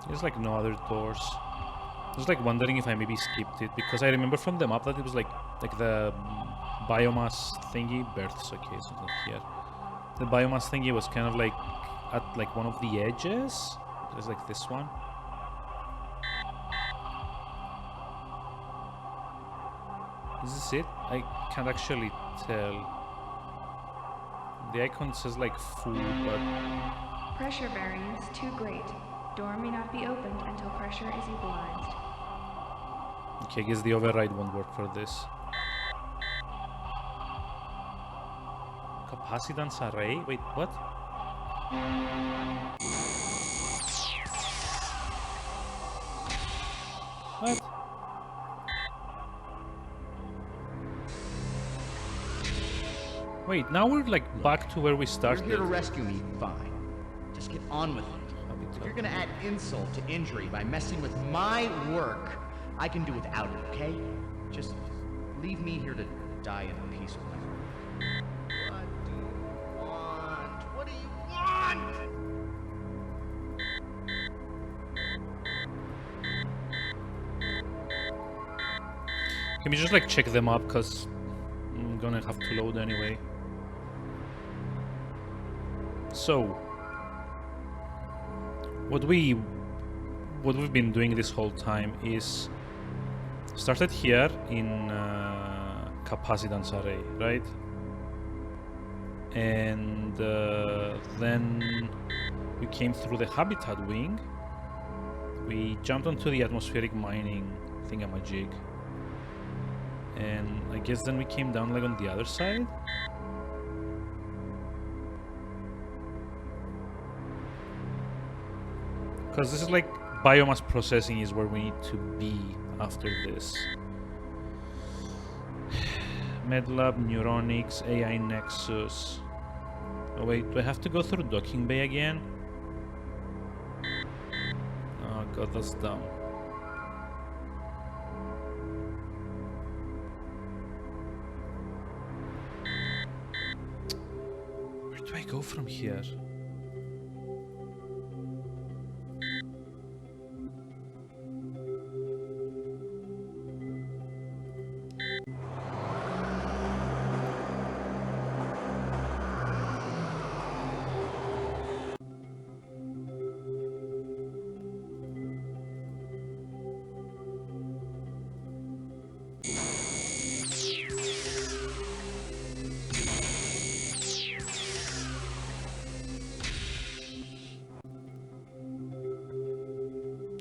There's like no other doors. I was like wondering if I maybe skipped it because I remember from the map that it was like the biomass thingy. Births, okay, so it's not here. The biomass thingy was kind of like at like one of the edges. There's like this one. Is this it? I can't actually tell. The icon says like food, but Pressure variance too great. Door may not be opened until pressure is equalized. okay, I guess the override won't work for this. Capacitance array? Wait, what? What? Wait, now we're like back to where we started. You're here to rescue me, fine. Just get on with it. If you're gonna add insult to injury by messing with my work, I can do without it, okay? Just leave me here to die in peace with my work. What do you want? What do you want? Let me just like check them up, because I'm gonna have to load anyway. So, what we've been doing this whole time is started here in capacitance array, right? And then we came through the habitat wing. We jumped onto the atmospheric mining thingamajig. And I guess then we came down like on the other side. Because this is like biomass processing is where we need to be after this. MedLab, Neuronics, AI Nexus. Oh wait, do I have to go through docking bay again? Oh god, that's dumb. Where do I go from here?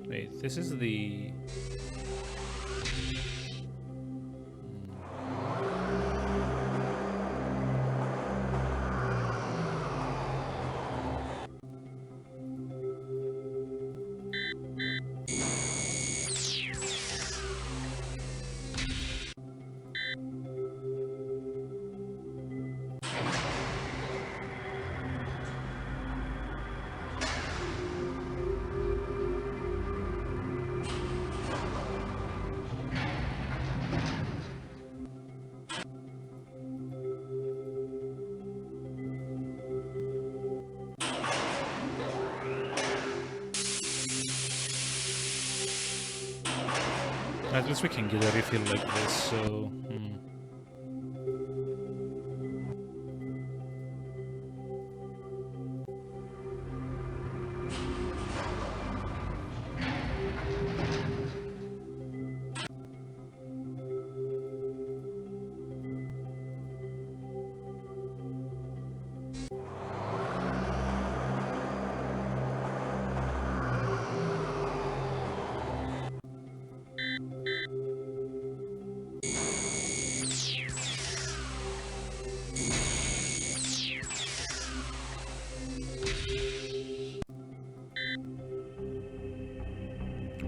Wait, this is the... At least we can get a refill like this, so...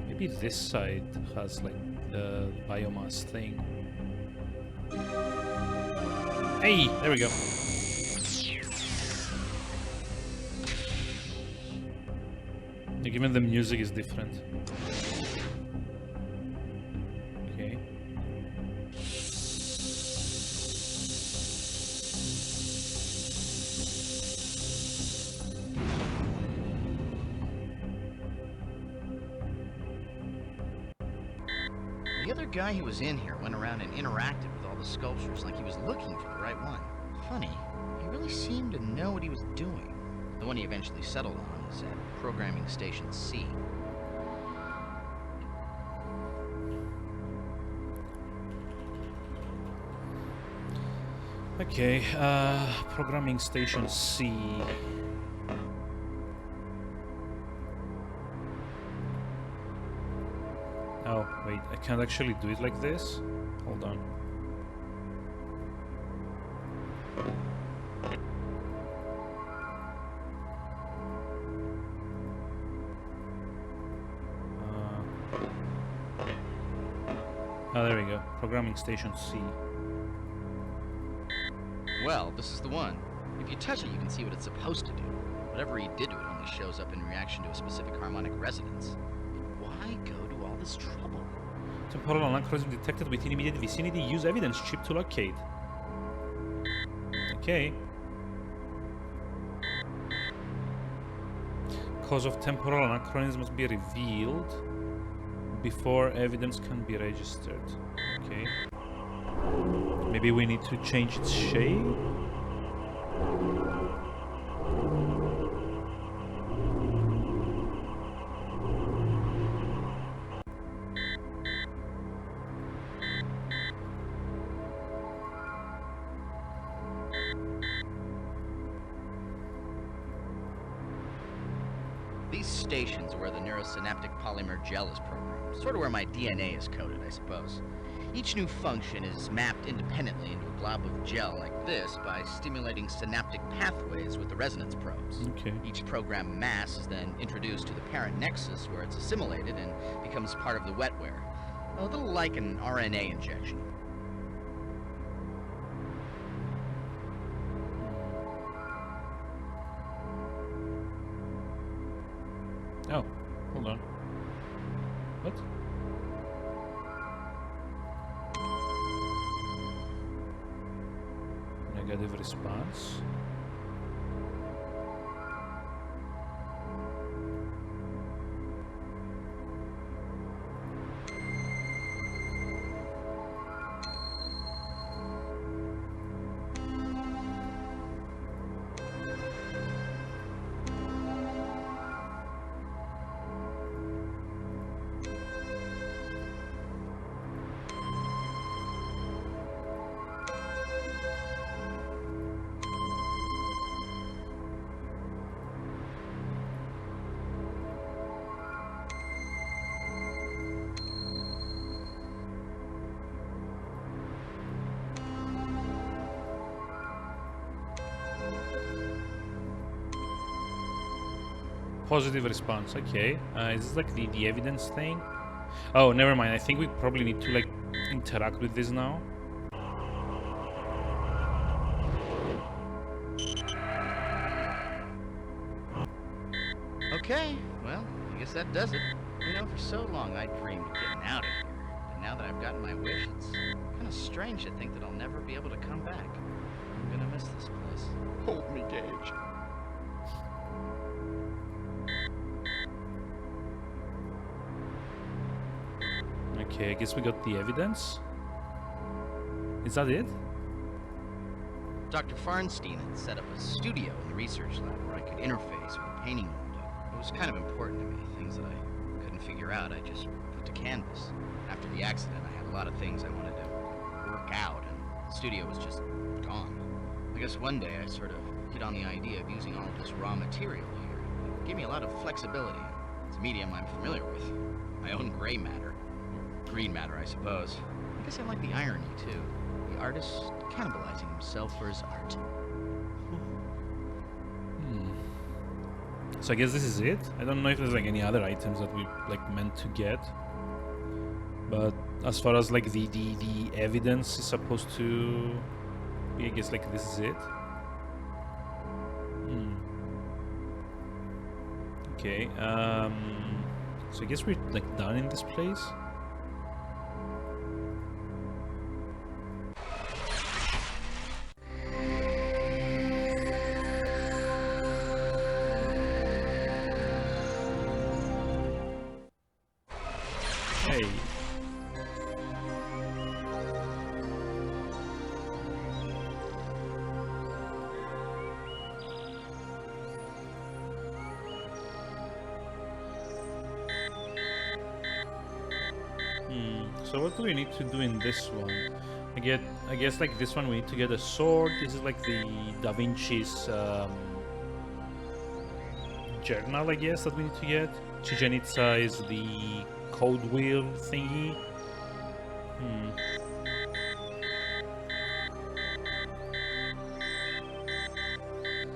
Maybe this side has like the biomass thing. Hey, there we go. Even the music is different. Okay. The other guy who was in here went around and interacted with all the sculptures like he was looking for the right one. Funny, he really seemed to know what he was doing. The one he eventually settled on is at Programming Station C. Okay, Programming Station C. Oh, wait, I can't actually do it like this? Hold on. Oh, there we go. Programming Station C. Well, this is the one. If you touch it, you can see what it's supposed to do. Whatever he did to it only shows up in reaction to a specific harmonic resonance. Why go to all this trouble? Temporal anachronism detected within immediate vicinity. Use evidence chip to locate. Okay. Cause of temporal anachronism must be revealed before evidence can be registered. Okay. Maybe we need to change its shape? These stations are where the neurosynaptic polymer gel is programmed. Sort of where my DNA is coded, I suppose. Each new function is mapped independently into a blob of gel like this by stimulating synaptic pathways with the resonance probes. Okay. Each program mass is then introduced to the parent nexus where it's assimilated and becomes part of the wetware. A little like an RNA injection. Oh, hold on. What? Negative response. Positive response, okay. Is this like the evidence thing? Oh, never mind. I think we probably need to like interact with this now. Okay, well, I guess that does it. You know, for so long I dreamed of getting out of here. But now that I've gotten my wish, it's kind of strange to think that I'll never be able to come back. I'm gonna miss this place. Hold me, Gage. Okay, I guess we got the evidence. Is that it? Dr. Farnstein had set up a studio in the research lab where I could interface with a painting window. It was kind of important to me, things that I couldn't figure out, I just put to canvas. After the accident, I had a lot of things I wanted to work out, and the studio was just gone. I guess one day I sort of hit on the idea of using all of this raw material here. It gave me a lot of flexibility. It's a medium I'm familiar with. My own gray matter. Or green matter, I suppose. I guess I like the irony, too. The artist cannibalizing himself for his art. So I guess this is it. I don't know if there's like any other items that we like meant to get. But as far as like the evidence is supposed to be, I guess like this is it. Okay. So I guess we're like done in this place. Hey. So what do we need to do in this one? I guess like this one we need to get a sword. This is like the Da Vinci's journal, I guess, that we need to get. Chichen Itza is the code wheel thingy.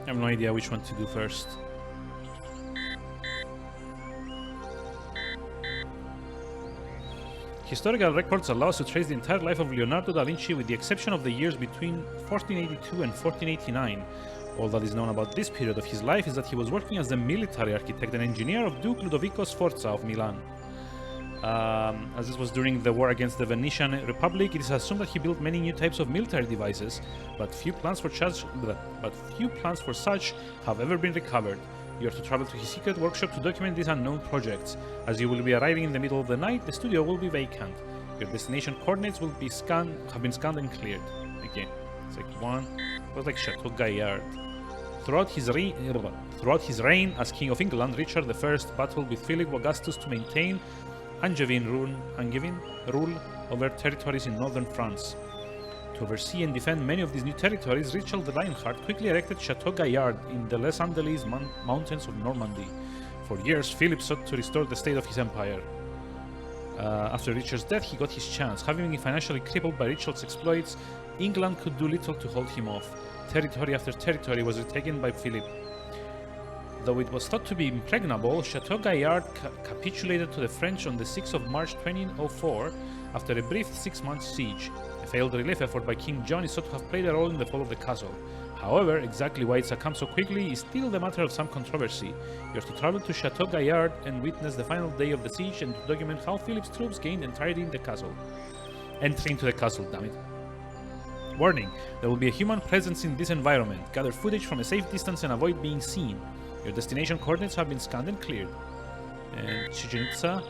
I have no idea which one to do first. Historical records allow us to trace the entire life of Leonardo da Vinci with the exception of the years between 1482 and 1489. All that is known about this period of his life is that he was working as a military architect and engineer of Duke Ludovico Sforza of Milan. As this was during the war against the Venetian Republic, it is assumed that he built many new types of military devices, but few plans for such have ever been recovered. You are to travel to his secret workshop to document these unknown projects. As you will be arriving in the middle of the night, the studio will be vacant. Your destination coordinates will be have been scanned and cleared. Okay, it's like one. It was like Chateau Gaillard. Throughout his reign as King of England, Richard I battled with Philip Augustus to maintain Angevin rule over territories in northern France. To oversee and defend many of these new territories, Richard the Lionheart quickly erected Chateau Gaillard in the Les Andelys mountains of Normandy. For years, Philip sought to restore the state of his empire. After Richard's death, he got his chance. Having been financially crippled by Richard's exploits, England could do little to hold him off. Territory after territory was retaken by Philip. Though it was thought to be impregnable, Chateau Gaillard capitulated to the French on the 6th of March 2004 after a brief 6-month siege. A failed relief effort by King John is thought to have played a role in the fall of the castle. However, exactly why it succumbed so quickly is still the matter of some controversy. You are to travel to Chateau Gaillard and witness the final day of the siege and to document how Philip's troops gained entirety in the castle. Entry into the castle, damn it. Warning, there will be a human presence in this environment. Gather footage from a safe distance and avoid being seen. Your destination coordinates have been scanned and cleared. And Chichen Itza.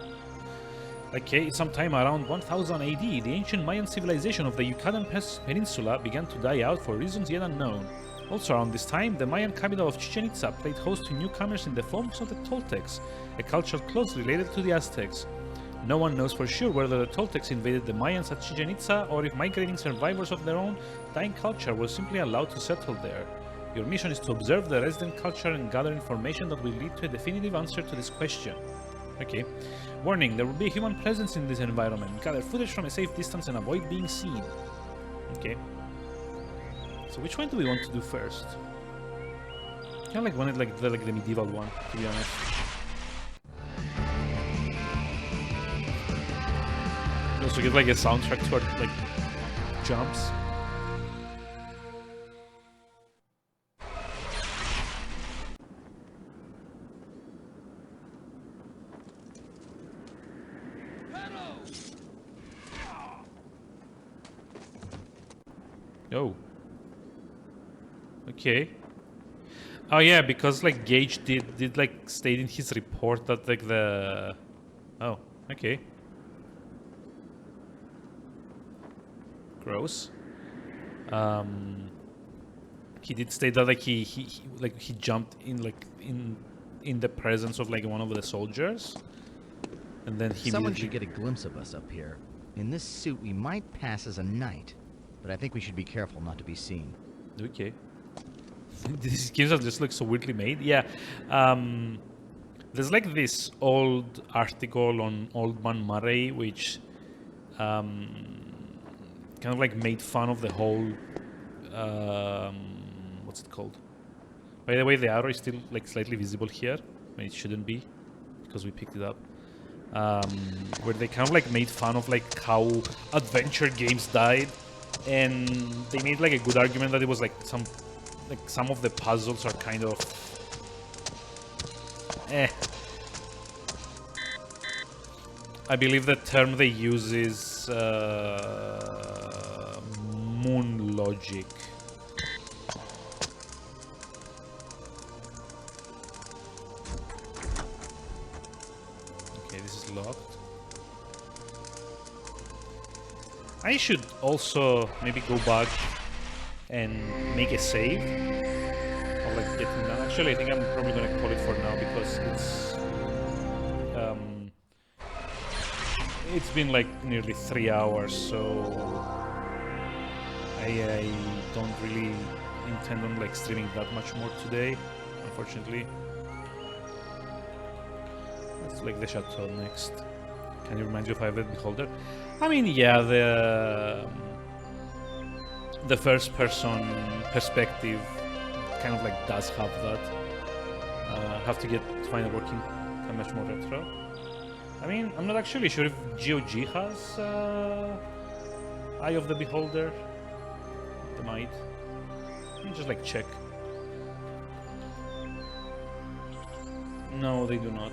Okay, sometime around 1000 AD, the ancient Mayan civilization of the Yucatan Peninsula began to die out for reasons yet unknown. Also around this time, the Mayan capital of Chichen Itza played host to newcomers in the forms of the Toltecs, a culture closely related to the Aztecs. No one knows for sure whether the Toltecs invaded the Mayans at Chichen Itza or if migrating survivors of their own dying culture were simply allowed to settle there. Your mission is to observe the resident culture and gather information that will lead to a definitive answer to this question. Okay. Warning, there will be a human presence in this environment. Gather footage from a safe distance and avoid being seen. Okay. So which one do we want to do first? I kind of like wanted like the medieval one, to be honest. We also get like a soundtrack to our like jumps. Oh. Okay. Oh yeah, because like Gage did like state in his report that like the... Oh, okay. Gross. He did state that like he jumped in like in the presence of like one of the soldiers, and then he... Someone should get a glimpse of us up here. In this suit, we might pass as a knight, but I think we should be careful not to be seen. Okay. These games are just like so weirdly made. Yeah. There's like this old article on Old Man Murray, which kind of like made fun of the whole... what's it called? By the way, the arrow is still like slightly visible here, when it shouldn't be, because we picked it up. Where they kind of like made fun of like how adventure games died, and they made like a good argument that it was like some of the puzzles are kind of I believe the term they use is moon logic. Okay, this is locked. I should also maybe go back and make a save of like getting done. Actually, I think I'm probably gonna call it for now because it's been like nearly 3 hours, so I don't really intend on like streaming that much more today, unfortunately. Let's like the chateau next. Can you remind you if I have a beholder? I mean, yeah, the first person perspective kind of like does have that. Have to find a working much more retro. I mean, I'm not actually sure if GOG has Eye of the Beholder. They might. Let me just like check. No, they do not.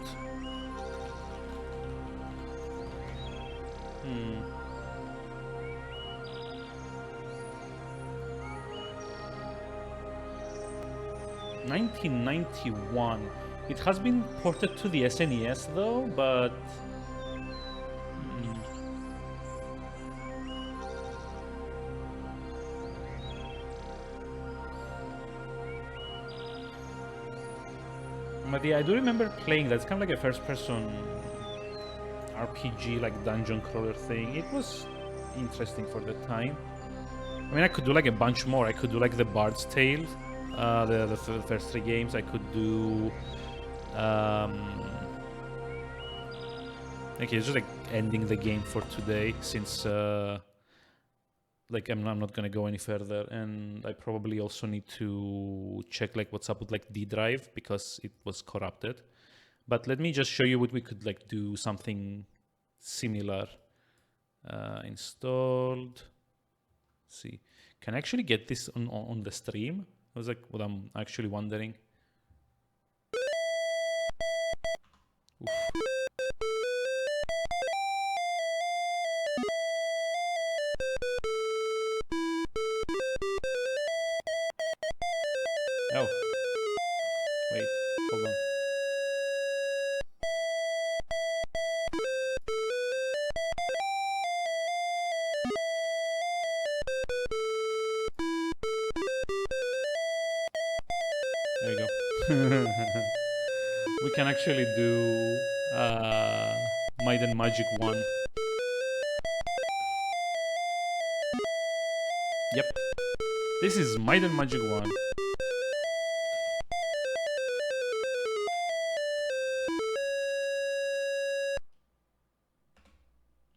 1991. It has been ported to the SNES though, but But yeah, I do remember playing that. It's kind of like a first-person RPG, like dungeon crawler thing. It was interesting for the time. I mean, I could do like a bunch more. I could do like the Bard's Tale, the first 3 games. I could do... okay, it's just like ending the game for today, since like I'm not gonna go any further, and I probably also need to check like what's up with like D drive because it was corrupted. But let me just show you what we could like do something similar. Installed. Let's see, can I actually get this on the stream? I was like, what I'm actually wondering. Oof. Oh. Wait, hold on. There you go. We can actually do Might and Magic 1. Yep. This is Might and Magic 1.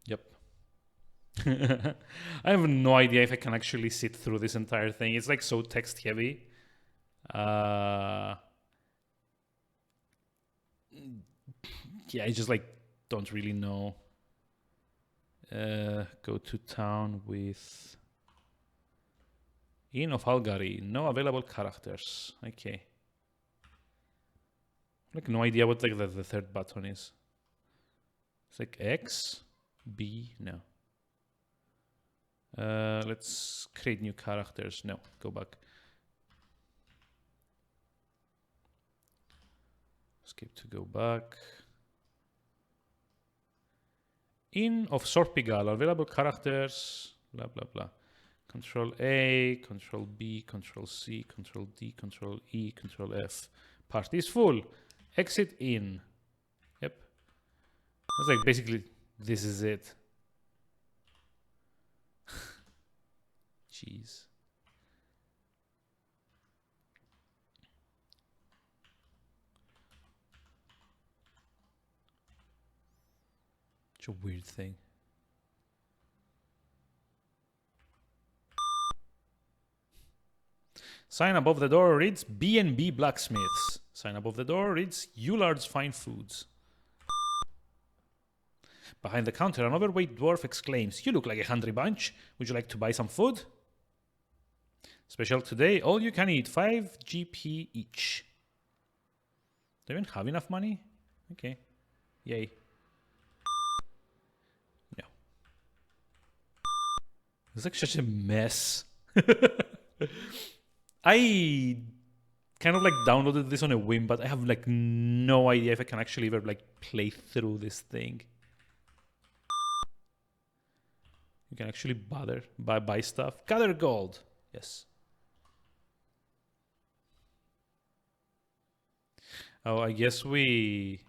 Yep. I have no idea if I can actually sit through this entire thing. It's like so text heavy. Yeah, I just like don't really know. Go to town with Inn of Algari. No available characters. Okay. Like no idea what like the third button is. It's like X, B, no. Let's create new characters. No, go back. Skip to go back. Inn of Sorpigal, available characters, blah, blah, blah. Control A, Control B, Control C, Control D, Control E, Control F. Party is full. Exit in. Yep. It's like basically, this is it. Jeez. Such a weird thing. Sign above the door reads B&B Blacksmiths. Sign above the door reads Eulard's Fine Foods. Behind the counter, an overweight dwarf exclaims, "You look like a hungry bunch. Would you like to buy some food?" Special today, all you can eat, 5 GP each. Do you even have enough money? Okay. Yay. No. It's like such a mess. I kind of like downloaded this on a whim, but I have like no idea if I can actually ever like play through this thing. You can actually buy stuff. Gather gold. Yes. Oh, I guess we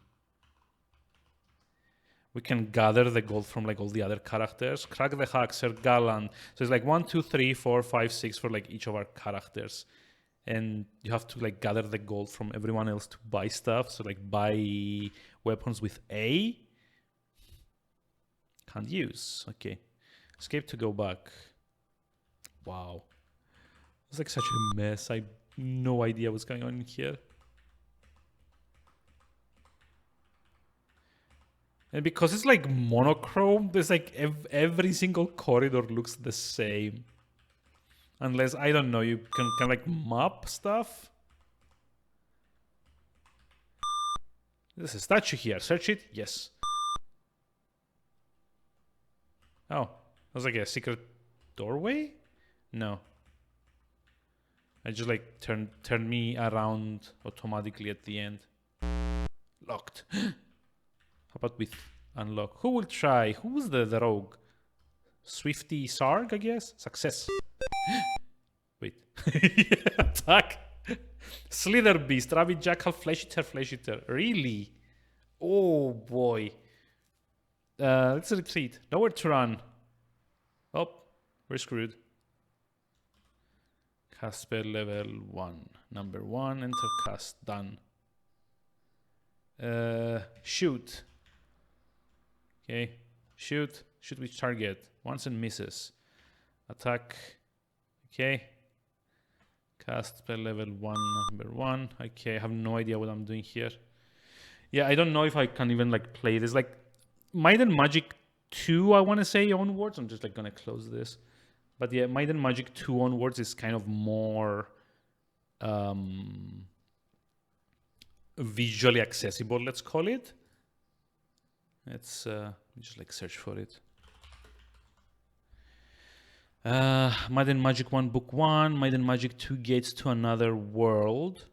can gather the gold from like all the other characters. Crack the Haxer, Galan. So it's like 1, 2, 3, 4, 5, 6 for like each of our characters. And you have to like gather the gold from everyone else to buy stuff. So like buy weapons with A. Can't use. Okay. Escape to go back. Wow. It's like such a mess. I have no idea what's going on here. And because it's like monochrome, there's like every single corridor looks the same. Unless, I don't know, you can like map stuff. There's a statue here. Search it. Yes. Oh, that was like a secret doorway? No. I just like turned me around automatically at the end. Locked. How about with unlock? Who will try? Who's the rogue? Swifty Sarg, I guess? Success. Wait. Attack. Slither Beast, Rabbit Jackal, Flesh Eater. Really? Oh boy. Let's retreat. Nowhere to run. Oh, we're screwed. Cast spell level 1. Number 1. Enter cast. Done. Shoot. Okay. Shoot. Shoot which target. Once and misses. Attack. Okay. Cast spell level 1. Number 1. Okay. I have no idea what I'm doing here. Yeah, I don't know if I can even like play this. Like Might and Magic 2, I want to say onwards. I'm just like gonna close this. But yeah, Might and Magic 2 onwards is kind of more visually accessible, let's call it. Let's just like search for it. Might and Magic 1 Book 1, Might and Magic 2 Gates to Another World.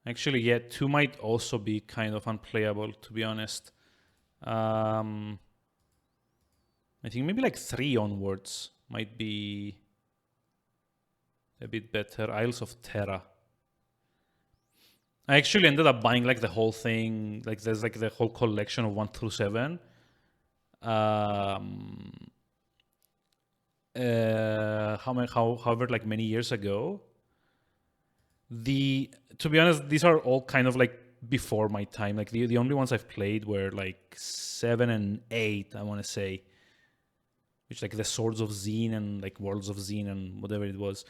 Actually, yeah, 2 might also be kind of unplayable, to be honest. I think maybe like 3 onwards might be a bit better. Isles of Terra. I actually ended up buying like the whole thing. Like there's like the whole collection of 1 through 7. However, like many years ago. To be honest, these are all kind of like before my time. Like the only ones I've played were like 7 and 8, I want to say. Which like the Swords of Zine and like Worlds of Zine and whatever it was.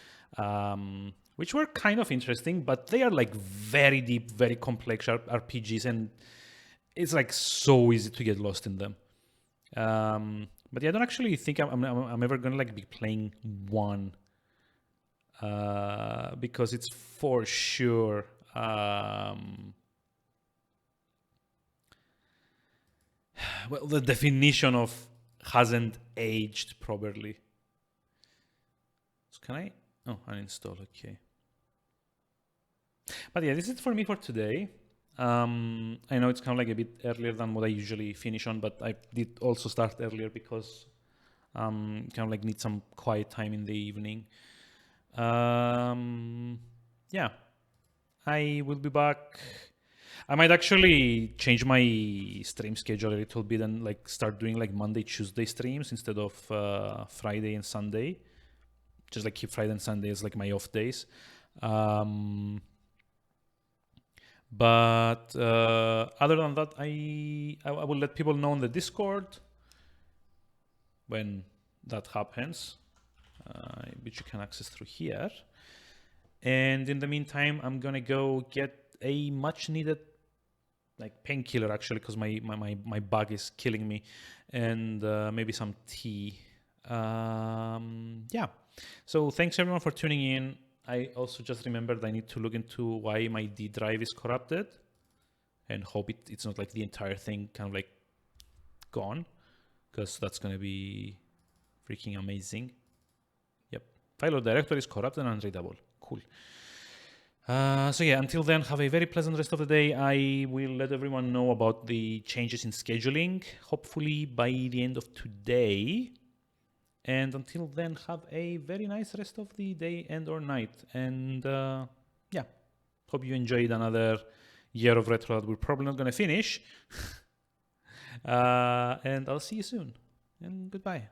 Which were kind of interesting, but they are like very deep, very complex RPGs, and it's like so easy to get lost in them. But yeah, I don't actually think I'm ever gonna like be playing 1. Because it's for sure well, the definition of hasn't aged properly. So can I uninstall? Okay. But yeah, this is it for me for today. I know it's kind of like a bit earlier than what I usually finish on, but I did also start earlier because kind of like need some quiet time in the evening. Yeah, I will be back. I might actually change my stream schedule a little bit and like start doing like Monday, Tuesday streams instead of Friday and Sunday. Just like keep Friday and Sunday as like my off days. But other than that, I will let people know on the Discord when that happens, which you can access through here. And in the meantime, I'm gonna go get a much needed like painkiller actually, because my bug is killing me, and maybe some tea. Yeah. So thanks everyone for tuning in. I also just remembered I need to look into why my D drive is corrupted, and hope it's not like the entire thing kind of like gone, because that's gonna be freaking amazing. Yep. File or directory is corrupted and unreadable. Cool. So yeah, until then, have a very pleasant rest of the day. I will let everyone know about the changes in scheduling, hopefully by the end of today. And until then, have a very nice rest of the day and or night. And yeah, hope you enjoyed another year of retro that we're probably not going to finish. And I'll see you soon. And goodbye.